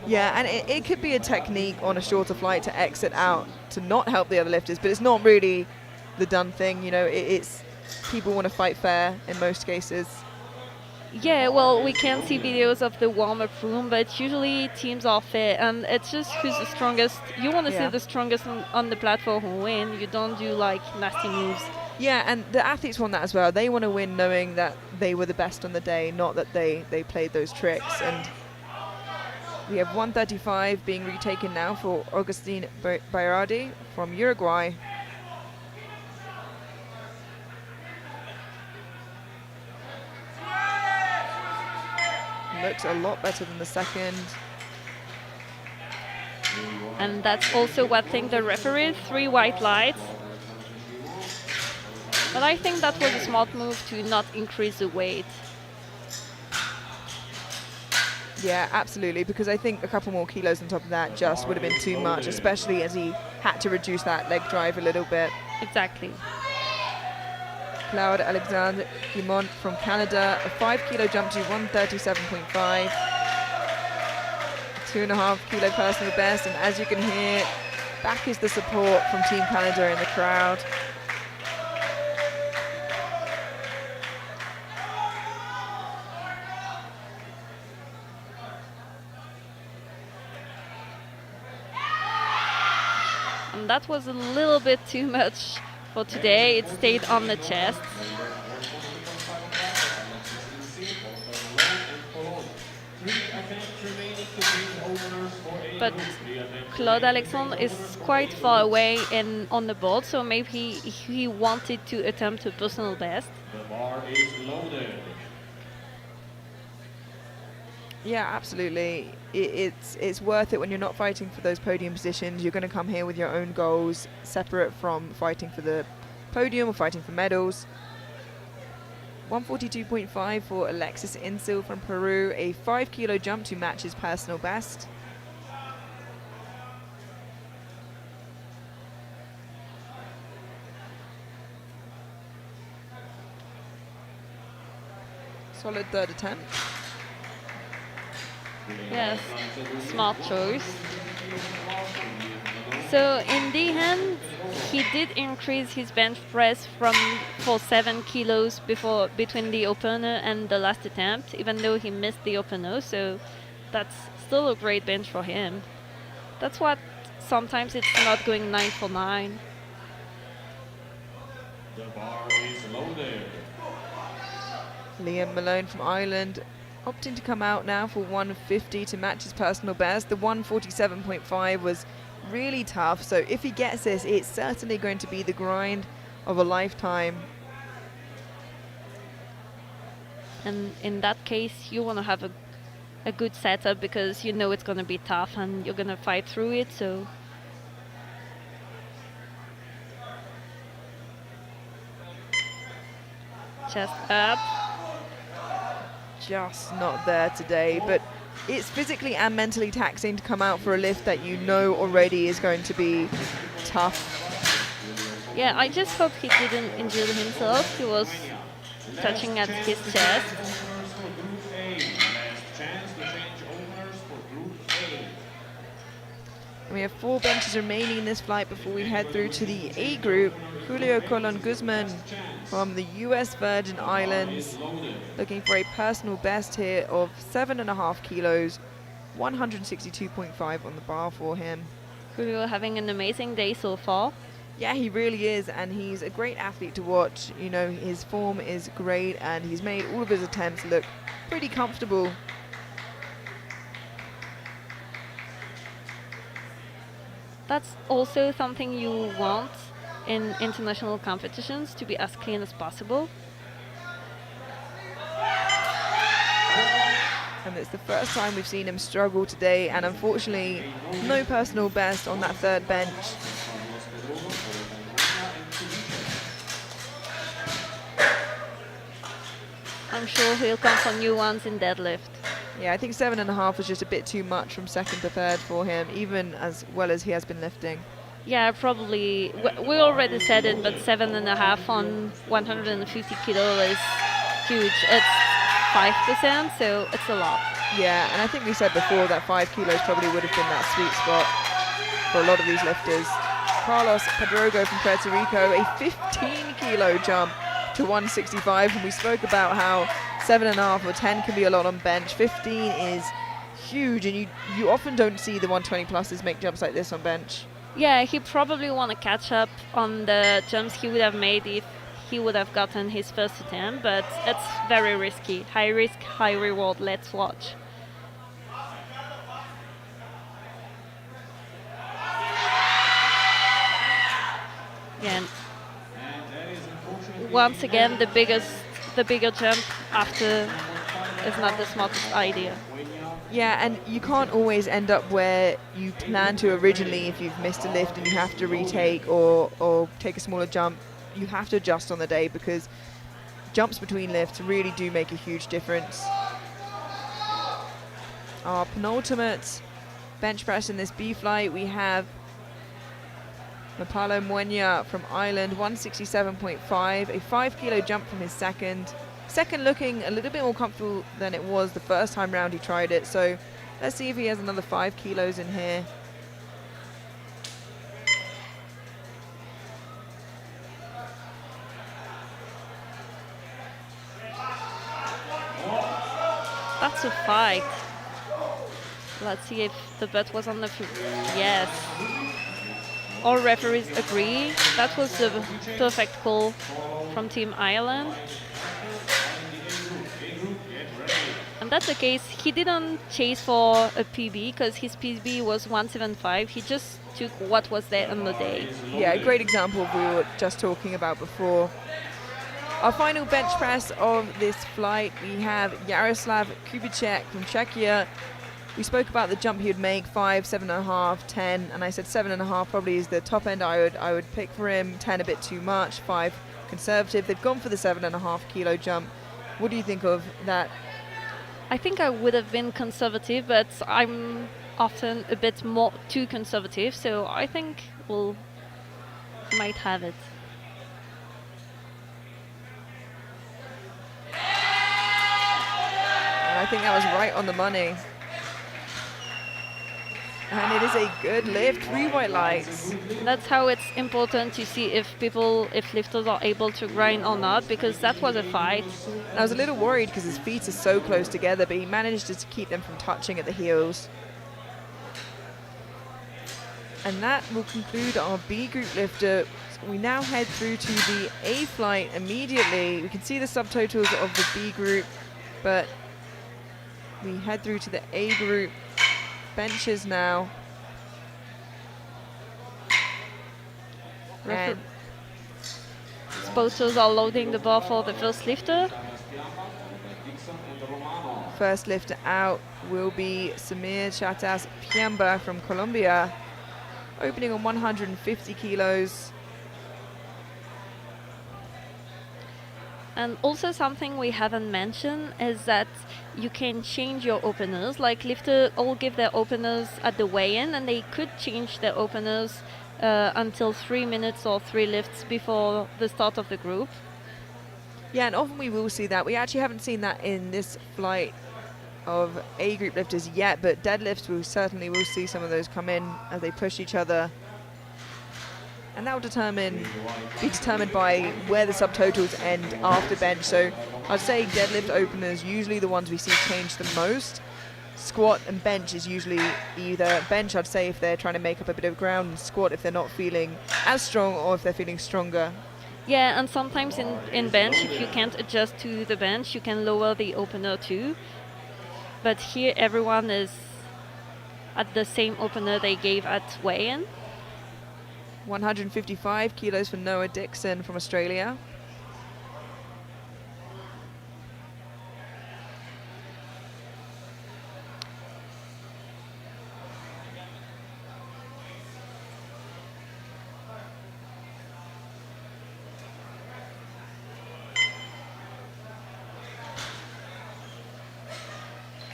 Yeah, and it could be a technique on a shorter flight to exit out to not help the other lifters, but it's not really the done thing. You know, it's people want to fight fair in most cases. Yeah, well, we can see videos of the warm-up room, but usually teams are fair, and it's just who's the strongest. You want to see the strongest on the platform who win. You don't do like nasty moves. Yeah, and the athletes want that as well. They want to win knowing that they were the best on the day, not that they played those tricks. And we have 135 being retaken now for Agustin Bairardi from Uruguay. Looks a lot better than the second. And that's also what I think the referee, 3 white lights. But I think that was a smart move to not increase the weight. Yeah, absolutely, because I think a couple more kilos on top of that just would have been too much, especially as he had to reduce that leg drive a little bit. Exactly. Claude Alexandre Guimont from Canada, a 5 kilo jump to 137.5. 2.5 kilo personal best, and as you can hear, back is the support from Team Canada in the crowd. And that was a little bit too much for today. It stayed on the chest. But Claude Alexandre is quite far away on the board, so maybe he wanted to attempt a personal best. The bar is loaded. Yeah, absolutely. It's worth it when you're not fighting for those podium positions. You're going to come here with your own goals, separate from fighting for the podium or fighting for medals. 142.5 for Alexis Insil from Peru, a 5 kilo jump to match his personal best. Solid 3rd attempt. Yes, smart choice. So in the end, he did increase his bench press for 7 kilos between the opener and the last attempt, even though he missed the opener. So that's still a great bench for him. That's what sometimes it's not going 9 for 9. The bar is loaded. Liam Malone from Ireland opting to come out now for 150 to match his personal best. The 147.5 was really tough, so if he gets this, it's certainly going to be the grind of a lifetime. And in that case, you want to have a a good setup because you know it's going to be tough and you're going to fight through it. So chest up. Just not there today, but it's physically and mentally taxing to come out for a lift that you know already is going to be tough. Yeah, I just hope he didn't injure himself. He was touching at his chest. And we have 4 benches remaining in this flight before we head through to the A group. Julio Colon Guzman from the US Virgin Islands, looking for a personal best here of 7.5 kilos, 162.5 on the bar for him. Julio having an amazing day so far. Yeah, he really is, and he's a great athlete to watch. You know, his form is great, and he's made all of his attempts look pretty comfortable. That's also something you want in international competitions, to be as clean as possible. And it's the first time we've seen him struggle today, and unfortunately, no personal best on that third bench. I'm sure he'll come for new ones in deadlift. Yeah, I think 7.5 was just a bit too much from second to third for him, even as well as he has been lifting. Yeah, probably. We already said it, but 7.5 on 150 kilo is huge. It's 5%, so it's a lot. Yeah, and I think we said before that 5 kilos probably would have been that sweet spot for a lot of these lifters. Carlos Pedrogo from Puerto Rico, a 15 kilo jump to 165, and we spoke about how 7.5 or 10 can be a lot on bench. 15 is huge, and you often don't see the 120 pluses make jumps like this on bench. Yeah, he probably want to catch up on the jumps he would have made if he would have gotten his first attempt, but it's very risky. High risk, high reward. Let's watch. Again, once again, the bigger jump after is not the smartest idea. Yeah, and you can't always end up where you planned to originally if you've missed a lift and you have to retake or take a smaller jump. You have to adjust on the day because jumps between lifts really do make a huge difference. Our penultimate bench press in this B flight, we have Mapalo Mwenya from Ireland, 167.5, a 5 kilo jump from his second. Second looking a little bit more comfortable than it was the first time round he tried it. So let's see if he has another 5 kilos in here. That's a fight. Let's see if the bet was on the field. Yes. All referees agree. That was the perfect call from Team Ireland. And that's the case. He didn't chase for a PB because his PB was 175. He just took what was there on the day. Yeah, a great example of what we were just talking about before. Our final bench press of this flight, we have Jaroslav Kubicek from Czechia. We spoke about the jump he would make, 5, 7.5, 10, and I said 7.5 probably is the top end I would pick for him, 10 a bit too much, 5 conservative. They've gone for the 7.5 kilo jump. What do you think of that? I think I would have been conservative, but I'm often a bit more too conservative, so I think we'll might have it. And I think that was right on the money. And it is a good lift, 3 white lights. That's how it's important to see if lifters are able to grind or not, because that was a fight. And I was a little worried because his feet are so close together, but he managed to keep them from touching at the heels. And that will conclude our B group lifter. So we now head through to the A flight immediately. We can see the subtotals of the B group, but we head through to the A group benches now. And Sponsors are loading the bar for the first lifter. First lifter out will be Samir Chatas Piamba from Colombia, opening on 150 kilos. And also something we haven't mentioned is that you can change your openers. Like lifters all give their openers at the weigh-in, and they could change their openers until 3 minutes or 3 lifts before the start of the group. Yeah, and often we will see that. We actually haven't seen that in this flight of A group lifters yet, but deadlifts we certainly will see some of those come in as they push each other. And that will be determined by where the subtotals end after bench. So I'd say deadlift openers, usually the ones we see change the most. Squat and bench is usually either bench, I'd say, if they're trying to make up a bit of ground, and squat if they're not feeling as strong or if they're feeling stronger. Yeah, and sometimes in bench, if you can't adjust to the bench, you can lower the opener too. But here everyone is at the same opener they gave at weigh-in. 155 kilos for Noah Dixon from Australia.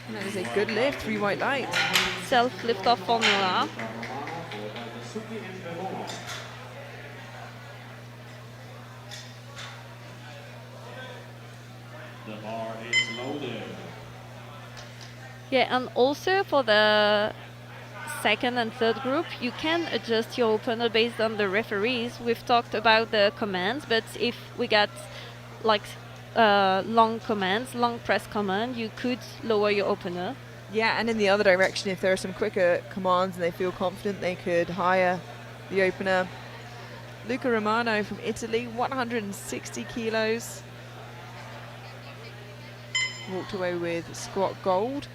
And that is a good lift, 3 white lights. Self lift off for Noah. The bar is loaded. Yeah, and also for the second and third group, you can adjust your opener based on the referees. We've talked about the commands, but if we got like long commands, long press command, you could lower your opener. Yeah, and in the other direction, if there are some quicker commands and they feel confident, they could higher the opener. Luca Romano from Italy, 160 kilos. Walked away with squat gold.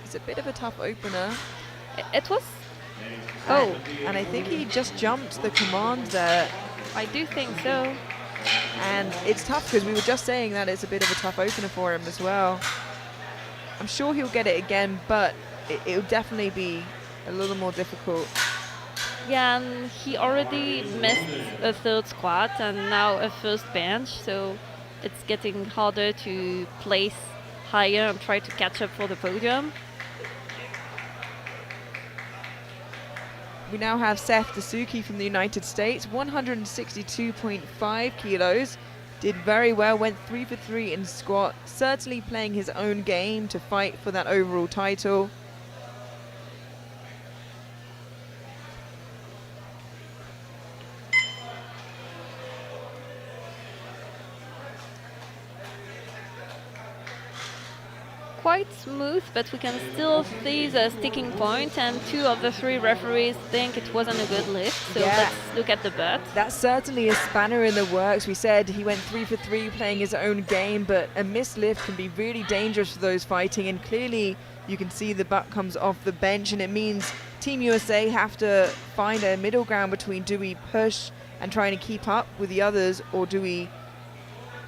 It's a bit of a tough opener. It was. Oh, and I think he just jumped the command there. I do think so. And it's tough because we were just saying that it's a bit of a tough opener for him as well. I'm sure he'll get it again, but it'll definitely be a little more difficult. Yeah, and he already missed a third squat and now a first bench, so it's getting harder to place higher and try to catch up for the podium. We now have Seth Dasuki from the United States, 162.5 kilos. Did very well, went 3 for 3 in squat, certainly playing his own game to fight for that overall title. Quite smooth, but we can still see the sticking point, and 2 of the 3 referees think it wasn't a good lift, so Yeah. let's look at the butt. That's certainly a spanner in the works. We said he went 3 for 3 playing his own game, but a missed lift can be really dangerous for those fighting, and clearly you can see the butt comes off the bench, and it means Team USA have to find a middle ground between do we push and trying to keep up with the others, or do we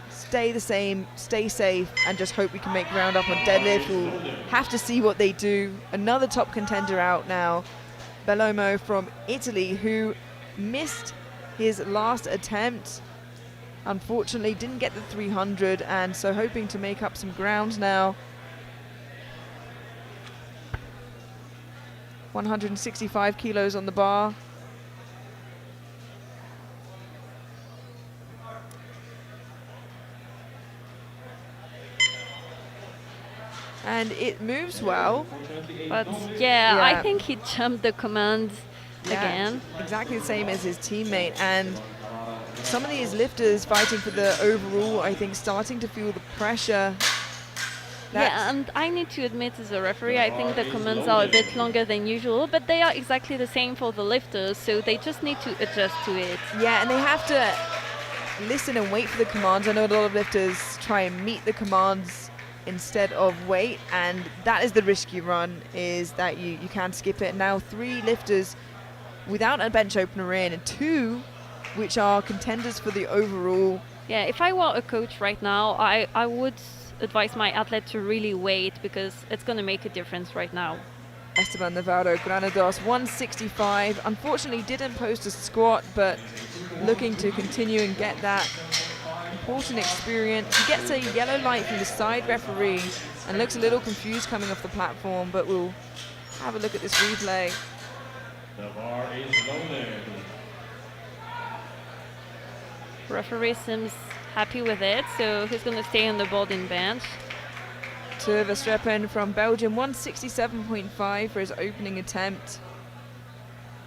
stay the same, stay safe, and just hope we can make ground up on deadlift. We'll have to see what they do. Another top contender out now, Bellomo from Italy, who missed his last attempt. Unfortunately, didn't get the 300, and so hoping to make up some ground now. 165 kilos on the bar. And it moves well. But yeah, I Yeah. think he jumped the command Yeah, again. exactly the same as his teammate. And some of these lifters fighting for the overall, I think, starting to feel the pressure. Yeah, and I need to admit as a referee, I think the commands are a bit longer than usual, but they are exactly the same for the lifters, so they just need to adjust to it. Yeah, and they have to listen and wait for the commands. I know a lot of lifters try and meet the commands instead of wait, and that is the risk you run, is that you can skip it. Now 3 lifters without a bench opener in, and 2 which are contenders for the overall. Yeah, if I were a coach right now, I would advise my athlete to really wait because it's going to make a difference right now. Esteban Navarro Granados, 165. Unfortunately, didn't post a squat, but looking to continue and get that important experience. He gets a yellow light from the side referee and looks a little confused coming off the platform, but we'll have a look at this replay. The bar is loaded. Referee seems happy with it, so he's going to stay on the board in bench. To Verstrepen from Belgium, 167.5 for his opening attempt.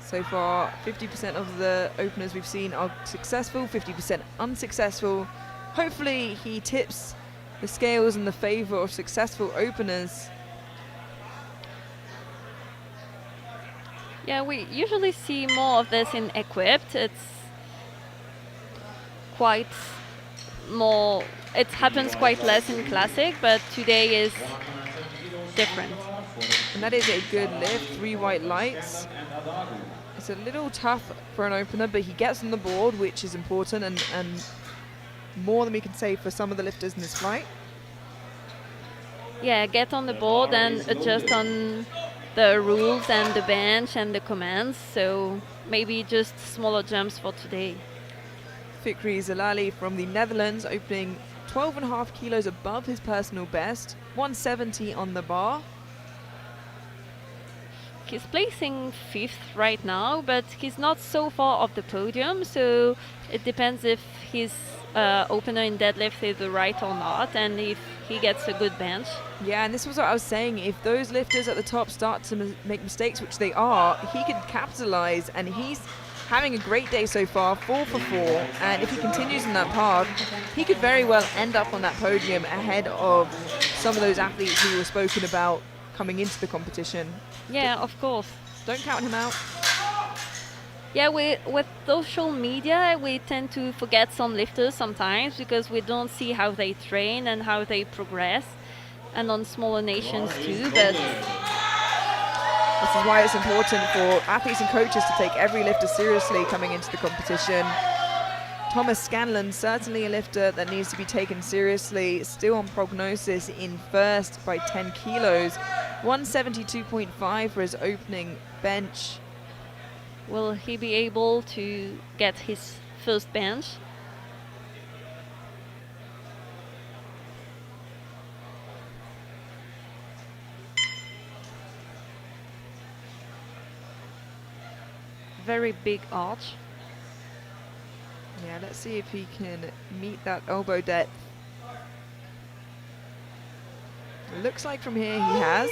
So far, 50% of the openers we've seen are successful, 50% unsuccessful. Hopefully he tips the scales in the favor of successful openers. Yeah, we usually see more of this in equipped. It's quite more, it happens quite less in classic, but today is different. And that is a good lift, 3 white lights. It's a little tough for an opener, but he gets on the board, which is important, and more than we can say for some of the lifters in this flight. Yeah, get on the board and adjust on the rules and the bench and the commands, so maybe just smaller jumps for today. Fikri Zalali from the Netherlands, opening 12.5 kilos above his personal best, 170 on the bar. He's placing 5th right now, but he's not so far off the podium, so it depends if his opener in deadlift is right or not, and if he gets a good bench. Yeah, and this was what I was saying. If those lifters at the top start to make mistakes, which they are, he could capitalize, and he's having a great day so far, 4 for 4, and if he continues in that path, he could very well end up on that podium ahead of some of those athletes who were spoken about coming into the competition. Yeah, of course. Don't count him out. Yeah, with social media, we tend to forget some lifters sometimes because we don't see how they train and how they progress, and on smaller nations too, but this is why it's important for athletes and coaches to take every lifter seriously coming into the competition. Thomas Scanlon, certainly a lifter that needs to be taken seriously, still on prognosis in first by 10 kilos. 172.5 for his opening bench. will he be able to get his first bench? Very big arch. Yeah, let's see if he can meet that elbow depth. It looks like from here he has,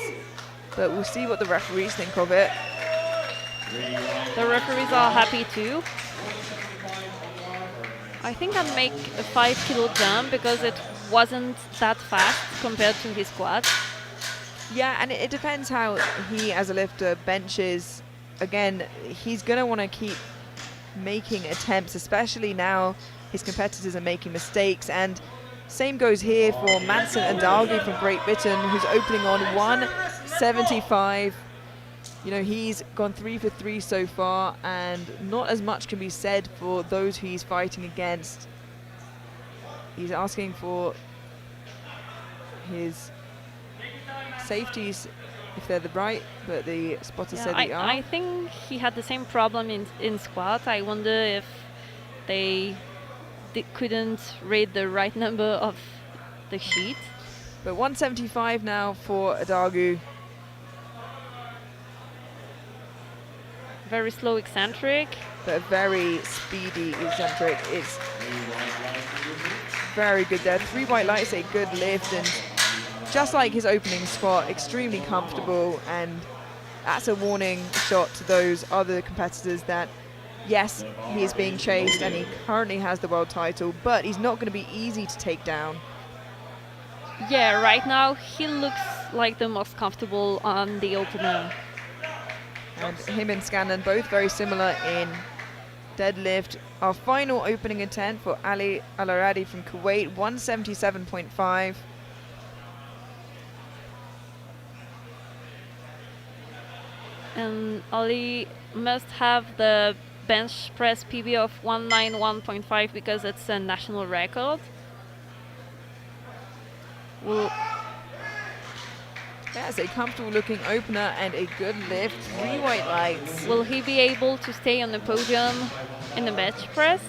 but we'll see what the referees think of it. The referees are happy too. I think I'll make a 5 kilo jump because it wasn't that fast compared to his squat. Yeah, and it depends how he as a lifter benches. Again, he's going to want to keep making attempts, especially now his competitors are making mistakes. And same goes here for Manson Adalgi from Great Britain, who's opening on 175. You know, he's gone 3 for 3 so far, and not as much can be said for those who he's fighting against. He's asking for his safeties if they're the right, but the spotter said they are. I think he had the same problem in squat. I wonder if they couldn't read the right number of the sheet. But 175 now for Adagu. Very slow eccentric. But a very speedy eccentric. It's very good there. 3 white lights, a good lift, and just like his opening squat, extremely comfortable, and that's a warning shot to those other competitors that, yes, he is being chased and he currently has the world title, but he's not going to be easy to take down. Yeah, right now he looks like the most comfortable on the opener. And him and Scanlon both very similar in deadlift. Our final opening attempt for Ali Al-Aradi from Kuwait, 177.5. And Ali must have the bench press PB of 191.5 because it's a national record. That's a comfortable looking opener and a good lift. 3 white lights. Will he be able to stay on the podium in the bench press?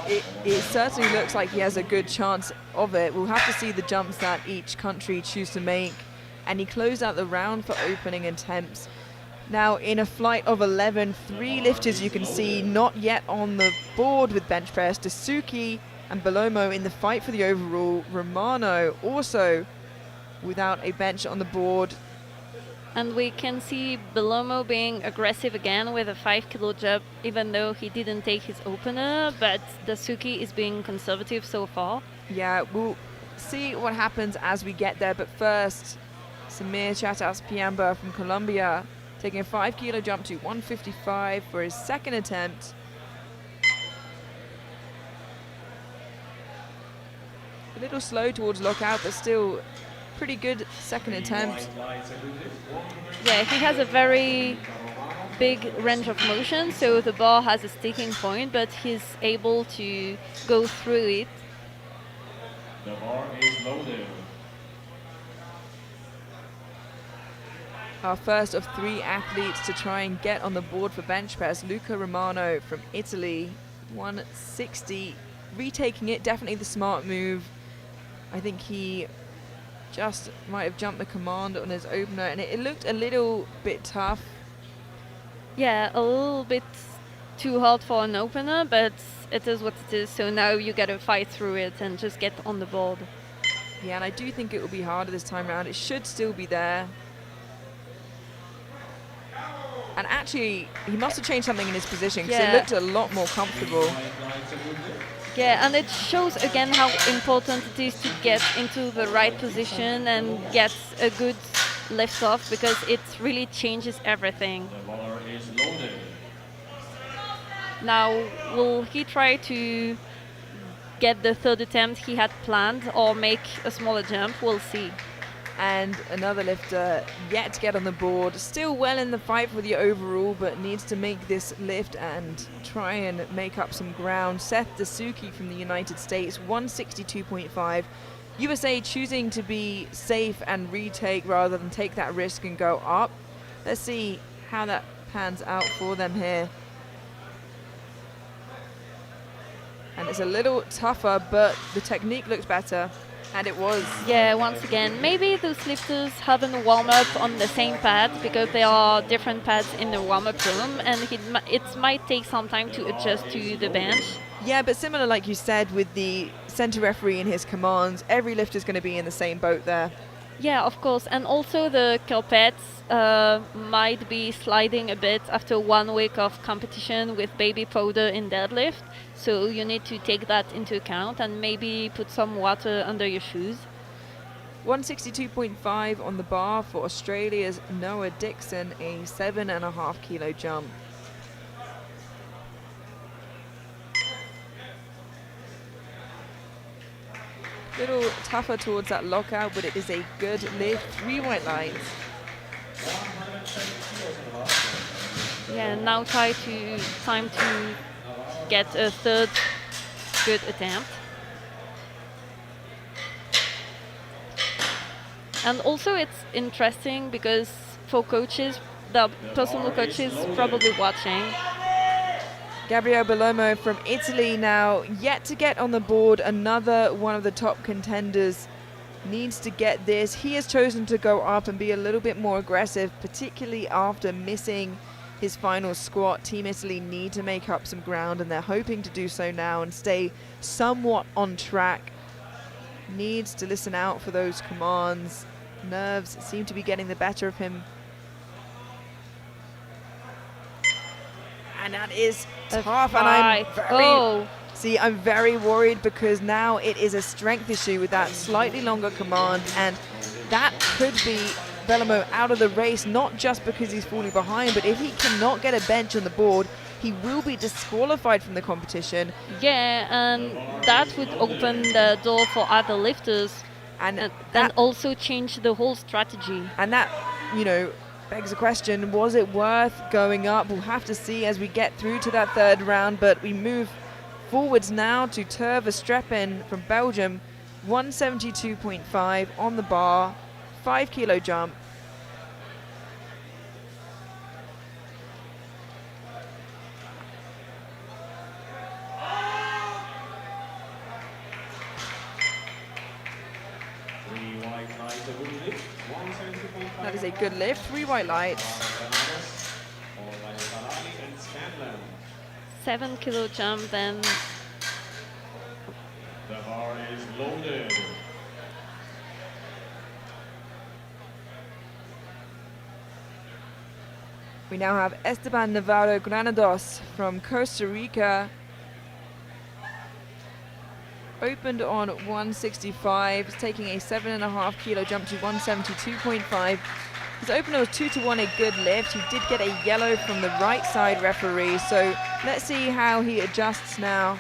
It certainly looks like he has a good chance of it. We'll have to see the jumps that each country choose to make. And he closed out the round for opening attempts. Now in a flight of 11, 3 lifters you can see not yet on the board with bench press. Dasuki and Belomo in the fight for the overall. Romano also without a bench on the board. And we can see Belomo being aggressive again with a 5 kilo jump, even though he didn't take his opener, but Dasuki is being conservative so far. Yeah, we'll see what happens as we get there, but first, Samir Chatas Piamba from Colombia taking a 5 kilo jump to 155 for his second attempt. A little slow towards lockout, but still pretty good second attempt. Yeah, he has a very big range of motion, so the bar has a sticking point, but he's able to go through it. The bar is loaded. Our first of 3 athletes to try and get on the board for bench press, Luca Romano from Italy, 160, retaking it, definitely the smart move. I think he just might have jumped the command on his opener, and it looked a little bit tough. Yeah, a little bit too hard for an opener, but it is what it is, so now you gotta fight through it and just get on the board. Yeah, and I do think it will be harder this time around. It should still be there. And actually, he must have changed something in his position, because Yeah. it looked a lot more comfortable. Yeah, and it shows again how important it is to get into the right position and get a good lift off, because it really changes everything. The bar is loaded. Now, will he try to get the third attempt he had planned or make a smaller jump? We'll see. And another lifter yet to get on the board, still well in the fight for the overall, but needs to make this lift and try and make up some ground. Seth Dasuki from the United States, 162.5. USA choosing to be safe and retake rather than take that risk and go up. Let's see how that pans out for them here. And it's a little tougher, but the technique looks better. And it was. Yeah, once again, maybe those lifters haven't warmed up on the same pad, because there are different pads in the warm-up room, and it might take some time to adjust to the bench. Yeah, but similar, like you said, with the center referee and his commands, every lifter's going to be in the same boat there. Yeah, of course, and also the carpets might be sliding a bit after 1 week of competition with baby powder in deadlift, so you need to take that into account and maybe put some water under your shoes. 162.5 on the bar for Australia's Noah Dixon, a 7.5 kilo jump. Little tougher towards that lockout, but it is a good lift. 3 white lights. Yeah, now time to get a third good attempt. And also it's interesting because for coaches, the personal coaches probably watching. Gabriele Belomo from Italy now yet to get on the board. Another one of the top contenders needs to get this. He has chosen to go up and be a little bit more aggressive, particularly after missing his final squat. Team Italy need to make up some ground, and they're hoping to do so now and stay somewhat on track. Needs to listen out for those commands. Nerves seem to be getting the better of him. And that is tough, and I'm very worried, because now it is a strength issue with that slightly longer command, and that could be Belomo out of the race, not just because he's falling behind, but if he cannot get a bench on the board, he will be disqualified from the competition. Yeah, and that would open the door for other lifters and also change the whole strategy. And that, you know, begs the question, was it worth going up? We'll have to see as we get through to that third round, but we move forwards now to Ter Verstrepen from Belgium, 172.5 on the bar, 5 kilo jump. That is a good lift, 3 white lights. 7 kilo jump, then The bar is loaded. We now have Esteban Navarro Granados from Costa Rica. Opened on 165, taking a 7.5 kilo jump to 172.5. His opener was 2-1, a good lift. He did get a yellow from the right side referee, so let's see how he adjusts now.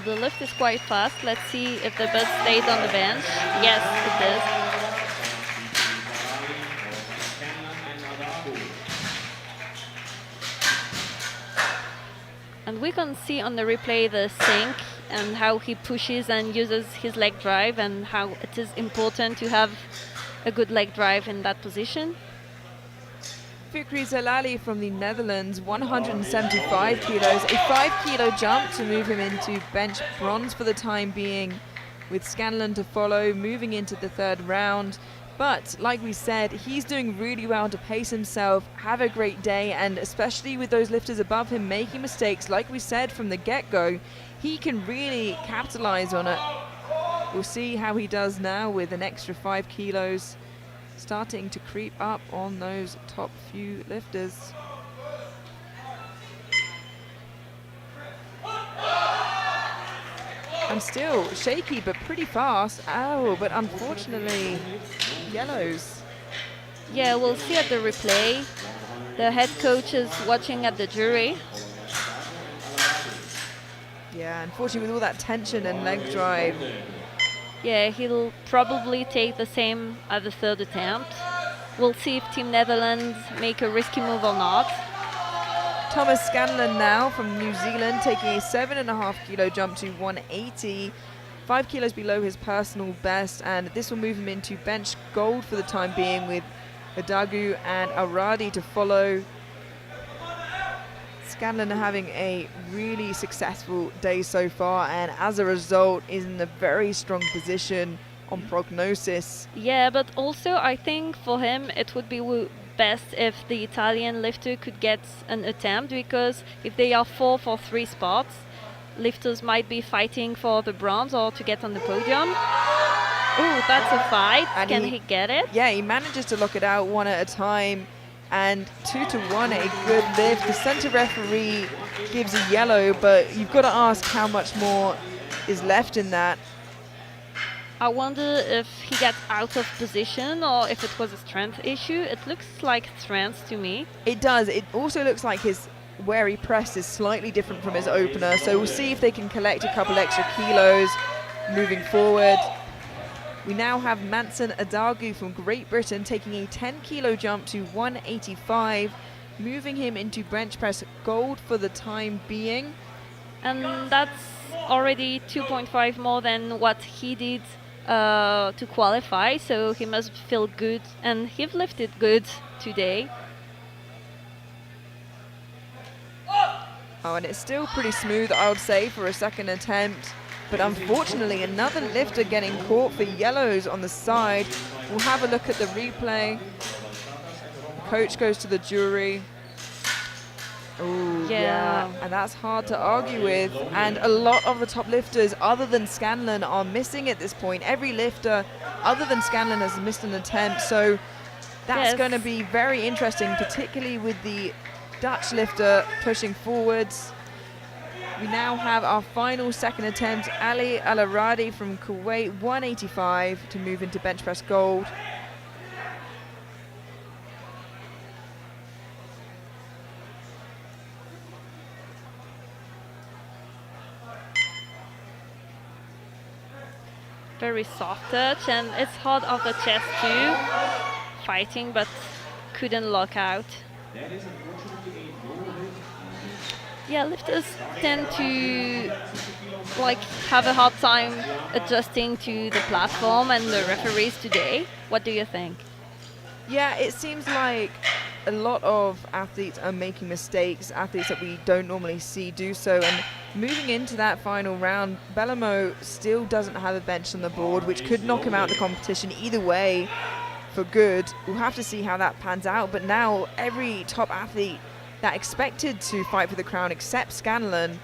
the lift is quite fast. Let's see if the bus stays on the bench. Yes, it does. And we can see on the replay the sink and how he pushes and uses his leg drive and how it is important to have a good leg drive in that position. Fikri Zalali from the Netherlands, 175 kilos, a 5 kilo jump to move him into bench bronze for the time being, with Scanlon to follow, moving into the third round. But like we said, he's doing really well to pace himself, have a great day, and especially with those lifters above him making mistakes, like we said from the get-go, he can really capitalize on it. We'll see how he does now with an extra 5 kilos, starting to creep up on those top few lifters. And still shaky, but pretty fast. Oh, but unfortunately, yellows. Yeah, we'll see at the replay. The head coach is watching at the jury. Yeah, unfortunately with all that tension and leg drive. Yeah, he'll probably take the same at the third attempt. We'll see if Team Netherlands make a risky move or not. Thomas Scanlon now from New Zealand, taking a 7.5 kilo jump to 180, 5 kilos below his personal best, and this will move him into bench gold for the time being, with Adagu and Aradi to follow. Scanlon having a really successful day so far, and as a result is in a very strong position on prognosis. Yeah, but also I think for him it would be best if the Italian lifter could get an attempt, because if they are 4 for 3 spots, lifters might be fighting for the bronze or to get on the podium. Ooh, that's a fight. And Can he get it? Yeah, he manages to lock it out one at a time, and 2-1, a good lift. The center referee gives a yellow, but you've got to ask how much more is left in that. I wonder if he got out of position or if it was a strength issue. It looks like strength to me. It does. It also looks like his where he pressed is slightly different from his opener, so we'll see if they can collect a couple extra kilos moving forward. We now have Manson Adagu from Great Britain taking a 10 kilo jump to 185, moving him into bench press gold for the time being. And that's already 2.5 more than what he did to qualify, so he must feel good, and he lifted good today. Oh, and it's still pretty smooth, I would say, for a second attempt. But unfortunately, another lifter getting caught for yellows on the side. We'll have a look at the replay. Coach goes to the jury. Oh, yeah. And that's hard to argue with. And a lot of the top lifters, other than Scanlon, are missing at this point. Every lifter, other than Scanlon, has missed an attempt. So that's going to be very interesting, particularly with the Dutch lifter pushing forwards. We now have our final second attempt, Ali Al-Aradi from Kuwait, 185 to move into bench press gold. very soft touch, and it's hard off the chest too. Fighting, but couldn't lock out. That is unfortunately a normal hit. Yeah, lifters tend to like have a hard time adjusting to the platform and the referees today. What do you think? Yeah, it seems like a lot of athletes are making mistakes, athletes that we don't normally see do so. And moving into that final round, Bellomo still doesn't have a bench on the board, which could knock him out of the competition either way for good. We'll have to see how that pans out. But now every top athlete that expected to fight for the crown, except Scanlon,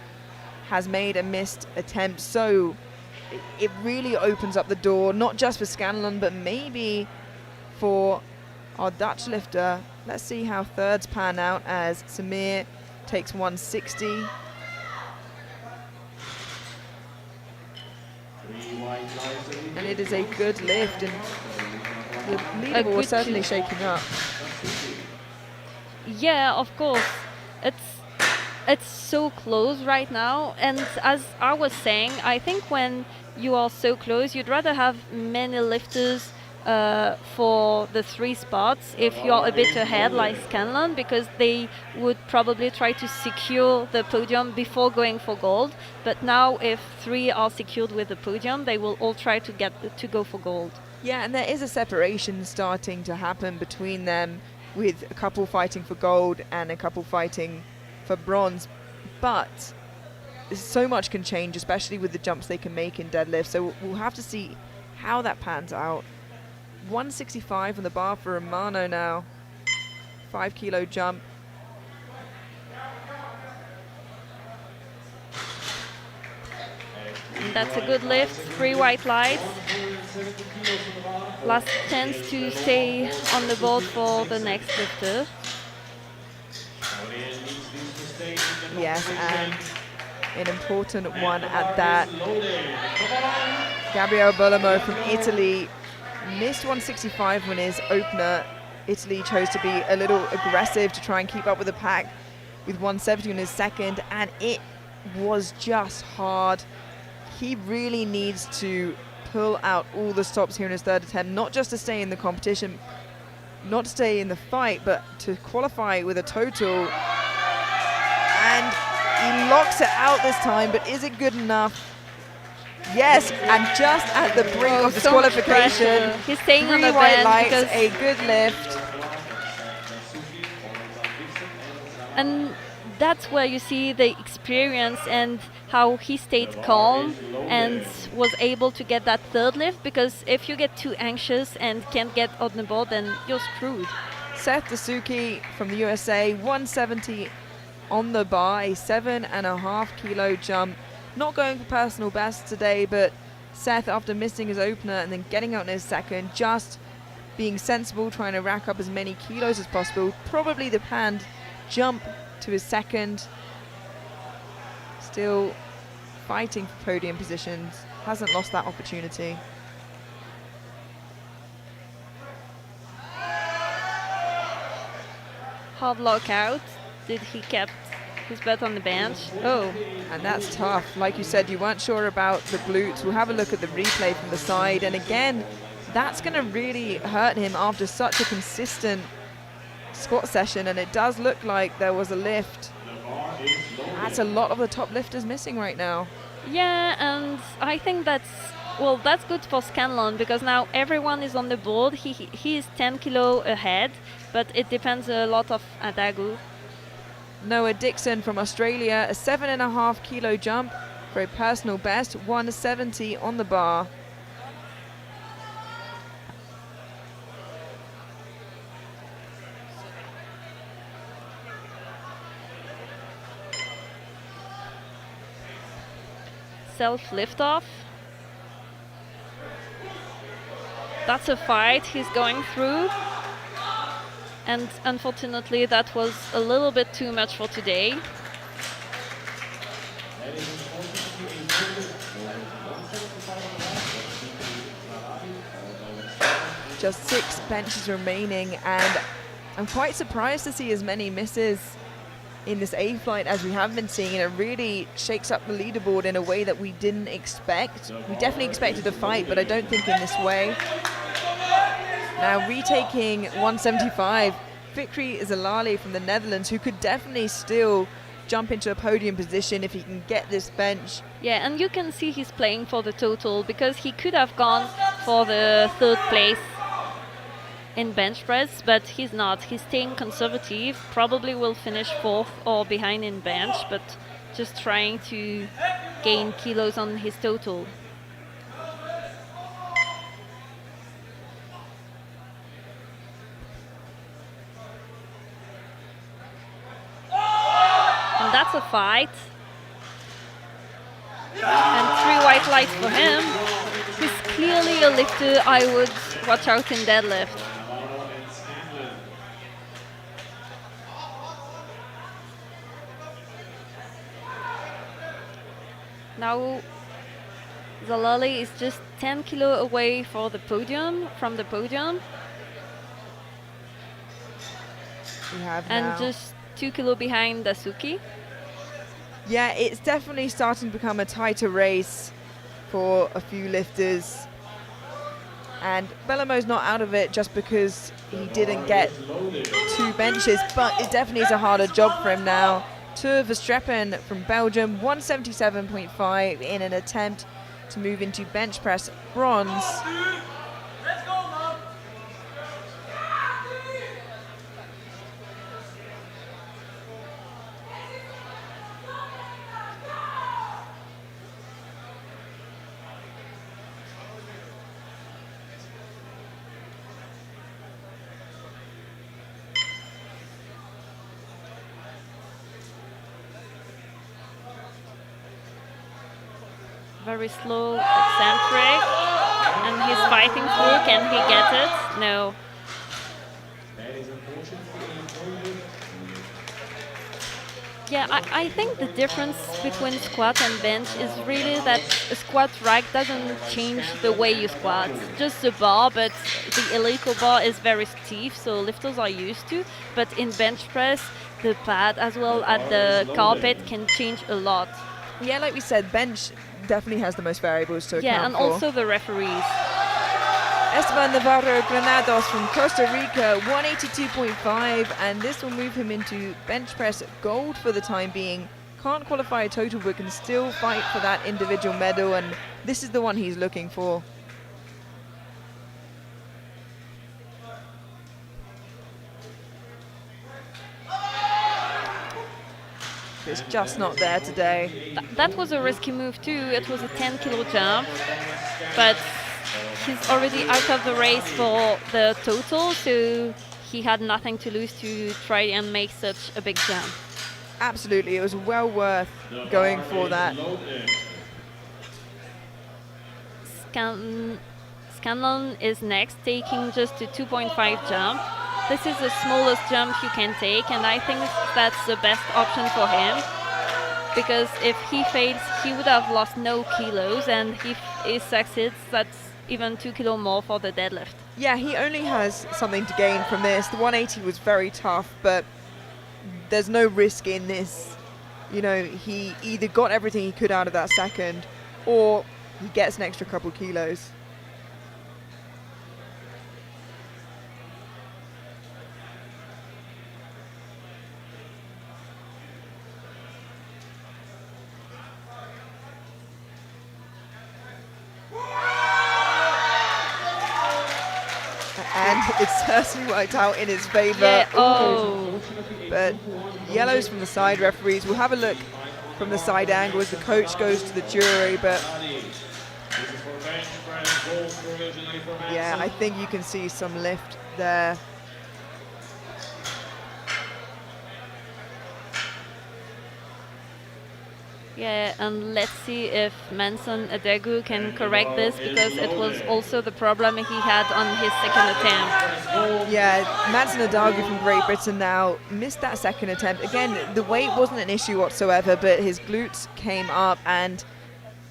has made a missed attempt. So it really opens up the door, not just for Scanlon, but maybe for our Dutch lifter. Let's see how thirds pan out as Samir takes 160. And it is a good lift, and the leaderboard was certainly shaking up. Yeah, of course. It's so close right now, and as I was saying, I think when you are so close, you'd rather have many lifters for the 3 spots if you are a bit ahead like Scanlon, because they would probably try to secure the podium before going for gold. But now if 3 are secured with the podium, they will all try to go for gold. Yeah, and there is a separation starting to happen between them, with a couple fighting for gold and a couple fighting for bronze. But so much can change, especially with the jumps they can make in deadlift. So we'll have to see how that pans out. 165 on the bar for Romano now. 5 kilo jump. And that's a good lift, 3 white lights. Last chance to stay on the board for the next lifter. Yes, and an important one at that. Gabriele Bellomo from Italy missed 165 when his opener. Italy chose to be a little aggressive to try and keep up with the pack with 170 in his second, and it was just hard. He really needs to pull out all the stops here in his third attempt, not just to stay in the competition, not to stay in the fight, but to qualify with a total. And he locks it out this time, but is it good enough? Yes, and just at the brink of disqualification. He's staying on 3 the white bench lights, because a good lift. and that's where you see the experience and how he stayed calm and was able to get that third lift, because if you get too anxious and can't get on the board, then you're screwed. Seth Dasuki from the USA, 170 on the bar, a 7.5 kilo jump. Not going for personal best today, but Seth, after missing his opener and then getting out in his second, just being sensible, trying to rack up as many kilos as possible. Probably the planned jump to his second. Still fighting for podium positions. Hasn't lost that opportunity. Hard lockout. Did he kept his butt on the bench? Oh, And that's tough. Like you said, you weren't sure about the glutes. We'll have a look at the replay from the side. And again, that's going to really hurt him after such a consistent squat session. And it does look like there was a lift. That's a lot of the top lifters missing right now. yeah, and I think that's good for Scanlon, because now everyone is on the board. He is 10 kilo ahead, but it depends a lot of Adagu. Noah Dixon from Australia, a 7.5 kilo jump for a personal best, 170 on the bar. Self liftoff. That's a fight he's going through. And unfortunately, that was a little bit too much for today. Just 6 benches remaining, and I'm quite surprised to see as many misses in this A flight as we have been seeing, and it really shakes up the leaderboard in a way that we didn't expect. We definitely expected a fight, but I don't think in this way. Now retaking 175, Fikri Zalali from the Netherlands, who could definitely still jump into a podium position if he can get this bench. Yeah, and you can see he's playing for the total, because he could have gone for the 3rd place in bench press, but he's not. He's staying conservative, probably will finish 4th or behind in bench, but just trying to gain kilos on his total. And that's a fight. And 3 white lights for him. He's clearly a lifter I would watch out in deadlift. Now Zalali is just 10 kilo away for the podium, from the podium. We have And now. just 2 kilo behind Dasuki. Yeah, it's definitely starting to become a tighter race for a few lifters. And Bellamo's not out of it just because he didn't get 2 benches, but it definitely is a harder job for him now. Tur Verstreppen from Belgium, 177.5 in an attempt to move into bench press bronze. Very slow, eccentric, and he's fighting through. Can he get it? No. Yeah, I think the difference between squat and bench is really that a squat rack doesn't change the way you squat. Just the bar, but the helical bar is very stiff, so lifters are used to. But in bench press, the pad as well as the carpet can change a lot. Yeah, like we said, bench definitely has the most variables to account Yeah, and for. also the referees. Esteban Navarro Granados from Costa Rica, 182.5, and this will move him into bench press gold for the time being. Can't qualify a total, but can still fight for that individual medal, and this is the one he's looking for. It's just not there today. That was a risky move too. It was a 10 kilo jump, but he's already out of the race for the total, so he had nothing to lose to try and make such a big jump. Absolutely, it was well worth going for that. Scanlon is next, taking just a 2.5 jump. This is the smallest jump you can take, and I think that's the best option for him, because if he fails, he would have lost no kilos, and if he succeeds, that's even 2 kilo more for the deadlift. Yeah, he only has something to gain from this. The 180 was very tough, but there's no risk in this. You know, he either got everything he could out of that second, or he gets an extra couple kilos. And it's certainly worked out in his favour. Yeah, oh. But yellows from the side referees. We'll have a look from the side angle as the coach goes to the jury. But yeah, I think you can see some lift there. Yeah, and let's see if Manson Adegu can correct this, because it was also the problem he had on his second attempt. Yeah, Manson Adegu from Great Britain now missed that second attempt. Again, the weight wasn't an issue whatsoever, but his glutes came up, and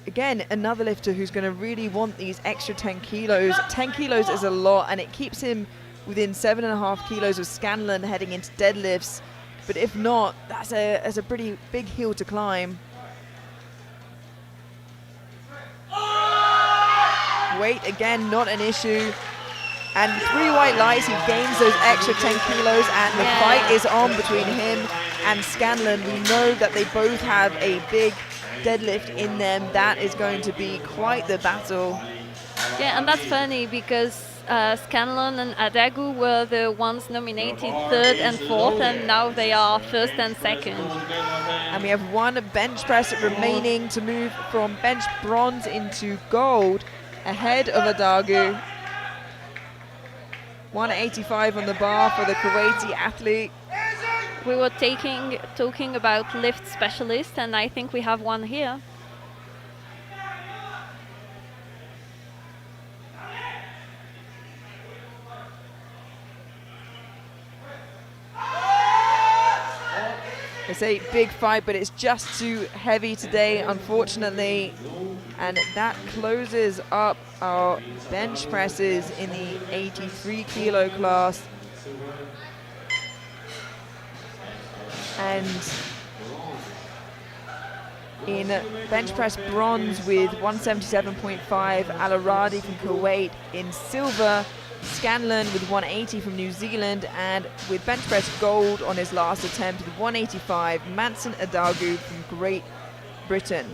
again, another lifter who's going to really want these extra 10 kilos. 10 kilos is a lot, and it keeps him within 7.5 kilos of Scanlon heading into deadlifts. But if not, that's a pretty big hill to climb. Weight, again, not an issue. And 3 white lights, he gains those extra 10 kilos, and the fight is on between him and Scanlon. We know that they both have a big deadlift in them. That is going to be quite the battle. Yeah, and that's funny because Scanlon and Adagu were the ones nominated 3rd and 4th, and now they are 1st and 2nd. And we have 1 bench press remaining to move from bench bronze into gold ahead of Adagu. 185 on the bar for the Kuwaiti athlete. We were talking about lift specialists, and I think we have one here. It's a big fight, but it's just too heavy today, unfortunately. And that closes up our bench presses in the 83 kilo class. And in bench press bronze with 177.5, Al-Aradi from Kuwait. In silver, Scanlon with 180 from New Zealand, and with bench press gold on his last attempt with 185, Manson Adagu from Great Britain.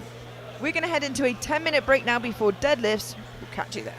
We're going to head into a 10-minute break now before deadlifts. We'll catch you there.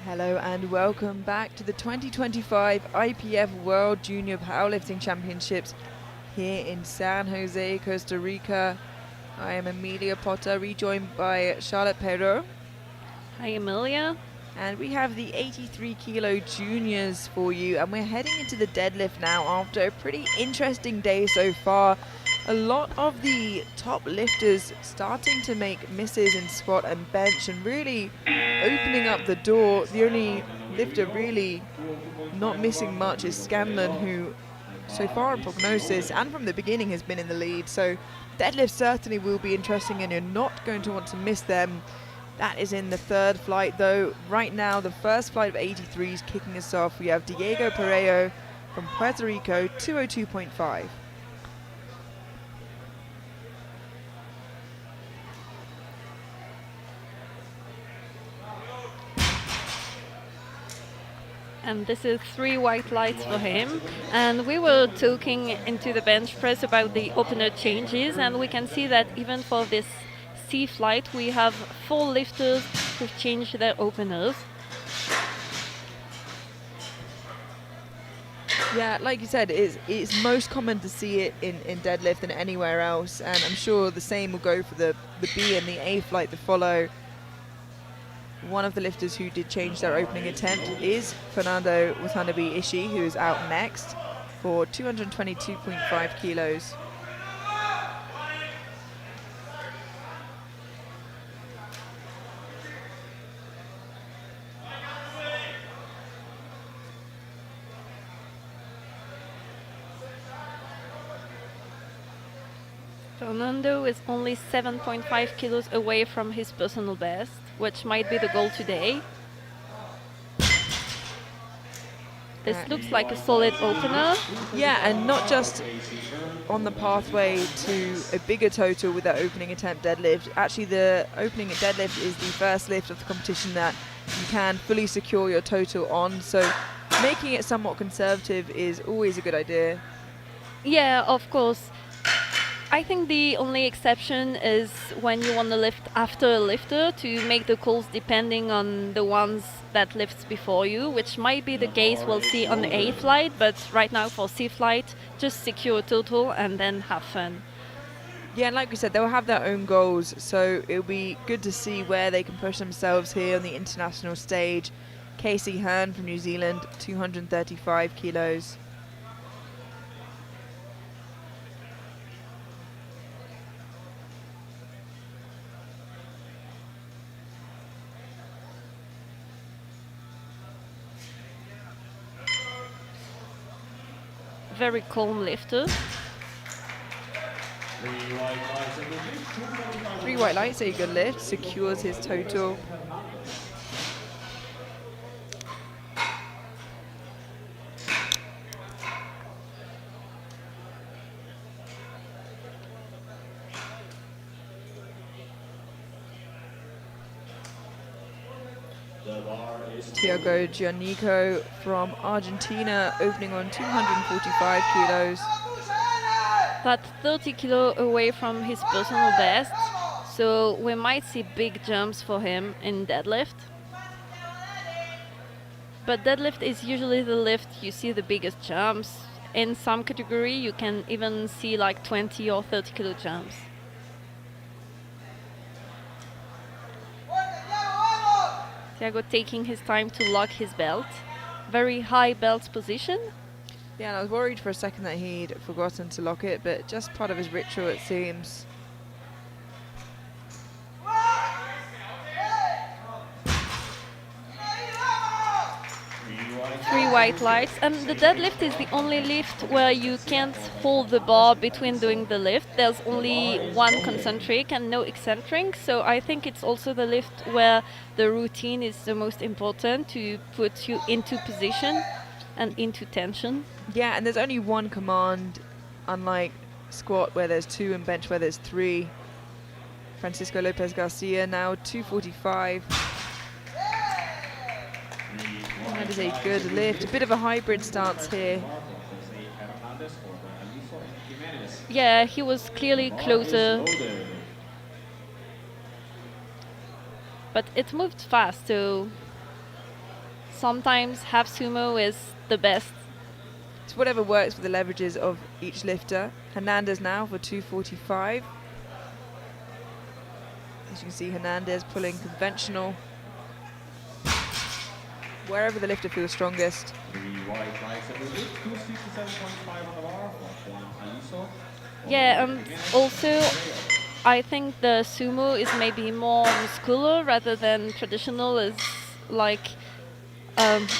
Hello and welcome back to the 2025 IPF World Junior Powerlifting Championships here in San Jose, Costa Rica. I am Emilia Potter, rejoined by Charlotte Perrault. Hi, Emilia. And we have the 83 kilo juniors for you, and we're heading into the deadlift now after a pretty interesting day so far. A lot of the top lifters starting to make misses in squat and bench and really opening up the door. The only lifter really not missing much is Scanlon, who so far in prognosis and from the beginning has been in the lead. So deadlift certainly will be interesting and you're not going to want to miss them. That is in the third flight though. Right now the first flight of 83 is kicking us off. We have Diego Pareo from Puerto Rico, 202.5. And this is 3 white lights for him. And we were talking into the bench press about the opener changes, and we can see that even for this C flight, we have 4 lifters who've changed their openers. Yeah, like you said, it's most common to see it in deadlift than anywhere else, and I'm sure the same will go for the B and the A flight to follow. One of the lifters who did change their opening attempt is Fernando Watanabe Ishii, who is out next for 222.5 kilos. Fernando is only 7.5 kilos away from his personal best, which might be the goal today. This looks like a solid opener. Yeah, and not just on the pathway to a bigger total with that opening attempt deadlift. Actually, the opening deadlift is the first lift of the competition that you can fully secure your total on. So making it somewhat conservative is always a good idea. Yeah, of course. I think the only exception is when you want to lift after a lifter to make the calls depending on the ones that lifts before you, which might be the case we'll see on the A flight, but right now for C flight, just secure a total and then have fun. Yeah, and like we said, they'll have their own goals, so it'll be good to see where they can push themselves here on the international stage. Casey Hearn from New Zealand, 235 kilos. Very calm lifter. 3 white lights, a good lift, secures his total. Tiago Giannico from Argentina, opening on 245 kilos. That's 30 kilo away from his personal best, so we might see big jumps for him in deadlift. But deadlift is usually the lift you see the biggest jumps. In some category you can even see like 20 or 30 kilo jumps. Thiago taking his time to lock his belt. Very high belt position. Yeah, and I was worried for a second that he'd forgotten to lock it, but just part of his ritual, it seems. Three white lights, and the deadlift is the only lift where you can't hold the bar between doing the lift. There's only one concentric and no eccentric, so I think it's also the lift where the routine is the most important to put you into position and into tension. Yeah, and there's only one command, unlike squat where there's 2 and bench where there's 3. Francisco Lopez Garcia now 245. That is a good lift. A bit of a hybrid stance here. Yeah, he was clearly closer. But it moved fast, so sometimes half sumo is the best. It's whatever works for the leverages of each lifter. Hernandez now for 245. As you can see, Hernandez pulling conventional wherever the lifter feels strongest. The right tricep release, 267.5 on the bar for Juan Aliso. Yeah, and also I think the sumo is maybe more muscular rather than traditional is like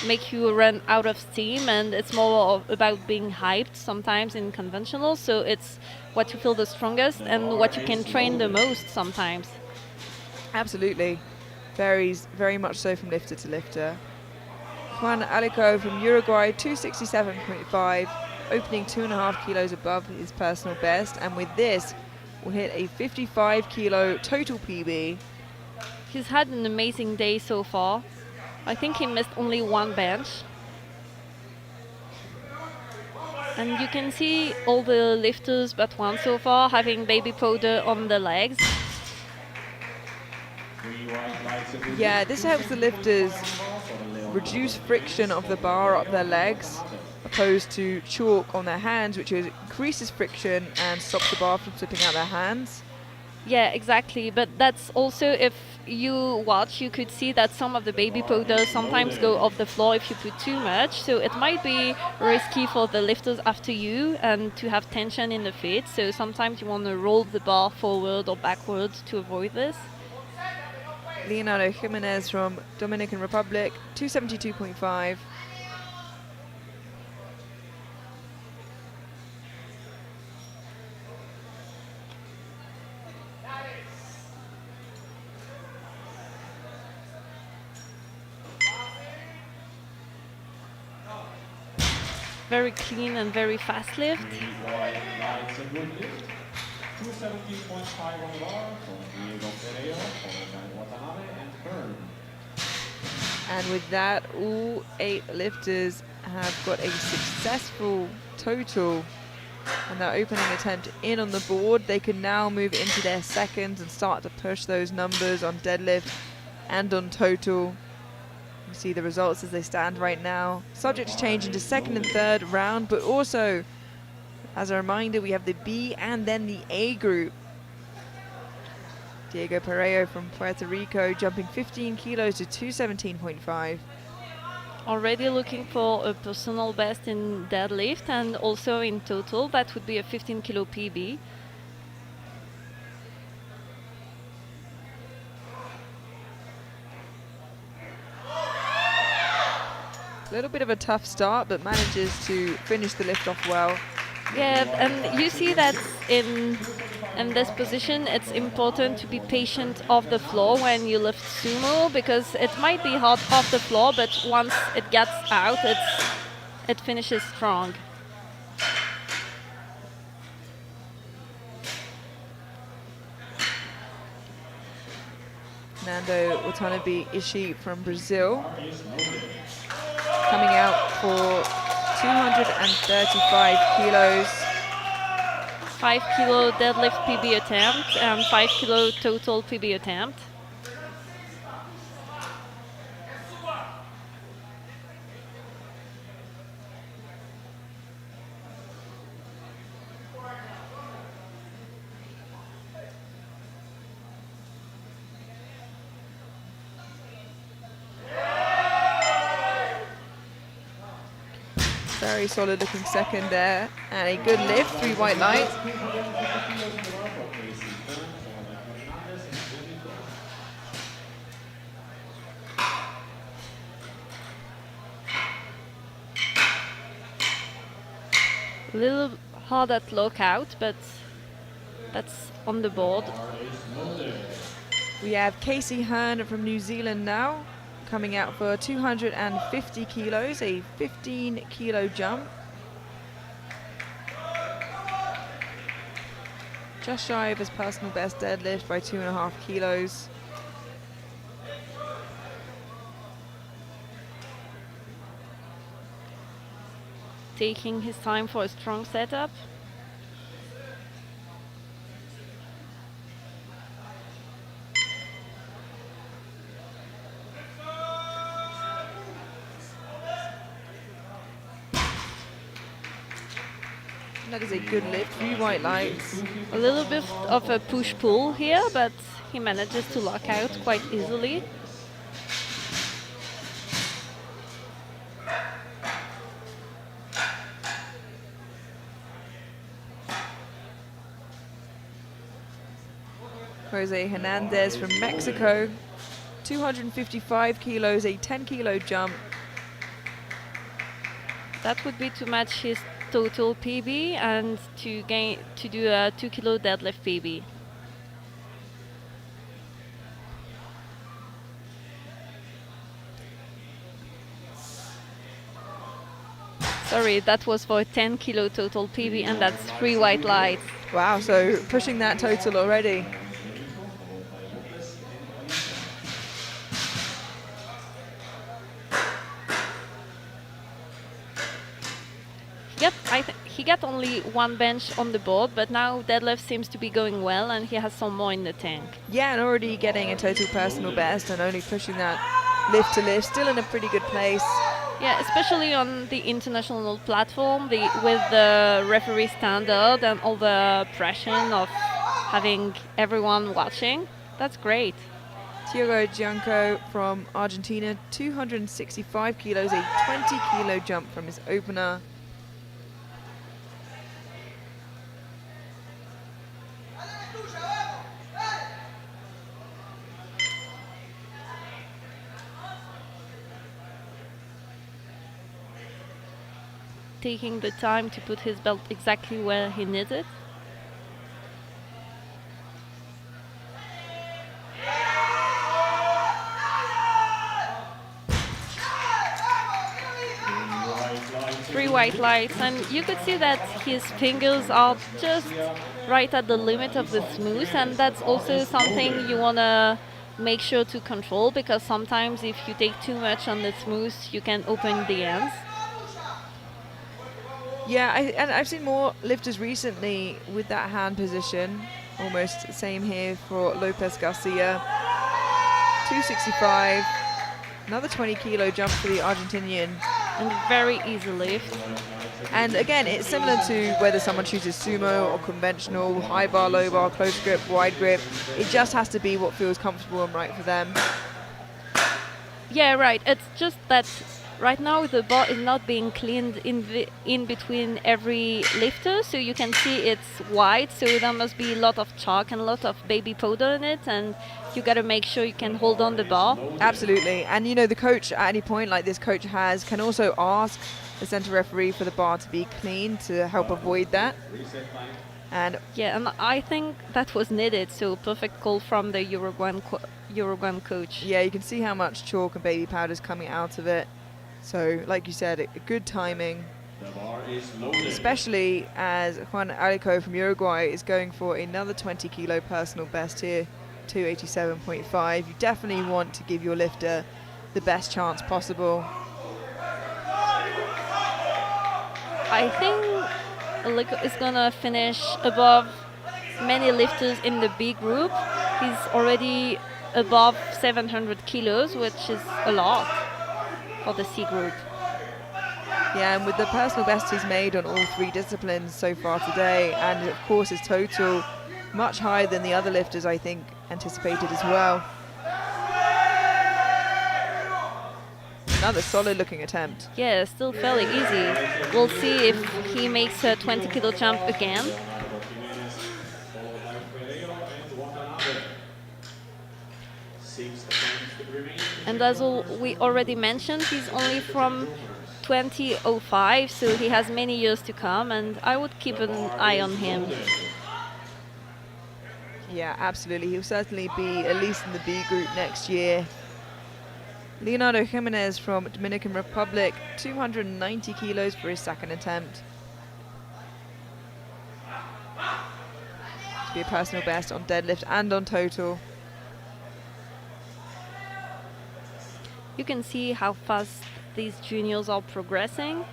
make you run out of steam, and it's more about being hyped sometimes in conventional, so it's what you feel the strongest and what you can train the most sometimes. Absolutely. Varies very much so from lifter to lifter. Juan Alico from Uruguay, 267.5, opening 2.5 kilos above his personal best, and with this will hit a 55 kilo total PB. He's had an amazing day so far. I think he missed only one bench. And you can see all the lifters but one so far having baby powder on the legs. Yeah, this helps the lifters reduce friction of the bar up their legs, opposed to chalk on their hands, which increases friction and stops the bar from slipping out their hands. Yeah, exactly. But that's also, if you watch, you could see that some of the baby powders sometimes go off the floor if you put too much. So it might be risky for the lifters after you and to have tension in the feet. So sometimes you want to roll the bar forward or backwards to avoid this. Leonardo Jimenez from Dominican Republic, 272.5. Very clean and very fast lift. 217.5 on the bar for Diego Pereira, followed by Watanabe and Kern. And with that, all 8 lifters have got a successful total. And their opening attempt in on the board, they can now move into their seconds and start to push those numbers on deadlift and on total. You see the results as they stand right now. Subject to change into second and third round, but also, as a reminder, we have the B and then the A group. Diego Pereira from Puerto Rico jumping 15 kilos to 217.5. Already looking for a personal best in deadlift and also in total. That would be a 15 kilo PB. A little bit of a tough start, but manages to finish the lift off well. Yeah, and you see that in this position, it's important to be patient off the floor when you lift sumo, because it might be hard off the floor, but once it gets out, it finishes strong. Nando Watanabe Ishii from Brazil, coming out for 235 kilos. 5 kilo deadlift PB attempt and 5 kilo total PB attempt. Very solid looking second there, and a good lift, 3 white lights. A little hard at lockout, but that's on the board. We have Casey Hearn from New Zealand now, coming out for 250 kilos, a 15 kilo jump. Just shy of his personal best deadlift by 2.5 kilos. Taking his time for a strong setup. That is a good lift. 3 white lights. A little bit of a push-pull here, but he manages to lock out quite easily. Jose Hernandez from Mexico. 255 kilos, a 10-kilo jump. That would be to match his total PB and to do a 2-kilo deadlift PB. Sorry, that was for a 10-kilo total PB, and that's 3 white lights. Wow, so pushing that total already. Yep, he got only 1 bench on the board, but now deadlift seems to be going well, and he has some more in the tank. Yeah, and already getting a total personal best and only pushing that lift to lift. Still in a pretty good place. Yeah, especially on the international platform, with the referee standard and all the pressure of having everyone watching. That's great. Thiago Gianco from Argentina, 265 kilos, a 20-kilo jump from his opener. Taking the time to put his belt exactly where he needs it. Three white lights, and you could see that his fingers are just right at the limit of the smooth, and that's also something you want to make sure to control, because sometimes if you take too much on the smooth, you can open the ends. Yeah, and I've seen more lifters recently with that hand position. Almost same here for Lopez Garcia. 265. Another 20-kilo jump for the Argentinian. And very easy lift. And again, it's similar to whether someone chooses sumo or conventional, high bar, low bar, close grip, wide grip. It just has to be what feels comfortable and right for them. Yeah, right. It's just that right now the bar is not being cleaned in between every lifter, so you can see it's white, so there must be a lot of chalk and a lot of baby powder in it, and you got to make sure you can hold on the bar. Absolutely. And you know, the coach at any point, like this coach can also ask the center referee for the bar to be clean to help avoid that. And yeah, and I think that was needed, so perfect call from the Uruguayan coach. Yeah, you can see how much chalk and baby powder is coming out of it. So, like you said, good timing, especially as Juan Arico from Uruguay is going for another 20-kilo personal best here, 287.5. You definitely want to give your lifter the best chance possible. I think Alico is gonna finish above many lifters in the B group. He's already above 700 kilos, which is a lot for the C group. Yeah, and with the personal best he's made on all 3 disciplines so far today, and of course his total much higher than the other lifters, I think, anticipated as well. Another solid looking attempt. Yeah, still fairly easy. We'll see if he makes a 20-kilo jump again. And as we already mentioned, he's only from 2005, so he has many years to come, and I would keep an eye on him. Yeah, absolutely. He'll certainly be at least in the B group next year. Leonardo Jimenez from Dominican Republic, 290 kilos for his second attempt. To be a personal best on deadlift and on total. You can see how fast these juniors are progressing.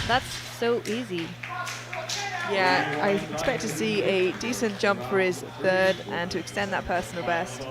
That's so easy. Yeah, I expect to see a decent jump for his third and to extend that personal best.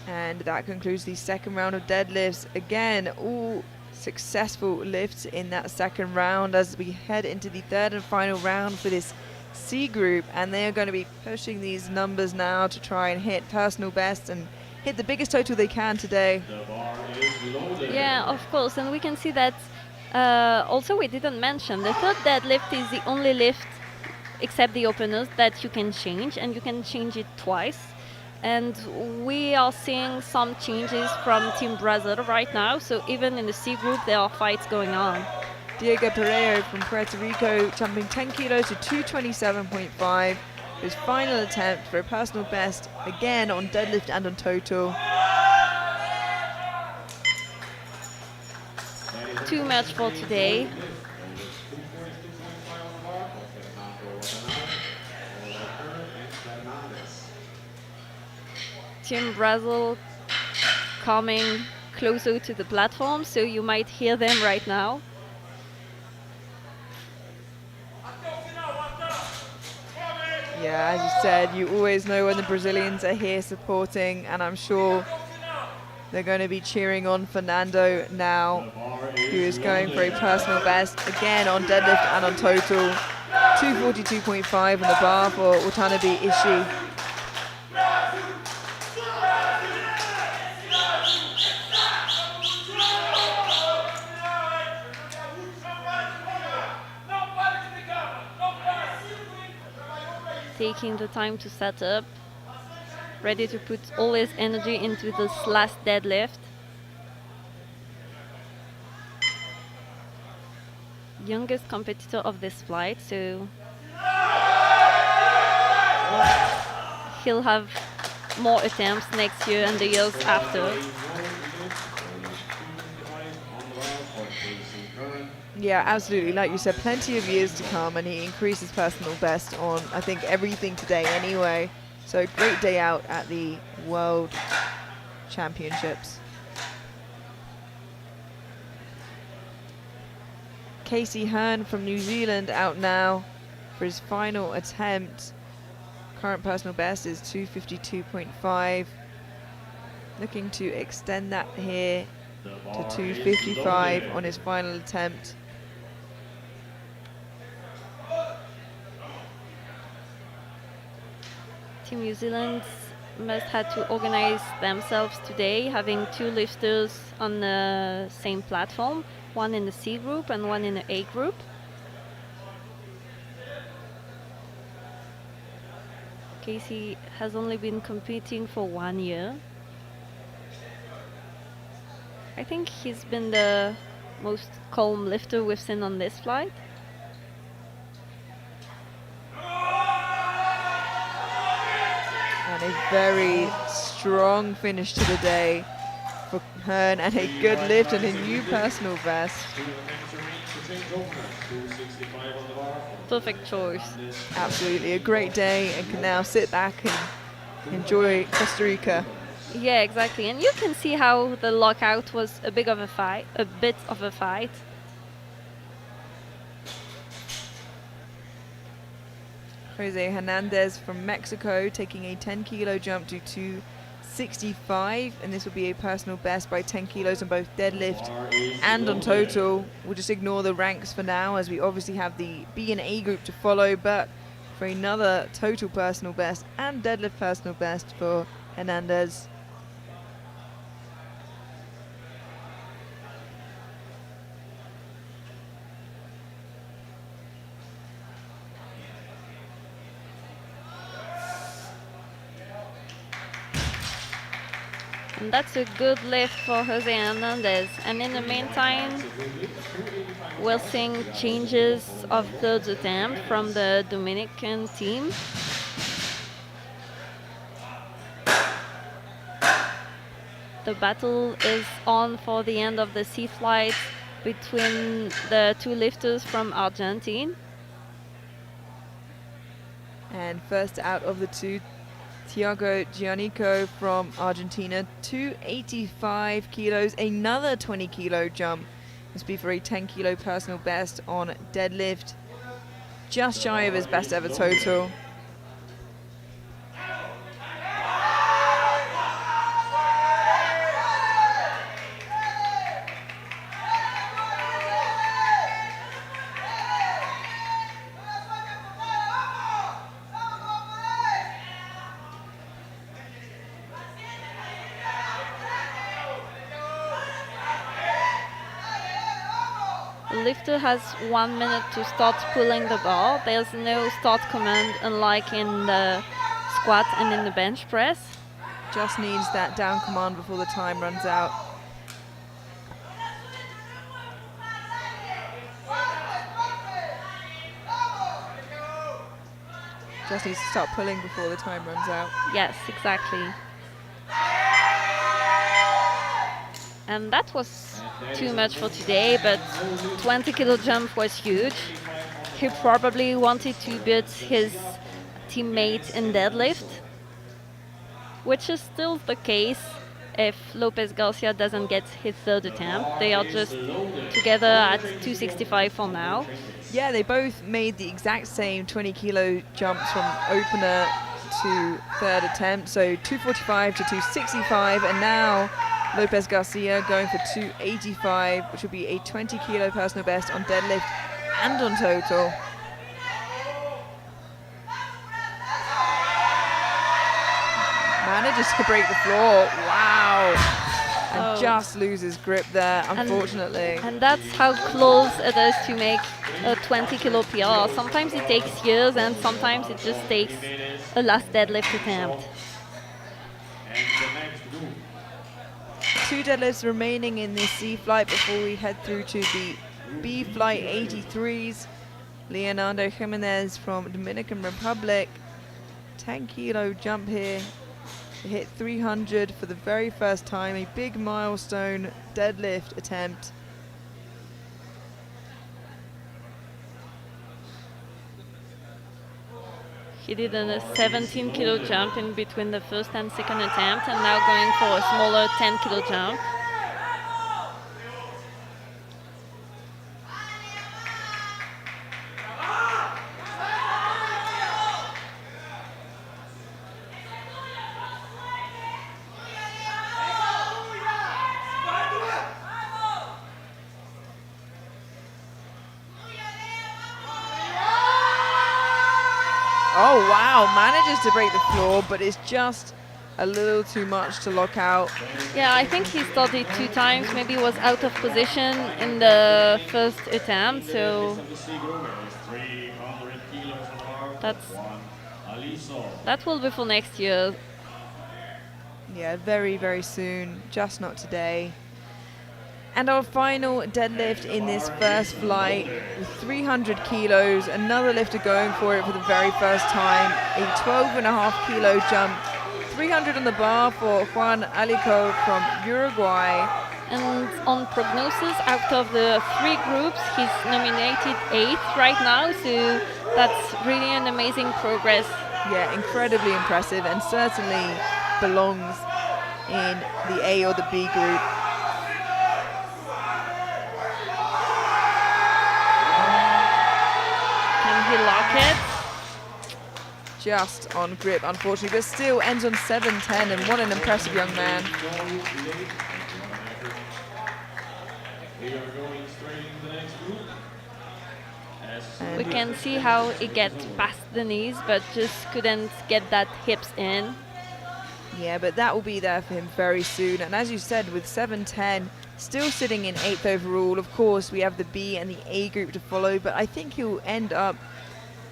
And that concludes the second round of deadlifts. Again, all successful lifts in that second round as we head into the third and final round for this C group. And they are going to be pushing these numbers now to try and hit personal bests and hit the biggest total they can today. Yeah, of course. And we can see that also we didn't mention the third deadlift is the only lift except the openers that you can change, and you can change it twice. And we are seeing some changes from Team Brazil right now, so even in the C group there are fights going on. Diego Pereiro from Puerto Rico jumping 10 kilos to 227.5. His final attempt for a personal best, again on deadlift and on total. Too much for today. Team Brazil coming closer to the platform, so you might hear them right now. Yeah, as you said, you always know when the Brazilians are here supporting, and I'm sure they're going to be cheering on Fernando now, who is going for a personal best, again on deadlift and on total. 242.5 on the bar for Watanabe Ishii. Taking the time to set up, ready to put all his energy into this last deadlift. Youngest competitor of this flight, so he'll have more attempts next year and the years after. Yeah, absolutely. Like you said, plenty of years to come, and he increased his personal best on, I think, everything today anyway. So great day out at the World Championships. Casey Hearn from New Zealand out now for his final attempt. Current personal best is 252.5. Looking to extend that here to 255 on his final attempt. Team New Zealand must have to organize themselves today, having two lifters on the same platform, one in the C group and one in the A group. Casey has only been competing for 1 year. I think he's been the most calm lifter we've seen on this flight. And a very strong finish to the day for Hearn, and a good lift and a new personal best. Perfect choice. Absolutely a great day, and can now sit back and enjoy Costa Rica. Yeah, exactly. And you can see how the lockout was a bit of a fight. Jose Hernandez from Mexico taking a 10 kilo jump to 265, and this will be a personal best by 10 kilos on both deadlift and on total. We'll just ignore the ranks for now, as we obviously have the B and A group to follow, but for another total personal best and deadlift personal best for Hernandez. And that's a good lift for Jose Hernandez. And in the meantime, we're seeing changes of third attempt from the Dominican team. The battle is on for the end of the C flight between the two lifters from Argentina. And first out of the two, Thiago Giannico from Argentina, 285 kilos, another 20 kilo jump. This will be for a 10 kilo personal best on deadlift, just shy of his best ever total. The lifter has 1 minute to start pulling the bar. There's no start command, unlike in the squat and in the bench press. Just needs that down command before the time runs out. Just needs to start pulling before the time runs out. Yes, exactly. And that was too much for today, but 20 kilo jump was huge. He probably wanted to beat his teammate in deadlift, which is still the case if Lopez Garcia doesn't get his third attempt. They are just together at 265 for now. Yeah, they both made the exact same 20 kilo jumps from opener to third attempt, so 245 to 265, and now Lopez Garcia going for 285, which will be a 20 kilo personal best on deadlift and on total. Manages to break the floor, wow! And just loses grip there, unfortunately. And that's how close it is to make a 20 kilo PR. Sometimes it takes years and sometimes it just takes a last deadlift attempt. Two deadlifts remaining in this C flight before we head through to the B flight 83s. Leonardo Jimenez from Dominican Republic. 10 kilo jump here. He hit 300 for the very first time, a big milestone deadlift attempt. He did a 17 kilo jump in between the first and second attempt, and now going for a smaller 10 kilo jump. Oh wow, manages to break the floor, but it's just a little too much to lock out. Yeah, I think he started 2 times, maybe was out of position in the first attempt, so that will be for next year. Yeah, very, very soon, just not today. And our final deadlift in this first flight with 300 kilos, another lifter going for it for the very first time, a 12.5 kilo jump, 300 on the bar for Juan Alico from Uruguay. And on prognosis, out of the 3 groups, he's nominated 8th right now, so that's really an amazing progress. Yeah, incredibly impressive, and certainly belongs in the A or the B group. He lock it. Just on grip, unfortunately, but still ends on 7:10, and what an impressive young man. We can see how he gets past the knees, but just couldn't get that hips in. Yeah, but that will be there for him very soon. And as you said, with 7:10, still sitting in 8th overall. Of course, we have the B and the A group to follow, but I think he'll end up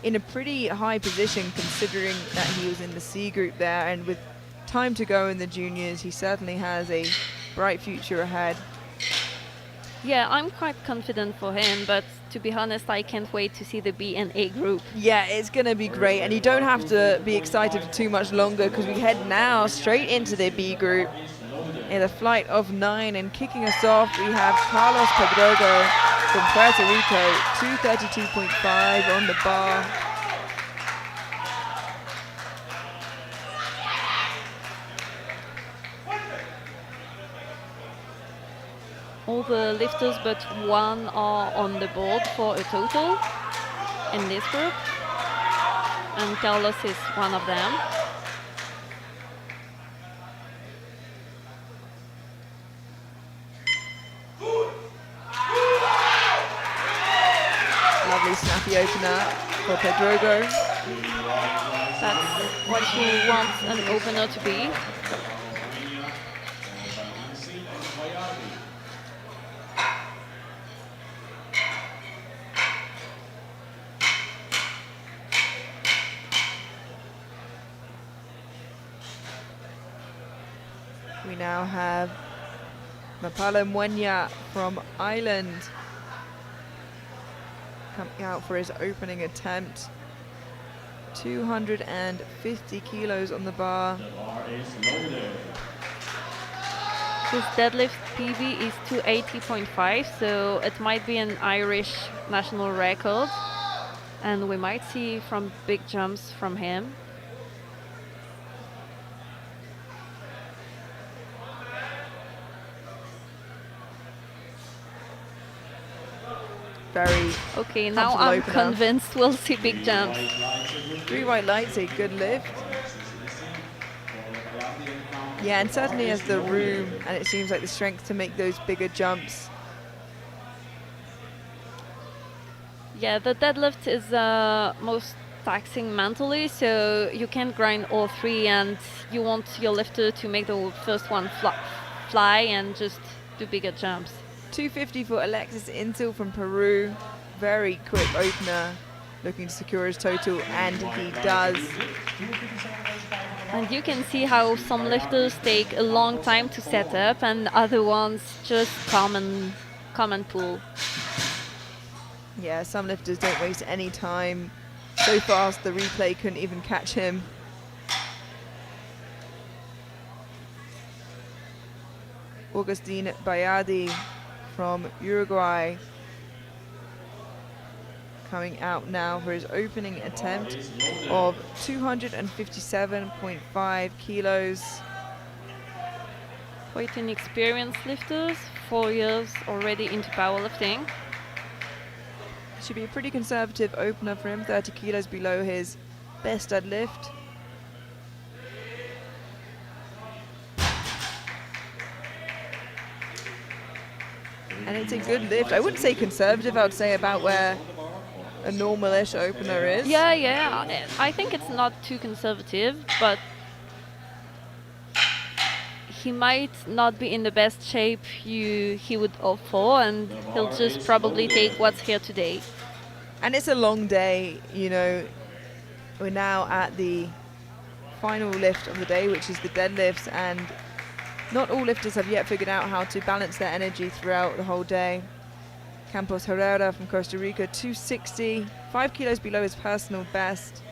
in a pretty high position considering that he was in the C group there, and with time to go in the juniors, he certainly has a bright future ahead. Yeah, I'm quite confident for him, but to be honest, I can't wait to see the B and A group. Yeah, it's going to be great, and you don't have to be excited for too much longer, because we head now straight into the B group in a flight of 9, and kicking us off we have Carlos Pedrogo from Puerto Rico, 232.5 on the bar. all the lifters but one are on the board for a total in this group, and Carlos is one of them. Lovely snappy opener for Pedrogo. That's what you want an opener to be. We now have Mapalo Mwenya from Ireland coming out for his opening attempt. 250 kilos on the bar. His deadlift PB is 280.5, so it might be an Irish national record, and we might see from big jumps from him. Very Okay, now comfortable I'm opener. convinced we'll see big jumps. 3 white lights, a good lift. Yeah, and certainly has the room, and it seems like the strength to make those bigger jumps. Yeah, the deadlift is most taxing mentally, so you can't grind all three, and you want your lifter to make the first one fly and just do bigger jumps. 250 for Alexis Intil from Peru. Very quick opener, looking to secure his total, and he does. And you can see how some lifters take a long time to set up, and other ones just come and pull. Yeah, some lifters don't waste any time. So fast, the replay couldn't even catch him. Augustin Bayardi from Uruguay coming out now for his opening attempt of 257.5 kilos. Quite an experienced lifters, 4 years already into powerlifting. Should be a pretty conservative opener for him, 30 kilos below his best deadlift. And it's a good lift. I wouldn't say conservative, I would say about where a normal-ish opener is. Yeah, I think it's not too conservative, but he might not be in the best shape he would opt for, and he'll just probably take what's here today. And it's a long day, you know. We're now at the final lift of the day, which is the deadlifts, and not all lifters have yet figured out how to balance their energy throughout the whole day. Campos Herrera from Costa Rica, 260, 5 kilos below his personal best.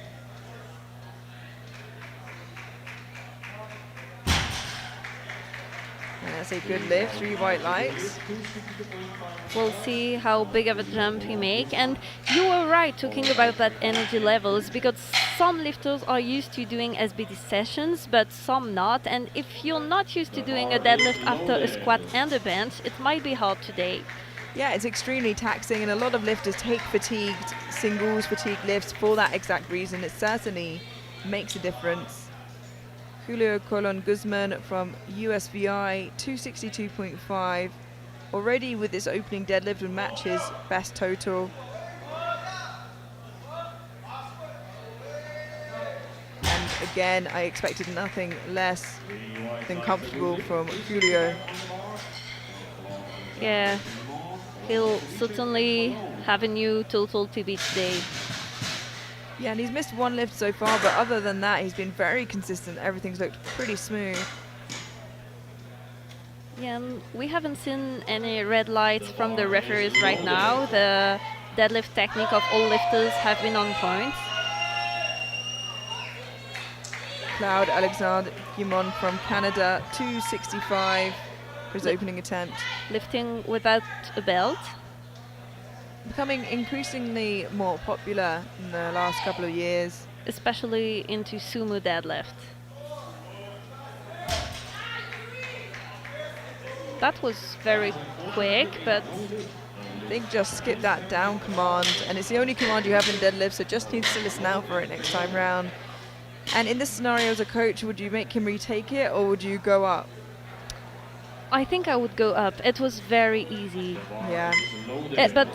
And that's a good lift, 3 white lights. We'll see how big of a jump he make. And you were right talking about that energy levels, because some lifters are used to doing SBD sessions, but some not. And if you're not used to doing a deadlift after a squat and a bench, it might be hard today. Yeah, it's extremely taxing, and a lot of lifters take fatigued singles, fatigue lifts for that exact reason. It certainly makes a difference. Julio Colon Guzman from USVI, 262.5. Already with this opening deadlift would match his best total. And again, I expected nothing less than comfortable from Julio. Yeah, he'll certainly have a new total to beat today. Yeah, and he's missed one lift so far, but other than that, he's been very consistent. Everything's looked pretty smooth. Yeah, and we haven't seen any red lights from the referees right now. The deadlift technique of all lifters have been on point. Claude Alexandre Guimond from Canada, 265 for his opening attempt. Lifting without a belt. Becoming increasingly more popular in the last couple of years. Especially into sumo deadlift. That was very quick, but I think just skip that down command, and it's the only command you have in deadlift, so just needs to listen out for it next time round. And in this scenario as a coach, would you make him retake it, or would you go up? I think I would go up. It was very easy. Yeah. But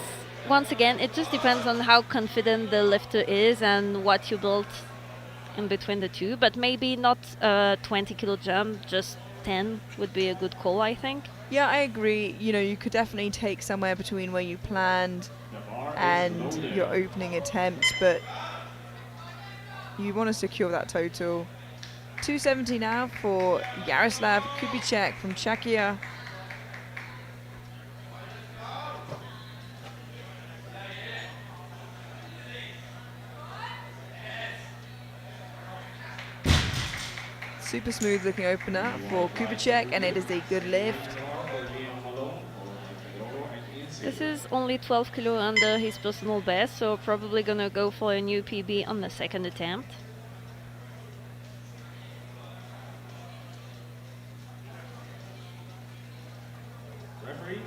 once again, it just depends on how confident the lifter is and what you built in between the two. But maybe not a 20 kilo jump, just 10 would be a good call, I think. Yeah, I agree. You know, you could definitely take somewhere between where you planned and your opening attempt, but you want to secure that total. 270 now for Yaroslav Kubicek from Czechia. Super smooth looking opener for Kubicek, and it is a good lift. This is only 12 kilo under his personal best, so probably gonna go for a new PB on the second attempt. Referee,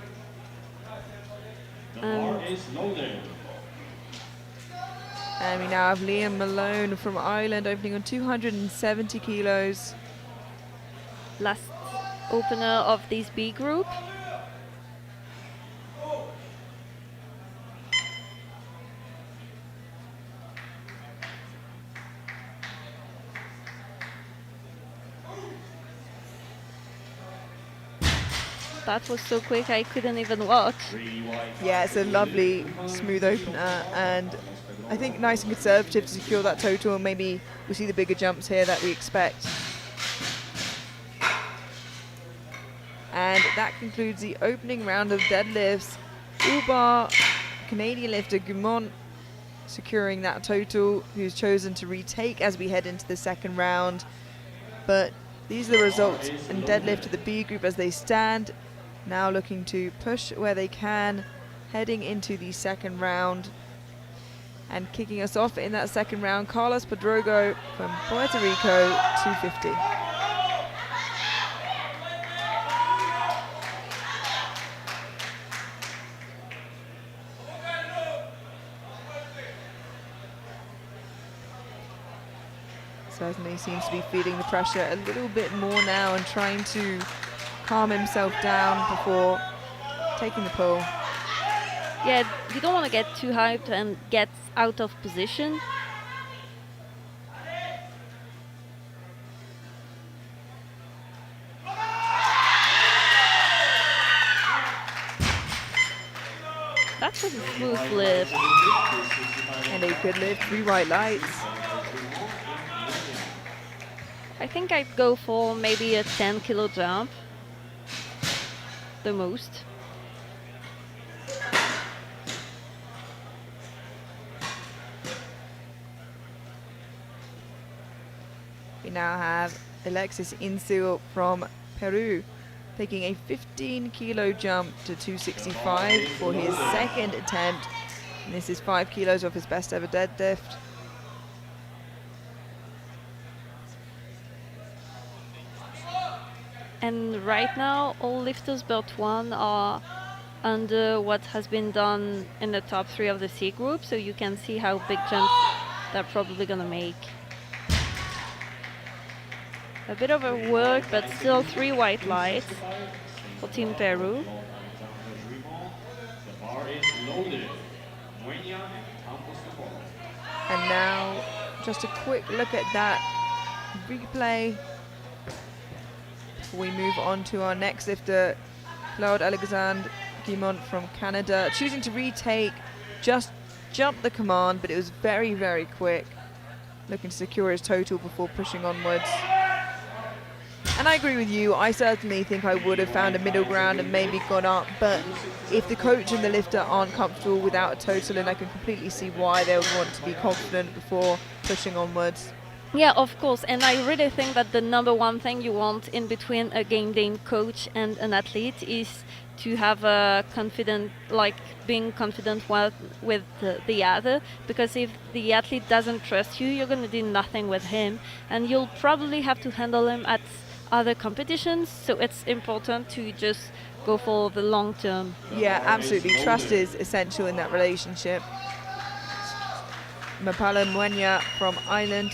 the bar is loaded. And we now have Liam Malone from Ireland opening on 270 kilos. Last opener of this B group. That was so quick I couldn't even watch. Yeah, it's a lovely smooth opener, and I think nice and conservative to secure that total, and maybe we'll see the bigger jumps here that we expect. And that concludes the opening round of deadlifts. Ubar, Canadian lifter Gumont, securing that total, who's chosen to retake as we head into the second round. But these are the results in deadlift of the B group as they stand. Now looking to push where they can, heading into the second round. And kicking us off in that second round, Carlos Pedrogo from Puerto Rico, 250. Certainly seems to be feeling the pressure a little bit more now and trying to calm himself down before taking the pull. Yeah, you don't want to get too hyped and get out of position. That was a smooth lift. And a good lift, 3 white lights. I think I'd go for maybe a 10 kilo jump. The most. We now have Alexis Insil from Peru taking a 15 kilo jump to 265 for his second attempt. And this is 5 kilos off his best ever deadlift. And right now, all lifters but one are under what has been done in the top 3 of the C group, so you can see how big jumps they're probably gonna make. A bit of a work, but still 3 white lights for Team Peru. The bar is loaded. And now just a quick look at that replay before we move on to our next lifter, Claude Alexandre Guimont from Canada, choosing to retake, just jumped the command, but it was very, very quick, looking to secure his total before pushing onwards. And I agree with you, I certainly think I would have found a middle ground and maybe gone up, but if the coach and the lifter aren't comfortable without a total, then I can completely see why they would want to be confident before pushing onwards. Yeah, of course, and I really think that the number one thing you want in between a game day coach and an athlete is to have a confident, like being confident with the other, because if the athlete doesn't trust you, you're going to do nothing with him, and you'll probably have to handle him at other competitions, so it's important to just go for the long term. Yeah, absolutely. Trust is essential in that relationship. Mapala Mwenya from Ireland,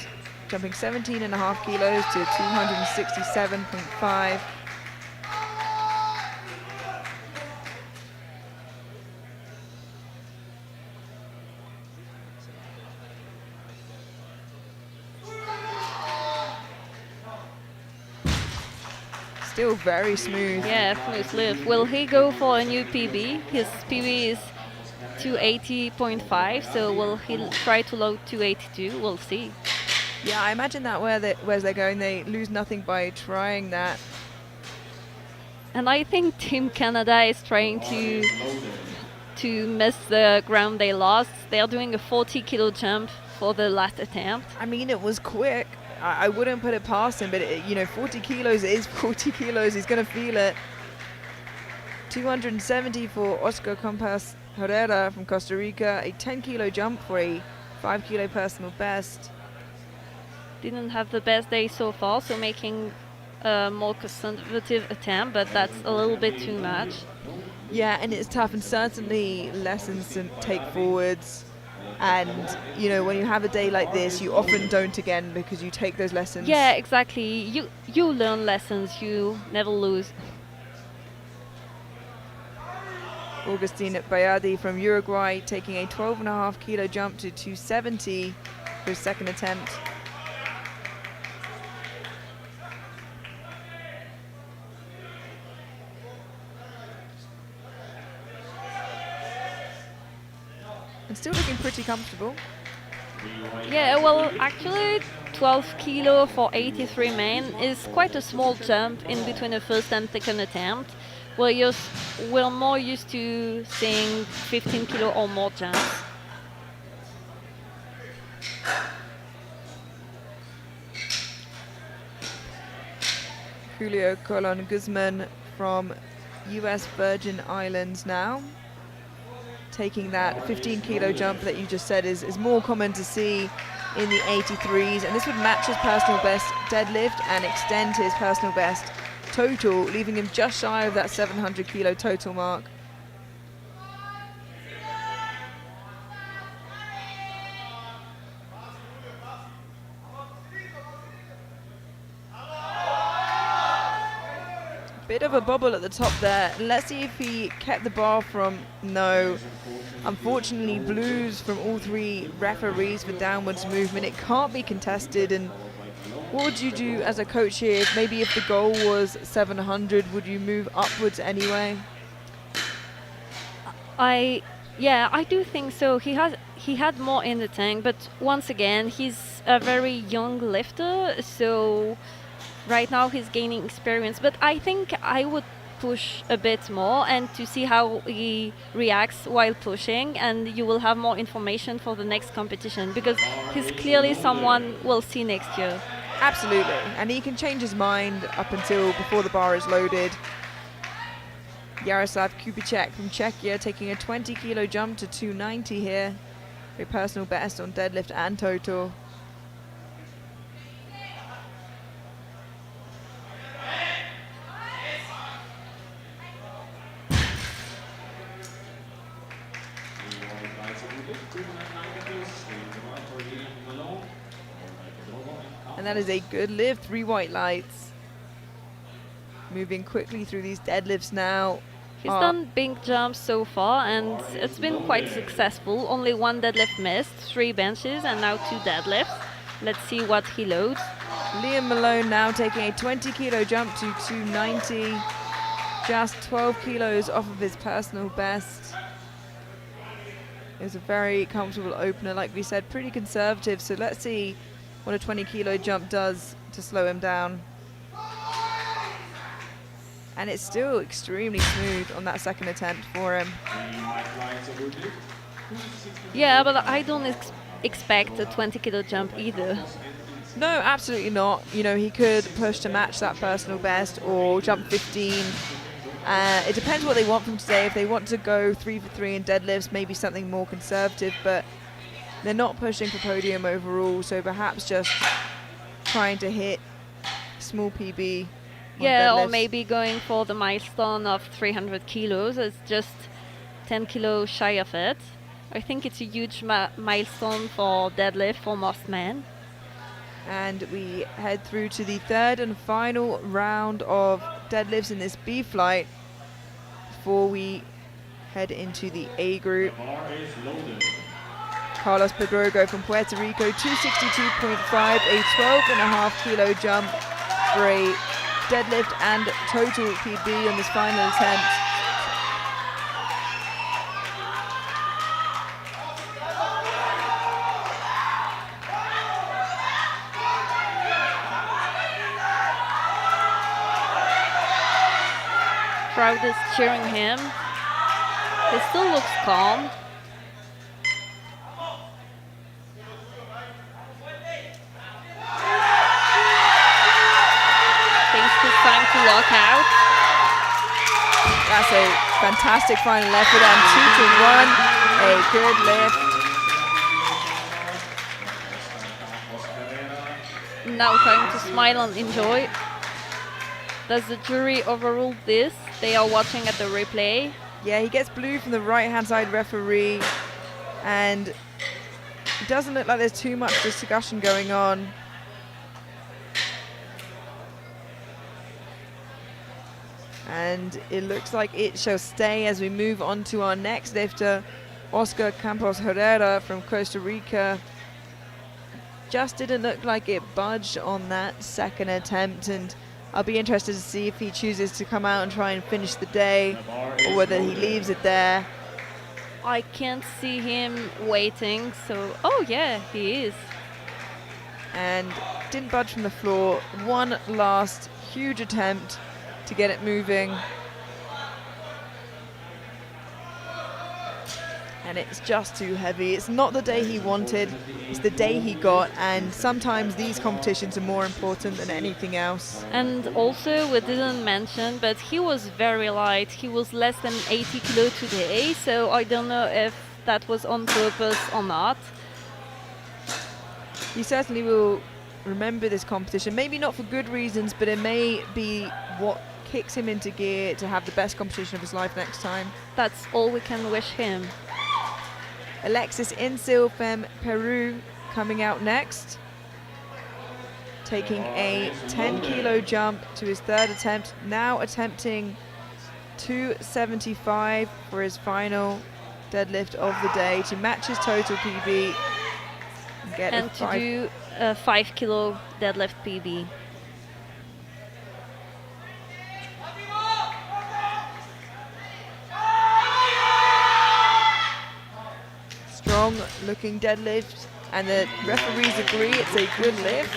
jumping 17.5 kilos to 267.5. Still very smooth. Yeah, smooth lift. Will he go for a new PB? His PB is 280.5, so will he try to load 282? We'll see. Yeah, I imagine that where they're going, they lose nothing by trying that. And I think Team Canada is trying to miss the ground they lost. They're doing a 40 kilo jump for the last attempt. I mean, it was quick. I wouldn't put it past him, but 40 kilos is 40 kilos. He's going to feel it. 270 for Oscar Compas Herrera from Costa Rica. A 10 kilo jump for a 5 kilo personal best. Didn't have the best day so far, so making a more conservative attempt, but that's a little bit too much. Yeah, and it's tough, and certainly lessons to take forwards. And when you have a day like this, you often don't again because you take those lessons. Yeah, exactly. You learn lessons, you never lose. Augustin Bayardi from Uruguay taking a 12.5 kilo jump to 270 for his second attempt. And still looking pretty comfortable. Yeah, well, actually, 12 kilo for 83 men is quite a small jump in between the first and second attempt. We're more used to seeing 15 kilo or more jumps. Julio Colon Guzman from US Virgin Islands now, taking that 15 kilo jump that you just said is more common to see in the 83s, and this would match his personal best deadlift and extend his personal best total, leaving him just shy of that 700 kilo total mark. Bit of a bobble at the top there. Let's see if he kept the bar from, no. Unfortunately, blues from all three referees for downwards movement. It can't be contested. And what would you do as a coach here? Maybe if the goal was 700, would you move upwards anyway? I do think so. He had more in the tank, but once again, he's a very young lifter, so right now he's gaining experience. But I think I would push a bit more and to see how he reacts while pushing, and you will have more information for the next competition, because he's clearly someone we'll see next year. Absolutely, and he can change his mind up until before the bar is loaded. Jaroslav Kubicek from Czechia taking a 20 kilo jump to 290 here. A personal best on deadlift and total. And that is a good lift, 3 white lights. Moving quickly through these deadlifts now. He's done big jumps so far, and it's been quite successful. Only 1 deadlift missed, 3 benches, and now 2 deadlifts. Let's see what he loads. Liam Malone now taking a 20 kilo jump to 290. Just 12 kilos off of his personal best. It was a very comfortable opener, like we said, pretty conservative. So let's see what a 20 kilo jump does to slow him down. And it's still extremely smooth on that second attempt for him. Yeah, but I don't expect a 20 kilo jump either. No, absolutely not. You know, he could push to match that personal best or jump 15. It depends what they want from today. If they want to go 3 for 3 in deadlifts, maybe something more conservative, but they're not pushing for podium overall, so perhaps just trying to hit small PB. Yeah, or deadlifts. maybe going for the milestone of 300 kilos. It's just 10 kilos shy of it. I think it's a huge milestone for deadlift for most men. And we head through to the third and final round of deadlifts in this B flight before we head into the A group. The bar is loaded. Carlos Pedrogo from Puerto Rico, 262.5, a 12.5 kilo jump for a deadlift and total PB on this final attempt. Crowd is cheering him. He still looks calm. Thinks it's time to lock out. That's a fantastic final effort and 2 to 1, a good lift. Now time to smile and enjoy. Does the jury overrule this? They are watching at the replay. Yeah, he gets blue from the right-hand side referee, and it doesn't look like there's too much discussion going on. And it looks like it shall stay as we move on to our next lifter, Oscar Campos Herrera from Costa Rica. Just didn't look like it budged on that second attempt, and I'll be interested to see if he chooses to come out and try and finish the day or whether he leaves it there. I can't see him waiting, so oh yeah, he is. And didn't budge from the floor. One last huge attempt to get it moving. And it's just too heavy. It's not the day he wanted, it's the day he got, and sometimes these competitions are more important than anything else. And also, we didn't mention, but he was very light. He was less than 80 kilo today, so I don't know if that was on purpose or not. He certainly will remember this competition, maybe not for good reasons, but it may be what kicks him into gear to have the best competition of his life next time. That's all we can wish him. Alexis Insil from Peru coming out next, taking a 10 kilo jump to his third attempt, now attempting 275 for his final deadlift of the day to match his total PB and get And to do a 5 kilo deadlift PB. strong looking deadlift, and the referees agree it's a good lift.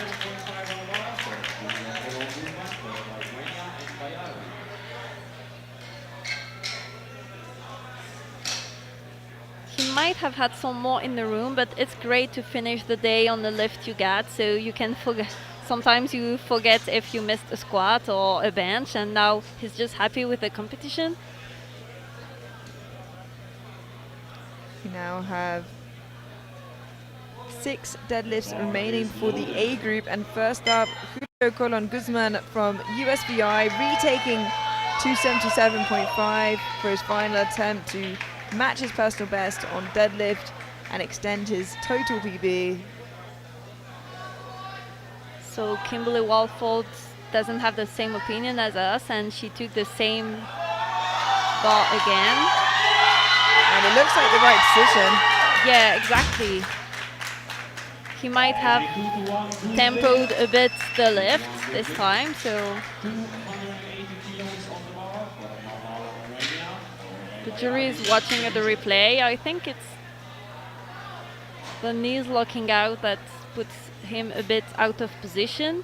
He might have had some more in the room, but it's great to finish the day on the lift you got, so you can forget. Sometimes you forget if you missed a squat or a bench, and now he's just happy with the competition. We now have 6 deadlifts remaining for the A group, and first up, Julio Colon Guzman from USVI retaking 277.5 for his final attempt to match his personal best on deadlift and extend his total PB. So Kimberly Walford doesn't have the same opinion as us, and she took the same bar again. And it looks like the right decision. Yeah, exactly. He might have tempoed a bit the lift this time, so 280 kilos on the bar for Romania. the jury is watching at the replay. I think it's the knees locking out that puts him a bit out of position.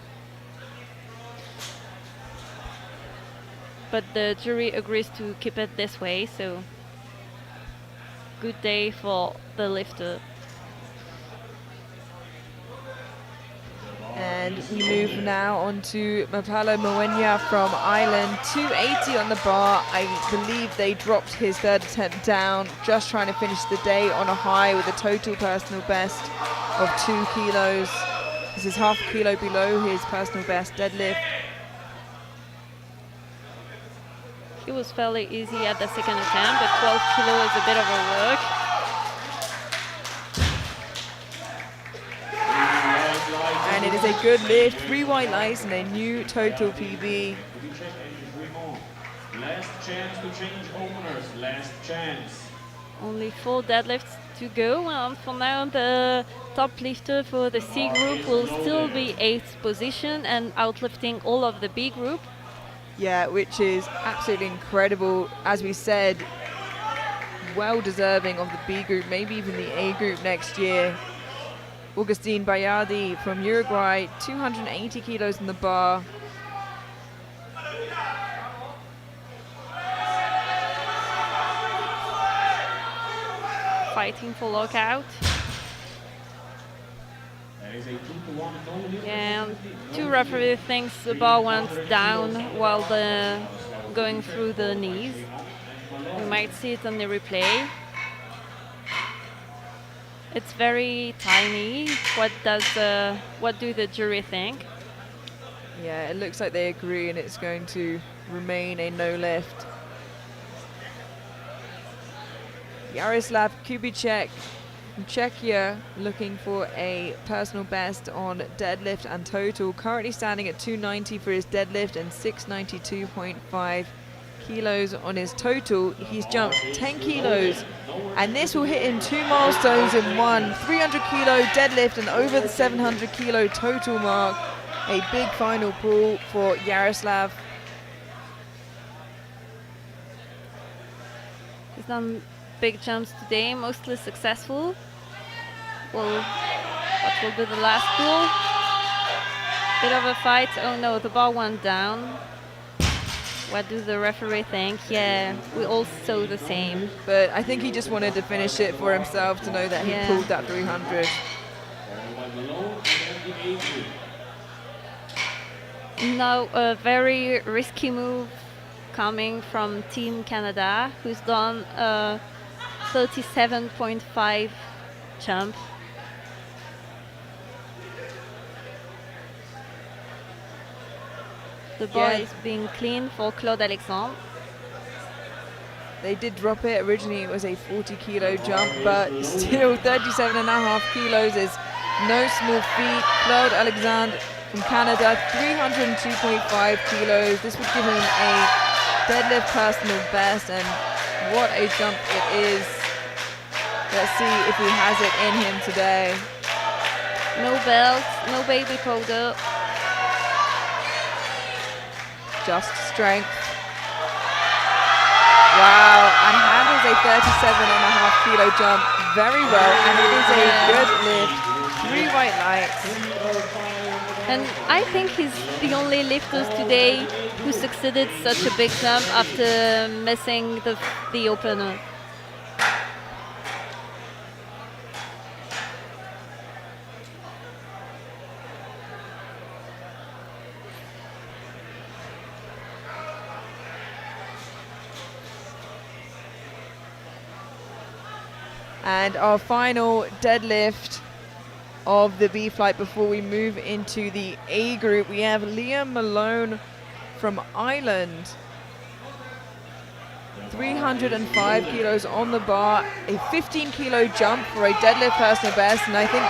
But the jury agrees to keep it this way, so good day for the lifter. And we move now on to Mapalo Mwenya from Ireland, 280 on the bar. I believe they dropped his third attempt down, just trying to finish the day on a high with a total personal best of 2 kilos. This is half a kilo below his personal best deadlift. It was fairly easy at the second attempt, but 12 kilo is a bit of a work. And it is a good lift, 3 white lights and a new total PB. Last chance to change openers. Last chance. Only 4 deadlifts to go, and for now the top lifter for the C group will still be 8th position and outlifting all of the B group. Yeah, which is absolutely incredible. As we said, well deserving of the B group, maybe even the A group next year. Augustine Bayardi from Uruguay, 280 kilos in the bar. Fighting for lockout. That is a 2-to-1 And 2 referees thinks the bar went down while going through the knees. We might see it on the replay. It's very tiny. What do the jury think? Yeah, it looks like they agree and it's going to remain a no lift. Jaroslav Kubicek from Czechia looking for a personal best on deadlift and total. Currently standing at 290 for his deadlift and 692.5 kilos on his total. He's jumped 10 kilos and this will hit him 2 milestones in one. 300 kilo deadlift and over the 700 kilo total mark. A big final pull for Jaroslav. He's done big jumps today, mostly successful. Well, what will be the last pull? Bit of a fight. Oh no, the bar went down. What does the referee think? Yeah, we all saw the same. But I think he just wanted to finish it for himself to know that he pulled that 300. Now a very risky move coming from Team Canada, who's done a 37.5 jump. The bar is being cleaned for Claude Alexandre. They did drop it. Originally it was a 40 kilo jump, but still 37.5 kilos is no small feat. Claude Alexandre from Canada, 302.5 kilos. This would give him a deadlift personal best, and what a jump it is. Let's see if he has it in him today. No belt, no baby powder. Just strength. Wow, and handles a 37.5 kilo jump very well, and it is a good lift. 3 white lights. And I think he's the only lifters today who succeeded such a big jump after missing the opener. And our final deadlift of the B flight before we move into the A group, we have Liam Malone from Ireland. 305 kilos on the bar, a 15 kilo jump for a deadlift personal best, and I think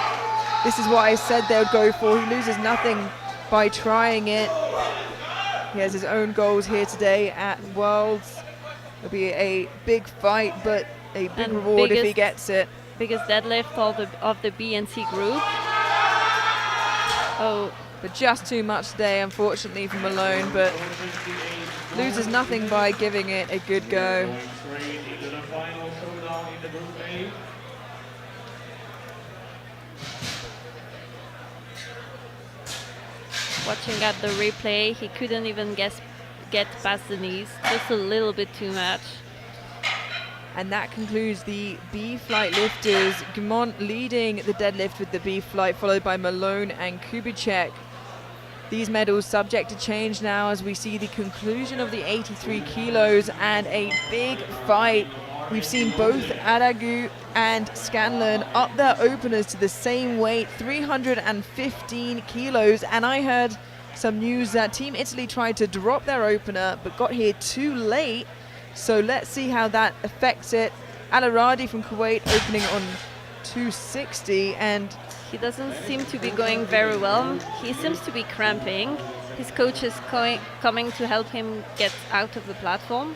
this is what I said they would go for. He loses nothing by trying it. He has his own goals here today at Worlds. It'll be a big fight, but a big reward if he gets it. Biggest deadlift of the B and C group. Oh, but just too much today, unfortunately, for Malone, but loses nothing by giving it a good go. Watching at the replay, he couldn't even get past the knees, just a little bit too much. And that concludes the B flight lifters. Gumont leading the deadlift with the B flight, followed by Malone and Kubicek. These medals subject to change now as we see the conclusion of the 83 kilos and a big fight. We've seen both Adagu and Scanlon up their openers to the same weight, 315 kilos. And I heard some news that Team Italy tried to drop their opener but got here too late. So let's see how that affects it. Al-Aradi from Kuwait opening on 260, and He doesn't seem to be going very well. He seems to be cramping. His coach is coming to help him get out of the platform.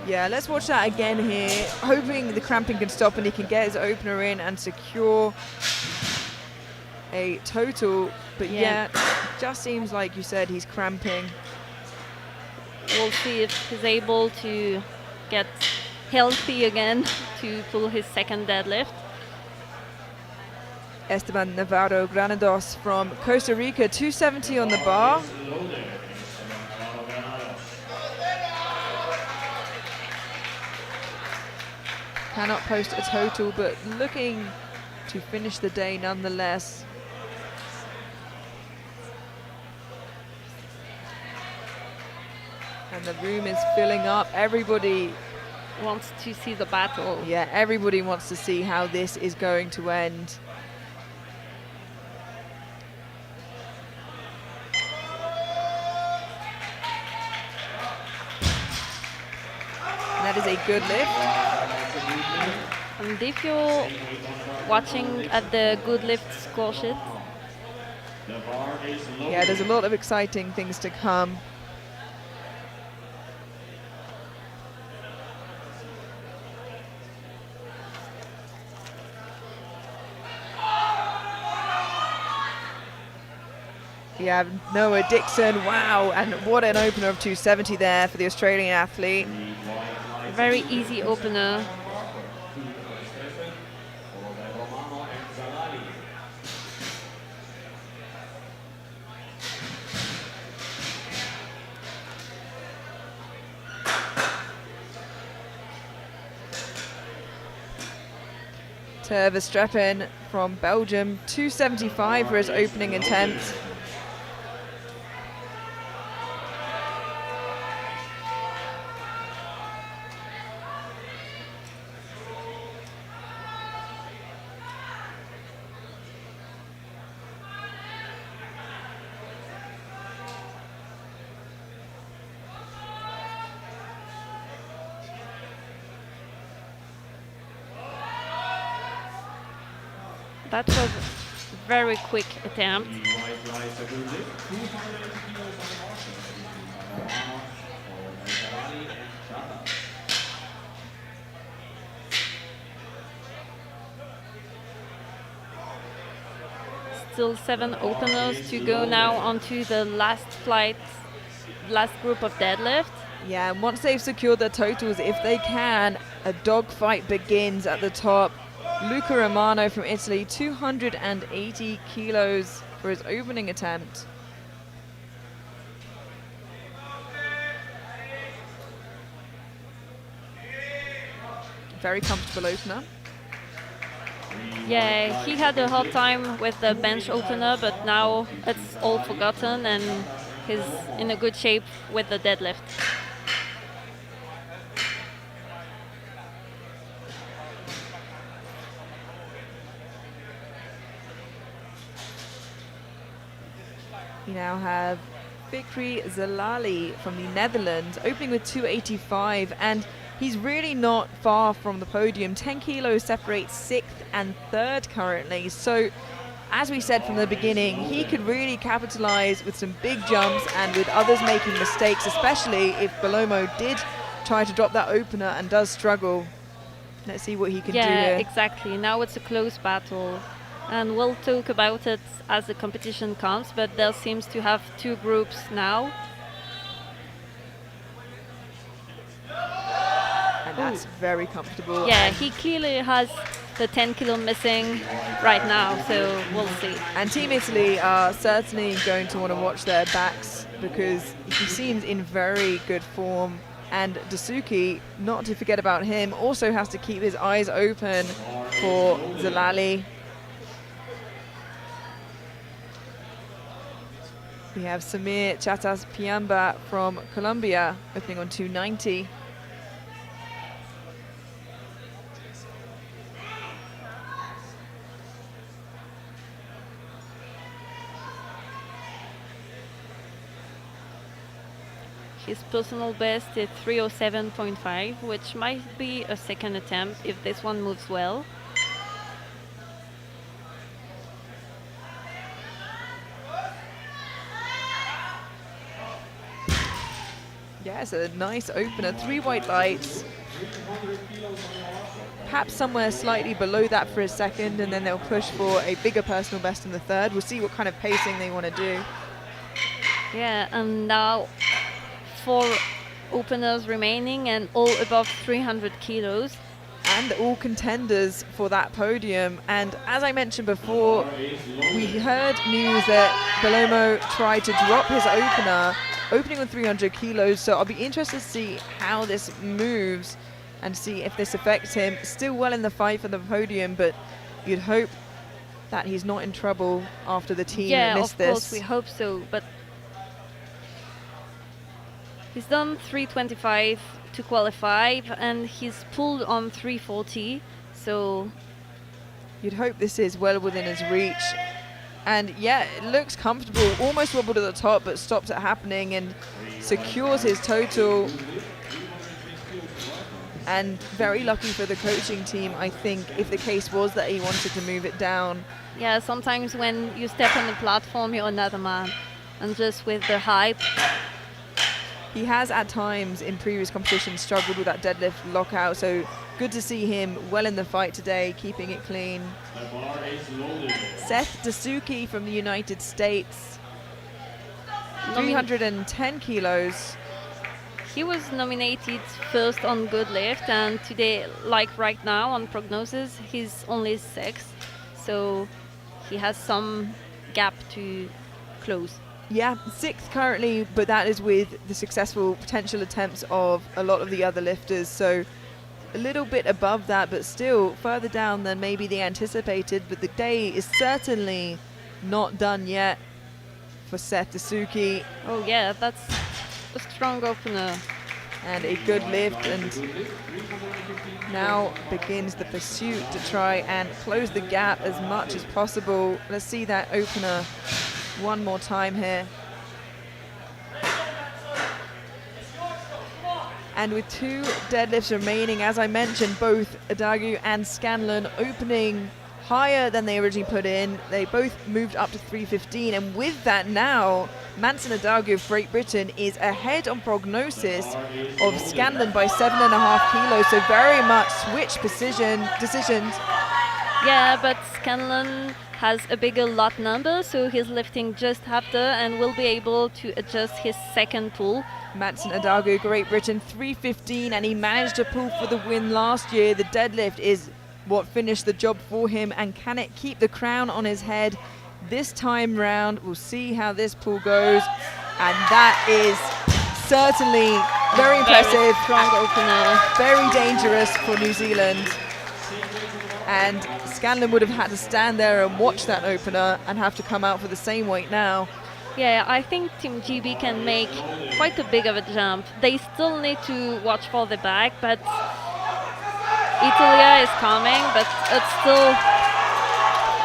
yeah, let's watch that again here, hoping the cramping can stop and he can get his opener in and secure a total. But yeah, just seems like you said he's cramping. We'll see if he's able to get healthy again to pull his second deadlift. Esteban Navarro Granados from Costa Rica, 270 on the bar. Cannot post a total, but looking to finish the day nonetheless. And the room is filling up. Everybody Wants to see the battle. Yeah, everybody wants to see how this is going to end. And that is a good lift. And if you're watching at the good lift score sheet, Yeah, there's a lot of exciting things to come. We have Noah Dixon, wow, and what an opener of 270 there for the Australian athlete. very easy opener. To Verstappen from Belgium, 275 for his opening attempt. That was a very quick attempt. Still 7 openers to go now onto the last flight, last group of deadlift. Yeah, and once they've secured their totals, if they can, a dogfight begins at the top. Luca Romano from Italy, 280 kilos for his opening attempt. Very comfortable opener. Yeah, he had a hard time with the bench opener, but now it's all forgotten and he's in a good shape with the deadlift. We now have Fikri Zalali from the Netherlands, opening with 285, and he's really not far from the podium. 10 kilos separates 6th and 3rd currently. So, as we said from the beginning, he could really capitalize with some big jumps and with others making mistakes, especially if Bellomo did try to drop that opener and does struggle. Let's see what he can do Yeah, here. exactly. Now it's a close battle. And we'll talk about it as the competition comes, but there seems to have 2 groups now. And that's very comfortable. Yeah, he clearly has the 10 kilo missing right now, so we'll see. And Team Italy are certainly going to want to watch their backs because he seems in very good form. And Dasuki, not to forget about him, also has to keep his eyes open for Zalali. We have Samir Chatas Piamba from Colombia, opening on 290. His personal best is 307.5, which might be a second attempt if this one moves well. Yes, a nice opener. 3 white lights. Perhaps somewhere slightly below that for a second, and then they'll push for a bigger personal best in the third. We'll see what kind of pacing they want to do. Yeah, and now 4 openers remaining and all above 300 kilos. And all contenders for that podium. And as I mentioned before, we heard news that Bellomo tried to drop his opening on 300 kilos. So I'll be interested to see how this moves and see if this affects him. Still well in the fight for the podium, but you'd hope that he's not in trouble after the team missed this. Yeah, of course, we hope so. But he's done 325 to qualify, and he's pulled on 340, so you'd hope this is well within his reach. And yeah, it looks comfortable, almost wobbled at the top, but stops it happening and secures his total. And very lucky for the coaching team, I think, if the case was that he wanted to move it down. Yeah, sometimes when you step on the platform, you're another man. And just with the hype. He has at times in previous competitions struggled with that deadlift lockout, so good to see him well in the fight today, keeping it clean. Seth Dasuki from the United States, 310 kilos. He was nominated first on Good Lift, and today, like right now on Prognosis, he's only 6th, so he has some gap to close. Yeah, 6th currently, but that is with the successful potential attempts of a lot of the other lifters. So a little bit above that, but still further down than maybe they anticipated. But the day is certainly not done yet for Seth Dasuki. Oh yeah, that's a strong opener. And a good lift, and now begins the pursuit to try and close the gap as much as possible. Let's see that opener one more time here. And with 2 deadlifts remaining, as I mentioned, both Adagu and Scanlon opening higher than they originally put in. They both moved up to 315, and with that now, Manson Adagu of Great Britain is ahead on Prognosis of Scanlon by 7.5 kilos, so very much switch decisions. Yeah, but Scanlon has a bigger lot number, so he's lifting just after and will be able to adjust his second pull. Manson Adagu, Great Britain, 315, and he managed to pull for the win last year. The deadlift is what finished the job for him, and can it keep the crown on his head this time round? We'll see how this pull goes, and that is certainly very impressive. Very strong opener. Very dangerous for New Zealand. And Scanlon would have had to stand there and watch that opener and have to come out for the same weight now. Yeah, I think Team GB can make quite a big of a jump. They still need to watch for the back, but Italia is coming, but it's still...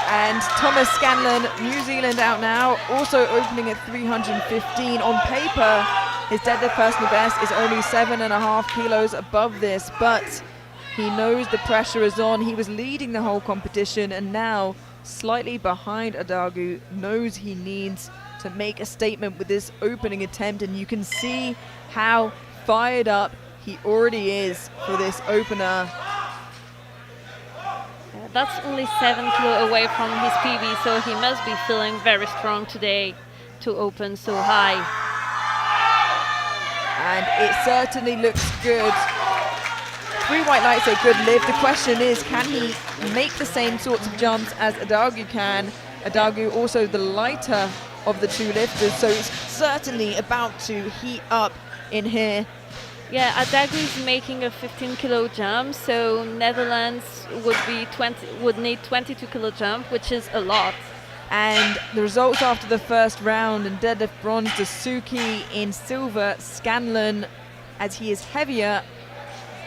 And Thomas Scanlon, New Zealand out now, also opening at 315. On paper, his deadlift personal best is only 7.5 kilos above this, but he knows the pressure is on. He was leading the whole competition, and now slightly behind Adagu, knows he needs to make a statement with this opening attempt, and you can see how fired up he already is for this opener. That's only 7 kilos away from his PB, so he must be feeling very strong today to open so high. And it certainly looks good. 3 white lights, a good lift. The question is, can he make the same sorts of jumps as Adagu can? Adagu also the lighter of the 2 lifters, so it's certainly about to heat up in here. Yeah, Adagu is making a 15 kilo jump, so Netherlands would need 22 kilo jump, which is a lot. And the results after the first round: in deadlift bronze, Dasuki; in silver, Scanlon, as he is heavier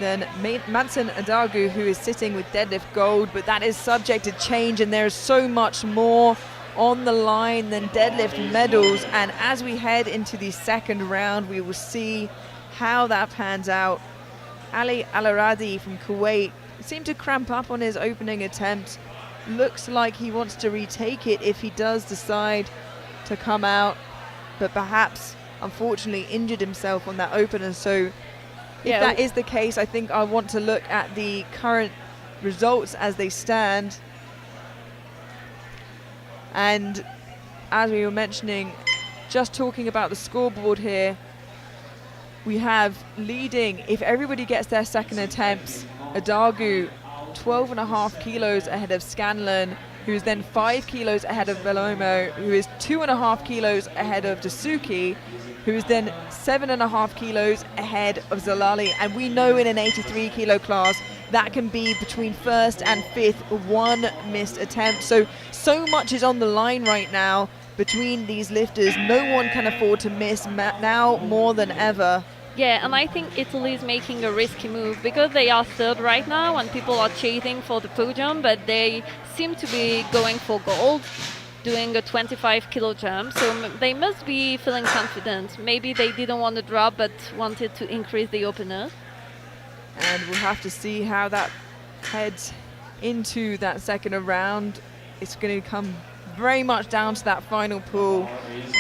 than Manson Adagu, who is sitting with deadlift gold, but that is subject to change, and there is so much more on the line than deadlift medals. And as we head into the second round, we will see how that pans out. Ali Al-Aradi from Kuwait seemed to cramp up on his opening attempt. Looks like he wants to retake it if he does decide to come out, but perhaps unfortunately injured himself on that opener. So if that is the case, I think I want to look at the current results as they stand. And as we were mentioning, just talking about the scoreboard here, we have leading, if everybody gets their second attempts, Adagu 12.5 kilos ahead of Scanlon, who is then 5 kilos ahead of Belomo, who is 2.5 kilos ahead of Dasuki, who is then 7.5 kilos ahead of Zalali. And we know in an 83 kilo class, that can be between first and fifth, one missed attempt. So much is on the line right now between these lifters. No one can afford to miss now more than ever. Yeah, and I think Italy is making a risky move because they are third right now and people are chasing for the podium, but they seem to be going for gold, doing a 25 kilo jump. So they must be feeling confident. Maybe they didn't want to drop but wanted to increase the opener. And we'll have to see how that heads into that second round. It's going to come very much down to that final pool.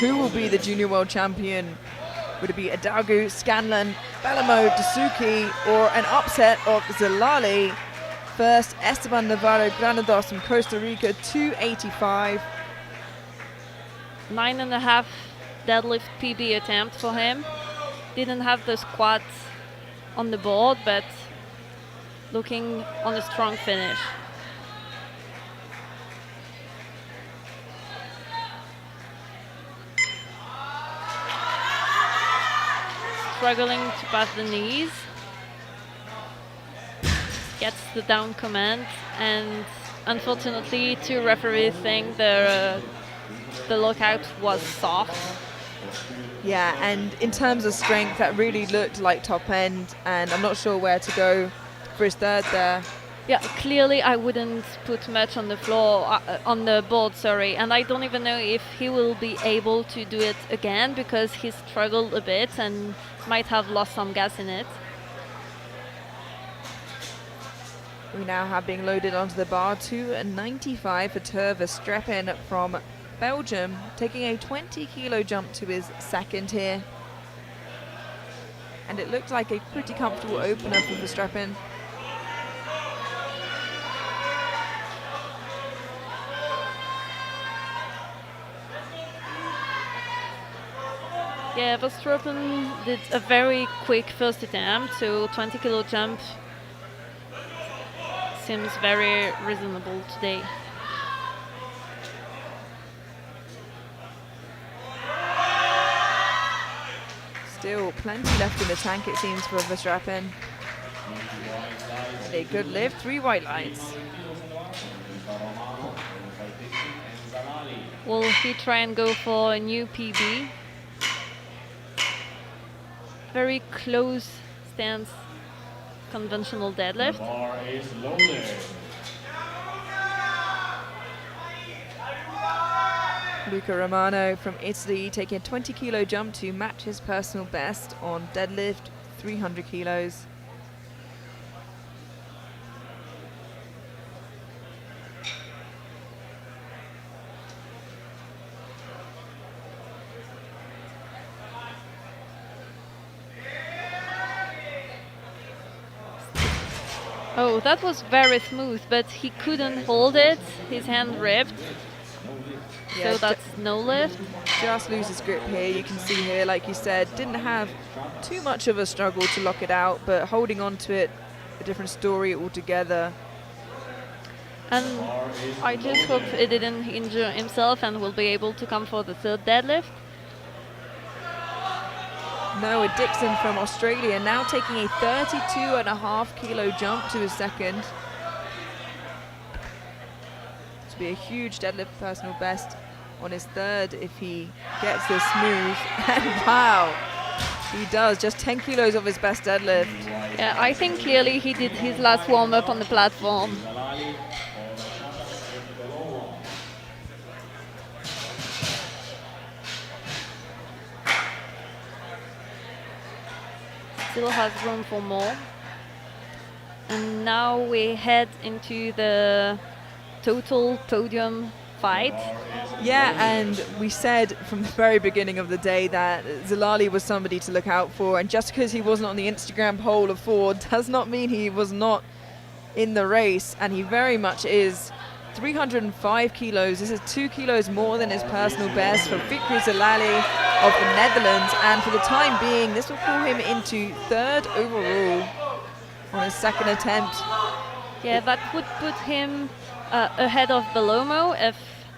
Who will be the junior world champion? Would it be Adagu, Scanlon, Bellomo, Dasuki, or an upset of Zalali? First, Esteban Navarro Granados from Costa Rica, 285. 9.5 deadlift PB attempt for him. Didn't have the squat on the board, but looking on a strong finish. Struggling to pass the knees. Gets the down command, and unfortunately two referees think the lockout was soft. Yeah, and in terms of strength, that really looked like top end, and I'm not sure where to go for his third there. Yeah, clearly I wouldn't put much on the floor, on the board, sorry, and I don't even know if he will be able to do it again because he struggled a bit and might have lost some gas in it. We now have being loaded onto the bar 295 for Terve Streppen from Belgium, taking a 20 kilo jump to his second here. And it looked like a pretty comfortable opener for Verstappen. Yeah, Verstappen did a very quick first attempt, so 20 kilo jump seems very reasonable today. Still plenty left in the tank, it seems, for Verstappen. And a good lift, 3 white lights. Will he try and go for a new PB? Very close stance, conventional deadlift. Bar is loaded. Luca Romano from Italy taking a 20 kilo jump to match his personal best on deadlift, 300 kilos. Oh, that was very smooth, but he couldn't hold it. His hand ripped. Yeah, So that's no lift. just loses grip here. You can see here, like you said, didn't have too much of a struggle to lock it out, but holding on to it, a different story altogether. And I just hope he didn't injure himself and will be able to come for the third deadlift. Noah Dixon from Australia now taking a 32.5 kilo jump to his second. This will be a huge deadlift personal best on his third if he gets this move. And wow, he does, just 10 kilos of his best deadlift. Yeah, I think clearly he did his last warm-up on the platform. still has room for more. And now we head into the total podium fight. Yeah, and we said from the very beginning of the day that Zalali was somebody to look out for, and just because he wasn't on the Instagram poll of 4 does not mean he was not in the race, and he very much is. 305 kilos, this is 2 kilos more than his personal best for Fikri Zalali of the Netherlands, and for the time being this will pull him into 3rd overall on his 2nd attempt. Yeah, that would put him ahead of Belomo if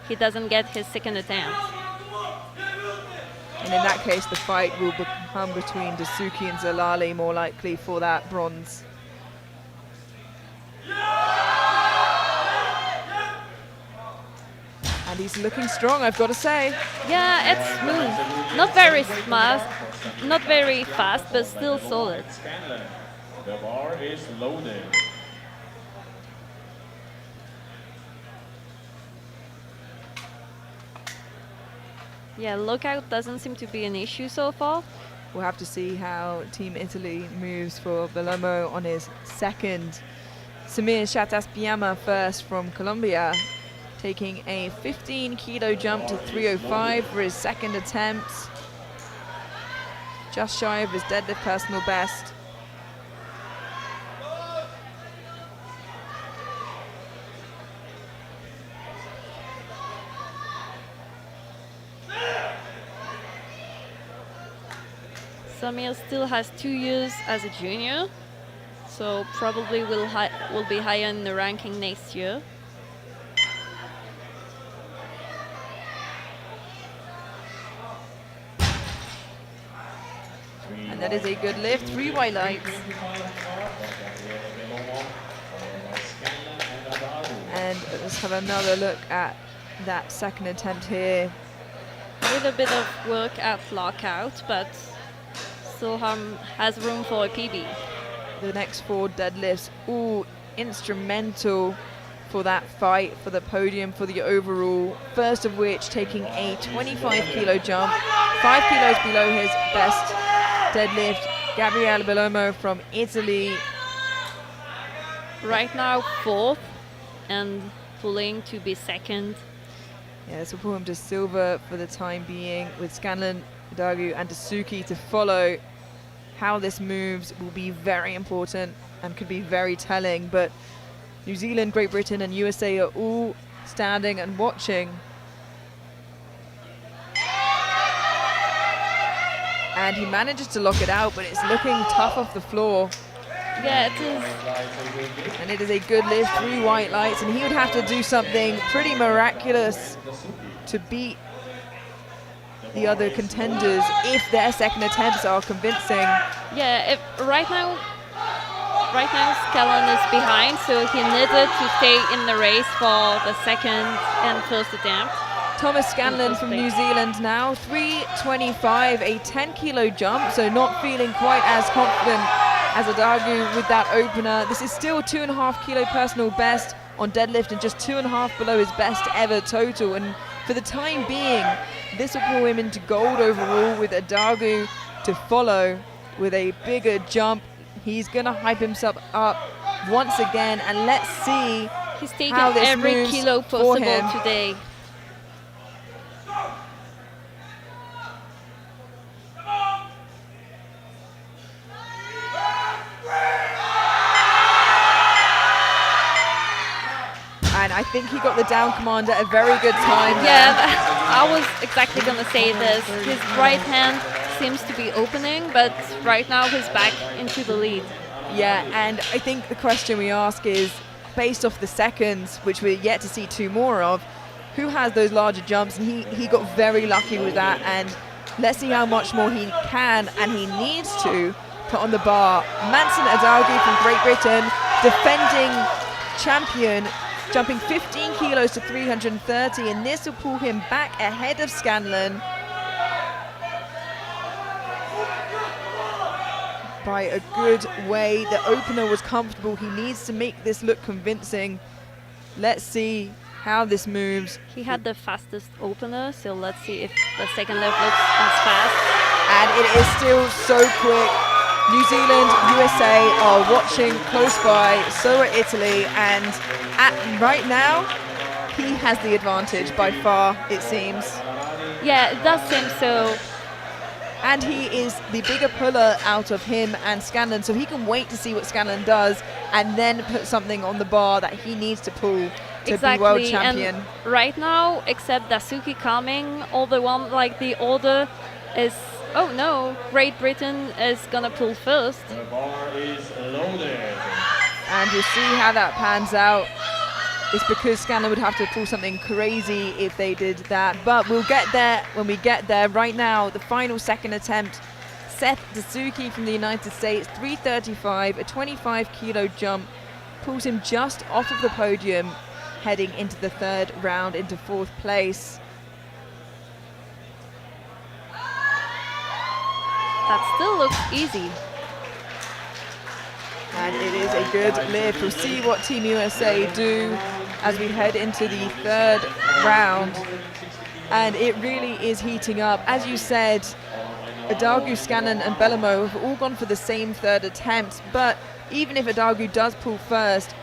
he doesn't get his 2nd attempt. And in that case the fight will become between Dasuki and Zalali, more likely for that bronze. And he's looking strong, I've got to say. Yeah, it's smooth. Not very smart, not very fast, but still solid. Scanlon. The bar is loaded. Yeah, lookout doesn't seem to be an issue so far. We'll have to see how Team Italy moves for Belomo on his 2nd. Samir Shataspiama first from Colombia, taking a 15 kilo jump to 305 for his 2nd attempt. Just shy of his deadlift personal best. Samir still has 2 years as a junior, so probably will be higher in the ranking next year. And that is a good lift, 3 white lights. And let's have another look at that 2nd attempt here. A little bit of work at lockout, but still has room for a PB. The next 4 deadlifts, all instrumental for that fight, for the podium, for the overall. First of which taking a 25 kilo jump, 5 kilos below his best deadlift, Gabriele Belomo from Italy. Right now 4th and pulling to be 2nd. Yeah, this will pull him to silver for the time being, with Scanlon, Dagu and Dasuki to follow. How this moves will be very important and could be very telling, but New Zealand, Great Britain and USA are all standing and watching. And he manages to lock it out, but it's looking tough off the floor. Yeah, it is. And it is a good lift, 3 white lights, and he would have to do something pretty miraculous to beat the other contenders if their 2nd attempts are convincing. Yeah, right now Scanlon is behind, so he needed to stay in the race for the 2nd and 1st attempt. Thomas Scanlon from New Zealand now, 325, a 10 kilo jump, so not feeling quite as confident as Adagu with that opener. This is still 2.5 kilo personal best on deadlift and just 2.5 below his best ever total. And for the time being, this will pull him into gold overall, with Adagu to follow with a bigger jump. He's gonna hype himself up once again, and let's see He's taken how this every moves kilo for possible him today. And I think he got the down command at a very good time. Yeah, I was exactly gonna say this. His right hand seems to be opening, but right now he's back into the lead. Yeah, and I think the question we ask is, based off the seconds, which we're yet to see 2 more of, who has those larger jumps? And he got very lucky with that, and let's see how much more he can and he needs to put on the bar. Manson Adalgi from Great Britain, defending champion, jumping 15 kilos to 330, and this will pull him back ahead of Scanlon by a good way. The opener was comfortable. He needs to make this look convincing. Let's see how this moves. He had the fastest opener, so let's see if the 2nd lift looks as fast. And it is still so quick. New Zealand, USA are watching close by, so are Italy, and right now, he has the advantage by far, it seems. Yeah, it does seem so. And he is the bigger puller out of him and Scanlon, so he can wait to see what Scanlon does and then put something on the bar that he needs to pull to be world champion. And right now, except Dasuki coming, all the one like the order is, oh no, Great Britain is gonna pull first. The bar is loaded. And we'll see how that pans out. It's because Scanlon would have to pull something crazy if they did that. But we'll get there when we get there. Right now, the final second attempt. Seth Dasuki from the United States, 335, a 25 kilo jump. Pulls him just off of the podium, heading into the third round, into fourth place. That still looks easy. And it is a good lift. We'll see what Team USA do as we head into the third round. And it really is heating up. As you said, Adagu, Scanlon and Bellomo have all gone for the same third attempt. But even if Adagu does pull first,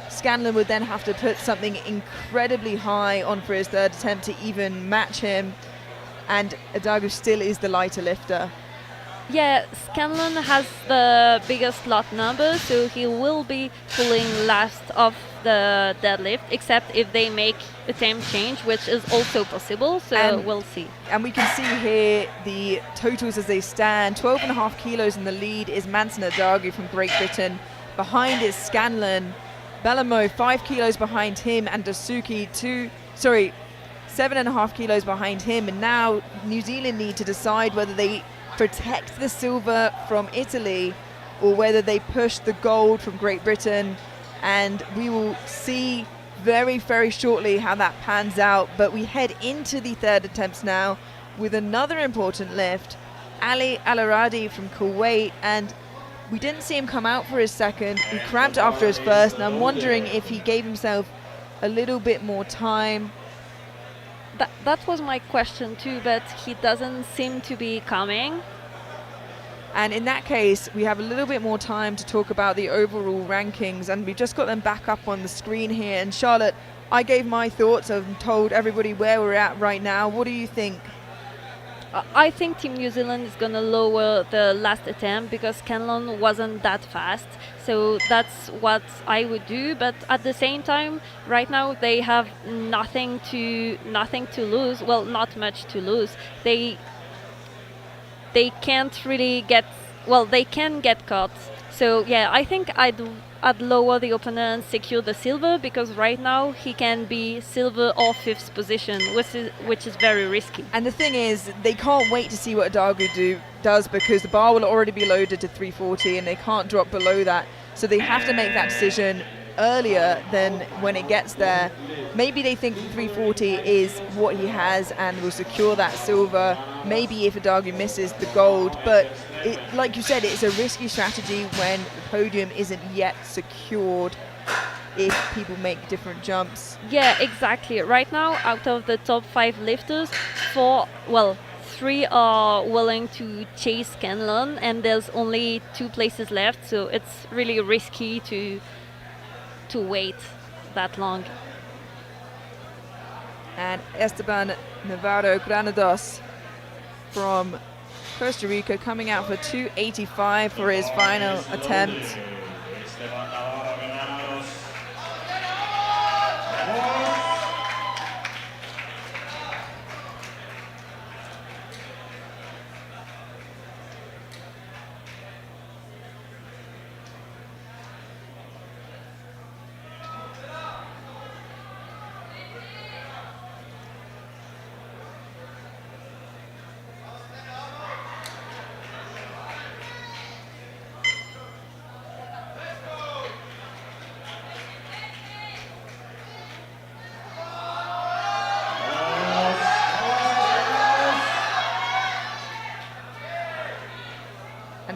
Scanlon would then have to put something incredibly high on for his third attempt to even match him. And Adagu still is the lighter lifter. Yeah, Scanlon has the biggest lot number, so he will be pulling last of the deadlift, except if they make a time change, which is also possible, so we'll see. And we can see here the totals as they stand. 12.5 kilos in the lead is Manson Adagu from Great Britain. Behind is Scanlon. Bellomo 5 kilos behind him, and Dasuki 7.5 kilos behind him. And now New Zealand need to decide whether they protect the silver from Italy or whether they push the gold from Great Britain, and we will see very, very shortly how that pans out. But we head into the third attempts now with another important lift, Ali Al-Aradi from Kuwait, and we didn't see him come out for his second. He cramped after his first, and I'm wondering if he gave himself a little bit more time. That was my question too, but he doesn't seem to be coming. And in that case, we have a little bit more time to talk about the overall rankings, and we've just got them back up on the screen here. And Charlotte, I gave my thoughts and told everybody where we're at right now. What do you think? I think Team New Zealand is going to lower the last attempt because Scanlon wasn't that fast. So that's what I would do. But at the same time, right now they have nothing to lose. Well, not much to lose. They can't really get. Well, they can get caught. So yeah, I think I'd lower the opener and secure the silver, because right now he can be silver or fifth position, which is very risky. And the thing is, they can't wait to see what Adagu does, because the bar will already be loaded to 340 and they can't drop below that. So they have to make that decision earlier than when it gets there. Maybe they think 340 is what he has and will secure that silver. Maybe if Adagu misses the gold, but like you said, it's a risky strategy when the podium isn't yet secured if people make different jumps. Yeah, exactly. Right now, out of the top 5 lifters, 3 are willing to chase Scanlon, and there's only 2 places left, so it's really risky to wait that long. And Esteban Navarro Granados from Costa Rica coming out for 285 for his final attempt.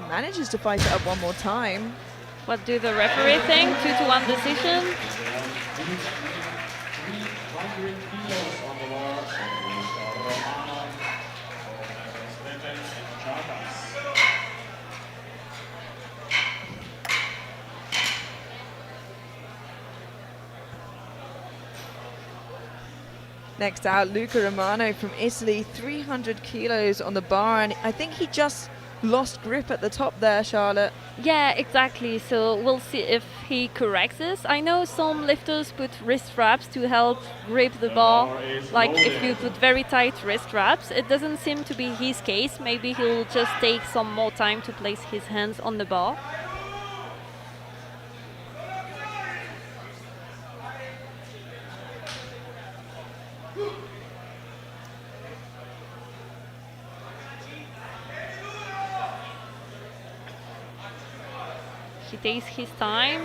Manages to fight it up one more time. What do the referee think? 2-1 decision. Next out, Luca Romano from Italy, 300 kilos on the bar, and I think he just lost grip at the top there, Charlotte. Yeah, exactly. So we'll see if he corrects this. I know some lifters put wrist straps to help grip the bar. Like if you put very tight wrist straps, it doesn't seem to be his case. Maybe he'll just take some more time to place his hands on the bar. He takes his time.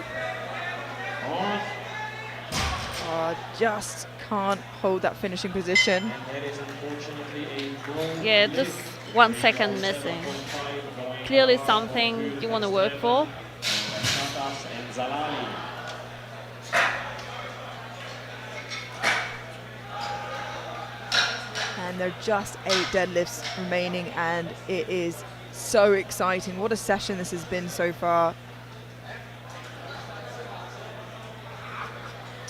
Just can't hold that finishing position. That is unfortunately a Yeah, just 1 second missing. Clearly something you want to work for. Shatas and Zalali. And there are just 8 deadlifts remaining, and it is so exciting. What a session this has been so far.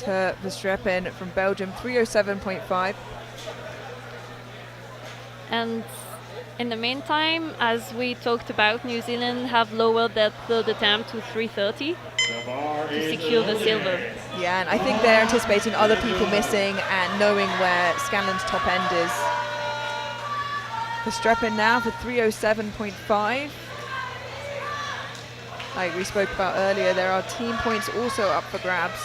To Verstrepen from Belgium, 307.5. And in the meantime, as we talked about, New Zealand have lowered their third attempt to 330 to secure the silver. Yeah, and I think they're anticipating other people missing and knowing where Scanlon's top end is. Verstrepen now for 307.5. Like we spoke about earlier, there are team points also up for grabs.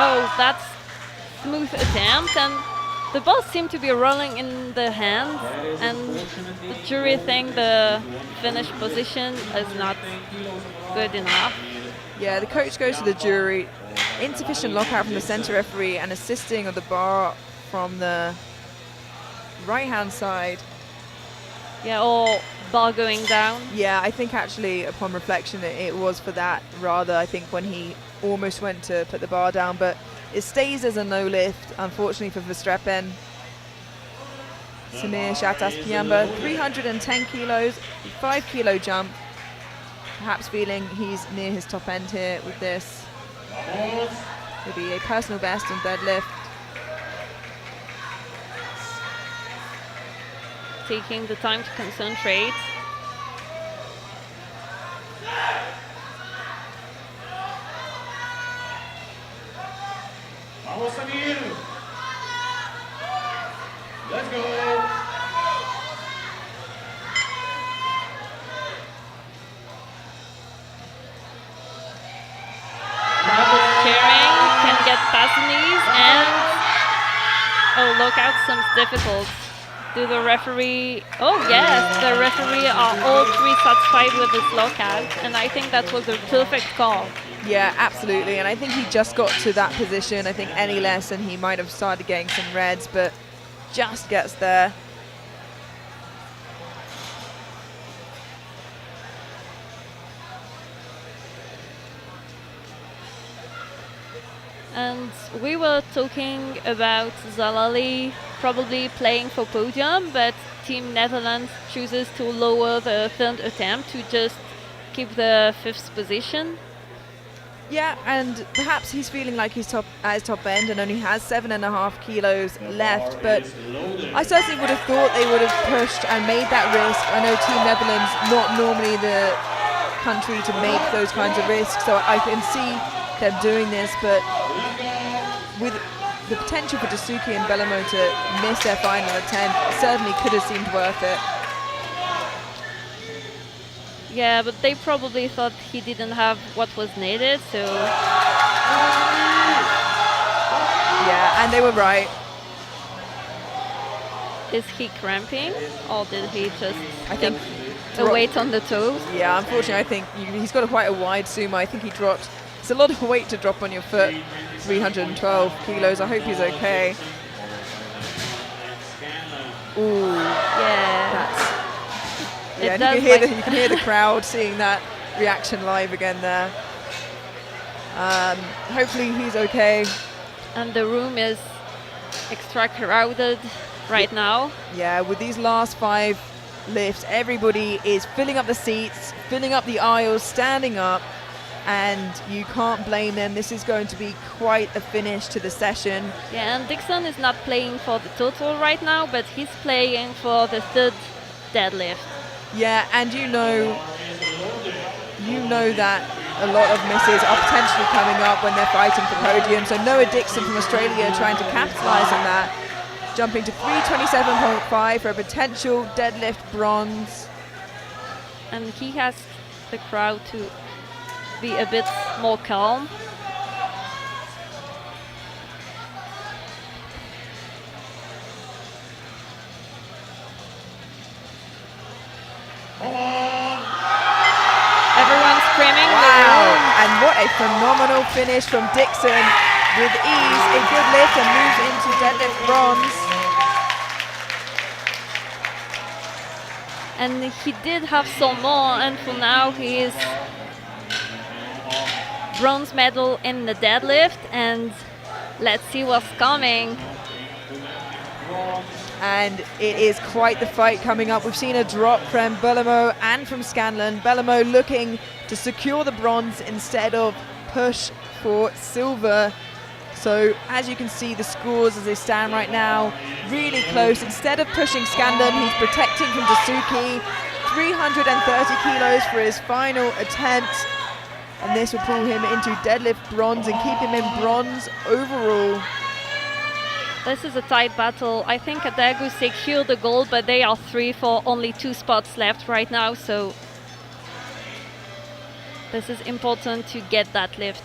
Oh, that's smooth attempt, and the balls seem to be rolling in the hand, and the jury think the finish position is not good enough. Yeah, the coach goes to the jury. Insufficient lockout from the center referee and assisting of the bar from the right-hand side. Yeah, or bar going down. Yeah, I think actually upon reflection it was for that rather, I think, when he almost went to put the bar down, but it stays as a no lift, unfortunately for Verstrepen. Samir Shatas Piamba, 310 kilos, 5 kilo jump. Perhaps feeling he's near his top end here with this. It'll be a personal best on deadlift. Taking the time to concentrate. Vamos, Samir. Let's go. Cheering, can get past the knees, and oh, lockout seems difficult. Do the referee, oh yes, the referee are all three satisfied with this lockout, and I think that was a perfect call. Yeah, absolutely, and I think he just got to that position. I think any less and he might have started getting some reds, but just gets there. And we were talking about Zalali probably playing for podium, but Team Netherlands chooses to lower the third attempt to just keep the 5th position. Yeah, and perhaps he's feeling like he's at his top end and only has 7.5 kilos left, but I certainly would have thought they would have pushed and made that risk. I know Team Netherlands not normally the country to make those kinds of risks, so I can see them doing this, but with the potential for Dasuki and Bellamo to miss their final attempt, it certainly could have seemed worth it. Yeah, but they probably thought he didn't have what was needed, so... Yeah, and they were right. Is he cramping, or did he just I think get a weight on the toes? Yeah, unfortunately, I think he's got quite a wide sumo. I think he dropped. It's a lot of weight to drop on your foot. 312 kilos. I hope he's okay. Ooh, Yeah. that's. Yeah, It and does you can hear the crowd seeing that reaction live again there. Hopefully he's okay. And the room is extra crowded right now. Yeah, with these last 5 lift. Everybody is filling up the seats, filling up the aisles, standing up, and you can't blame them. This is going to be quite a finish to the session. Yeah, and Dixon is not playing for the total right now, but he's playing for the third deadlift. Yeah, and you know that a lot of misses are potentially coming up when they're fighting for podium. So Noah Dixon from Australia trying to capitalize on that, jumping to 327.5 for a potential deadlift bronze. And he has the crowd to be a bit more calm. Everyone's screaming. Wow, and what a phenomenal finish from Dixon with ease, a good lift, and moves into deadlift bronze. And he did have some more, and for now he is bronze medal in the deadlift, and let's see what's coming. And it is quite the fight coming up. We've seen a drop from Bellamo and from Scanlon. Bellamo looking to secure the bronze instead of push for silver. So as you can see, the scores as they stand right now, really close. Instead of pushing Scanlon, he's protecting from Dasuki. 330 kilos for his final attempt. And this will pull him into deadlift bronze and keep him in bronze overall. This is a tight battle. I think Adagu secured the gold, but they are 3 for only 2 spots left right now, so this is important to get that lift.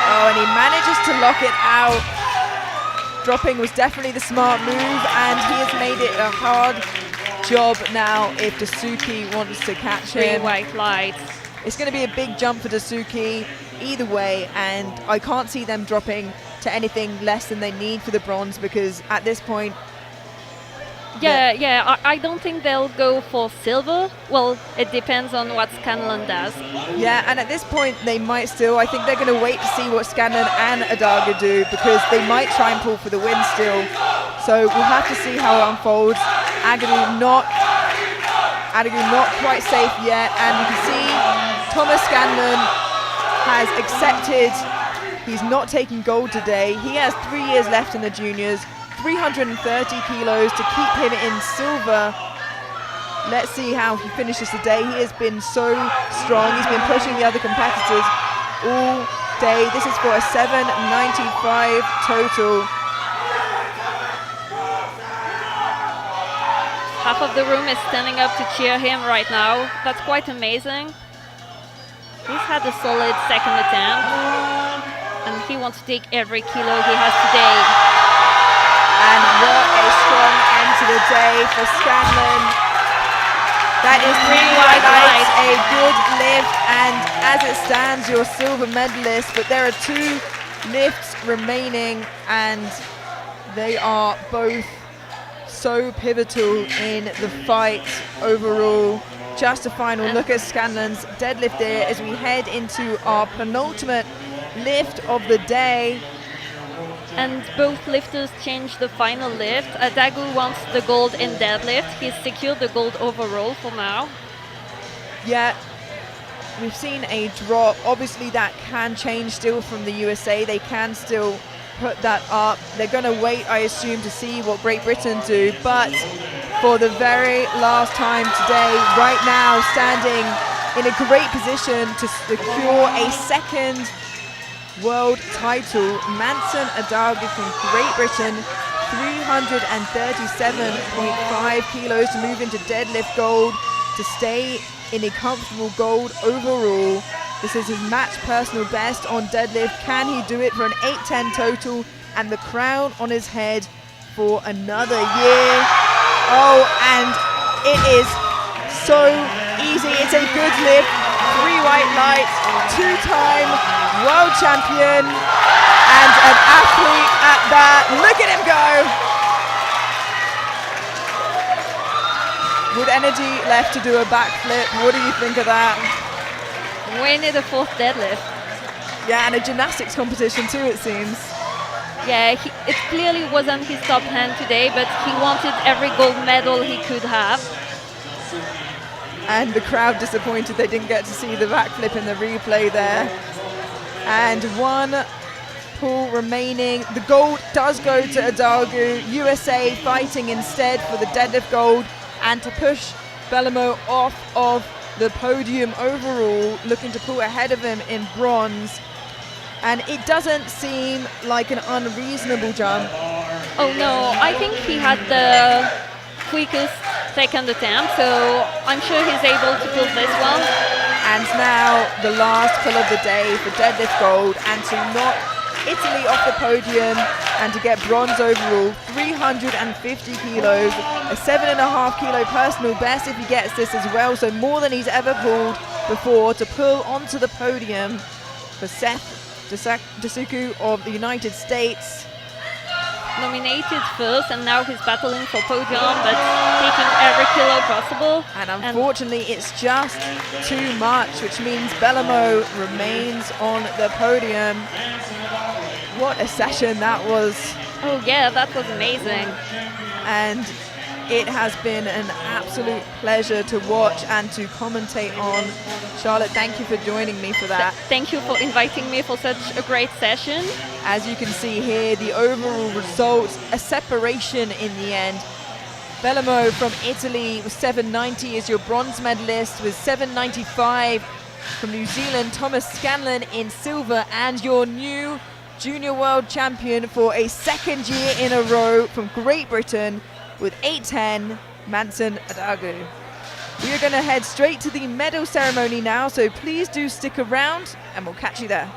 Oh, and he manages to lock it out. Dropping was definitely the smart move, and he has made it a hard job now if Dasuki wants to catch 3 him. white lights. It's going to be a big jump for Dasuki either way, and I can't see them dropping to anything less than they need for the bronze, because at this point, I don't think they'll go for silver. Well, it depends on what Scanlon does. yeah, and at this point they might still, I think they're going to wait to see what Scanlon and Adaga do, because they might try and pull for the win still. So we'll have to see how it unfolds. Agadu not quite safe yet, and you can see Thomas Scanlon has accepted he's not taking gold today. He has 3 years left in the juniors, 330 kilos to keep him in silver. Let's see how he finishes today. He has been so strong. He's been pushing the other competitors all day. This is for a 795 total. Half of the room is standing up to cheer him right now. That's quite amazing. He's had a solid second attempt, and he wants to take every kilo he has today. And what a strong end to the day for Scanlon. That is 3 white lights, a good lift, and as it stands, you're silver medalist, but there are 2 lifts remaining, and they are both so pivotal in the fight overall. Just a final look at Scanlon's deadlift there as we head into our penultimate lift of the day. And both lifters changed the final lift. Adagu wants the gold in deadlift. He's secured the gold overall for now. Yeah, we've seen a drop. Obviously that can change still from the USA. They can still put that up. They're going to wait, I assume, to see what Great Britain do. But for the very last time today, right now, standing in a great position to secure a second world title, Manson Adagu from Great Britain, 337.5 kilos to move into deadlift gold, to stay in a comfortable gold overall. This is his match personal best on deadlift. Can he do it for an 810 total and the crown on his head for another year? Oh, and it is so easy. It's a good lift. 3 white lights, 2-time world champion, and an athlete at that. Look at him go. With energy left to do a backflip. What do you think of that? winning the fourth deadlift. Yeah, and a gymnastics competition too, it seems. Yeah, it clearly wasn't his top hand today, but he wanted every gold medal he could have. And the crowd disappointed they didn't get to see the backflip in the replay there. And one pull remaining. The gold does go to Adagu. USA fighting instead for the deadlift gold and to push Bellomo off of the podium overall, looking to pull ahead of him in bronze. And it doesn't seem like an unreasonable jump. Oh no, I think he had the quickest second attempt, so I'm sure he's able to pull this one. And now the last pull of the day for deadlift gold, and to knock Italy off the podium and to get bronze overall, 350 kilos, a 7.5 kilo personal best if he gets this as well, so more than he's ever pulled before, to pull onto the podium for Seth Dasuku of the United States. Nominated first, and now he's battling for podium, but taking every kilo possible. And unfortunately, it's just too much, which means Bellomo remains on the podium. What a session that was. Oh yeah, that was amazing. And it has been an absolute pleasure to watch and to commentate on. Charlotte, thank you for joining me for that. Thank you for inviting me for such a great session. As you can see here, the overall results, a separation in the end. Bellomo from Italy with 790 is your bronze medalist, with 795 from New Zealand, Thomas Scanlon in silver, and your new junior world champion for a second year in a row from Great Britain with 810, Manson Adagu. We are going to head straight to the medal ceremony now, so please do stick around and we'll catch you there.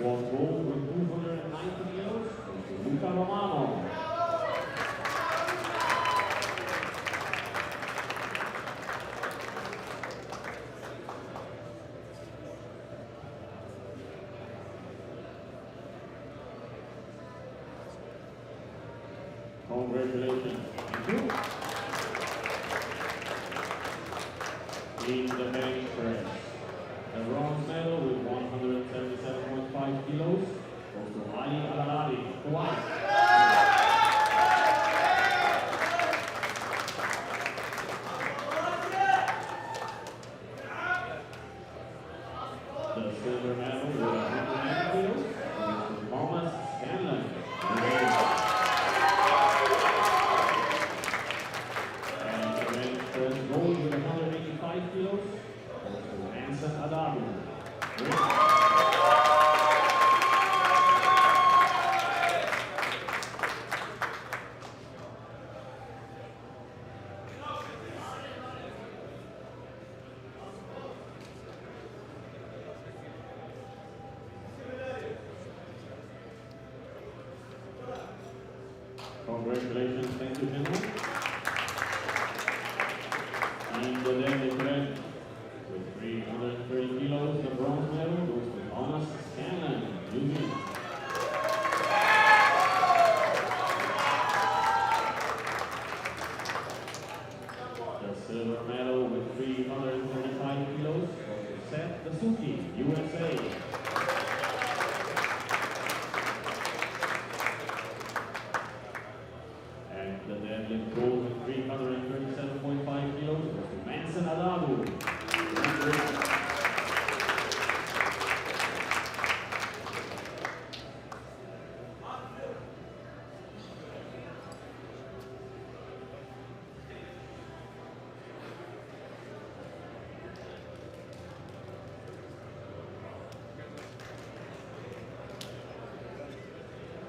squad gold with 290 kilos goes to Luca Romano. Congratulations. Thank you. In the bench press, the bronze medal with 177.5 kilos goes to Ali Alalari, Kuwait. The silver medal with 190 kilos goes to Thomas Scanlon. Gold with 185 kilos, also Anson Adabu. Congratulations, thank you, gentlemen. In the deadlift event, with 330 kilos, the bronze medal goes to Thomas Scanlon, New Zealand. The silver medal with 335 kilos goes to Seth Dasuki, USA. And the deadlift gold with 337.5 kilos goes to Manson Adabu.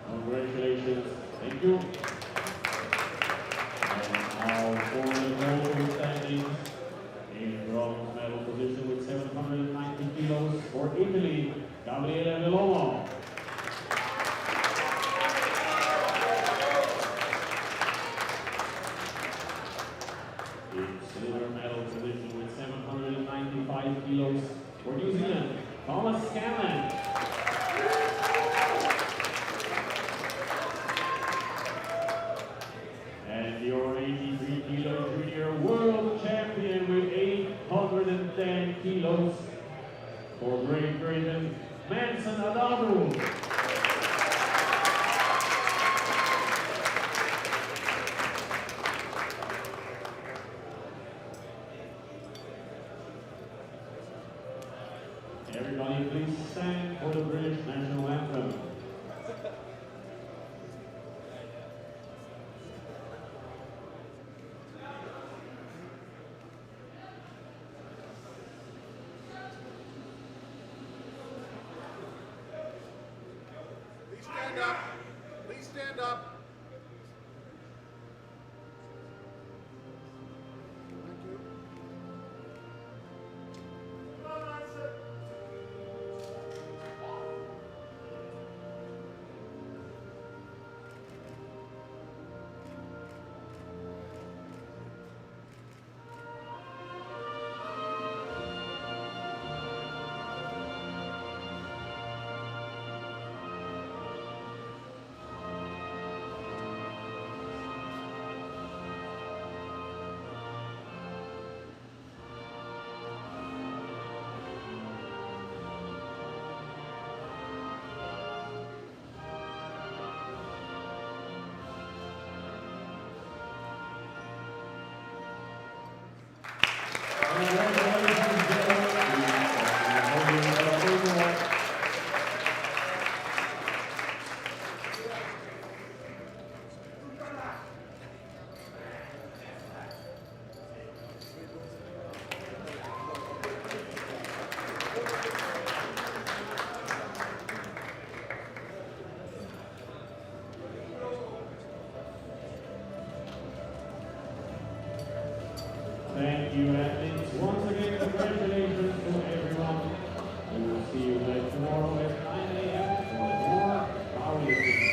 Congratulations. Thank you. Now for the gold standings in bronze medal position with 790 kilos for Italy, Gabriele Velomo. In silver medal position with 795 kilos for New Zealand, Thomas Scanlon. And your 83 kilo junior world champion with 810 kilos for Great Britain, Manson Adabu. Everybody please stand for the British national anthem. Stand up. Please stand up. Thank you. Thank you, athletes. Once again, congratulations to everyone. And we'll see you back tomorrow at 9 a.m. for more powerlifting.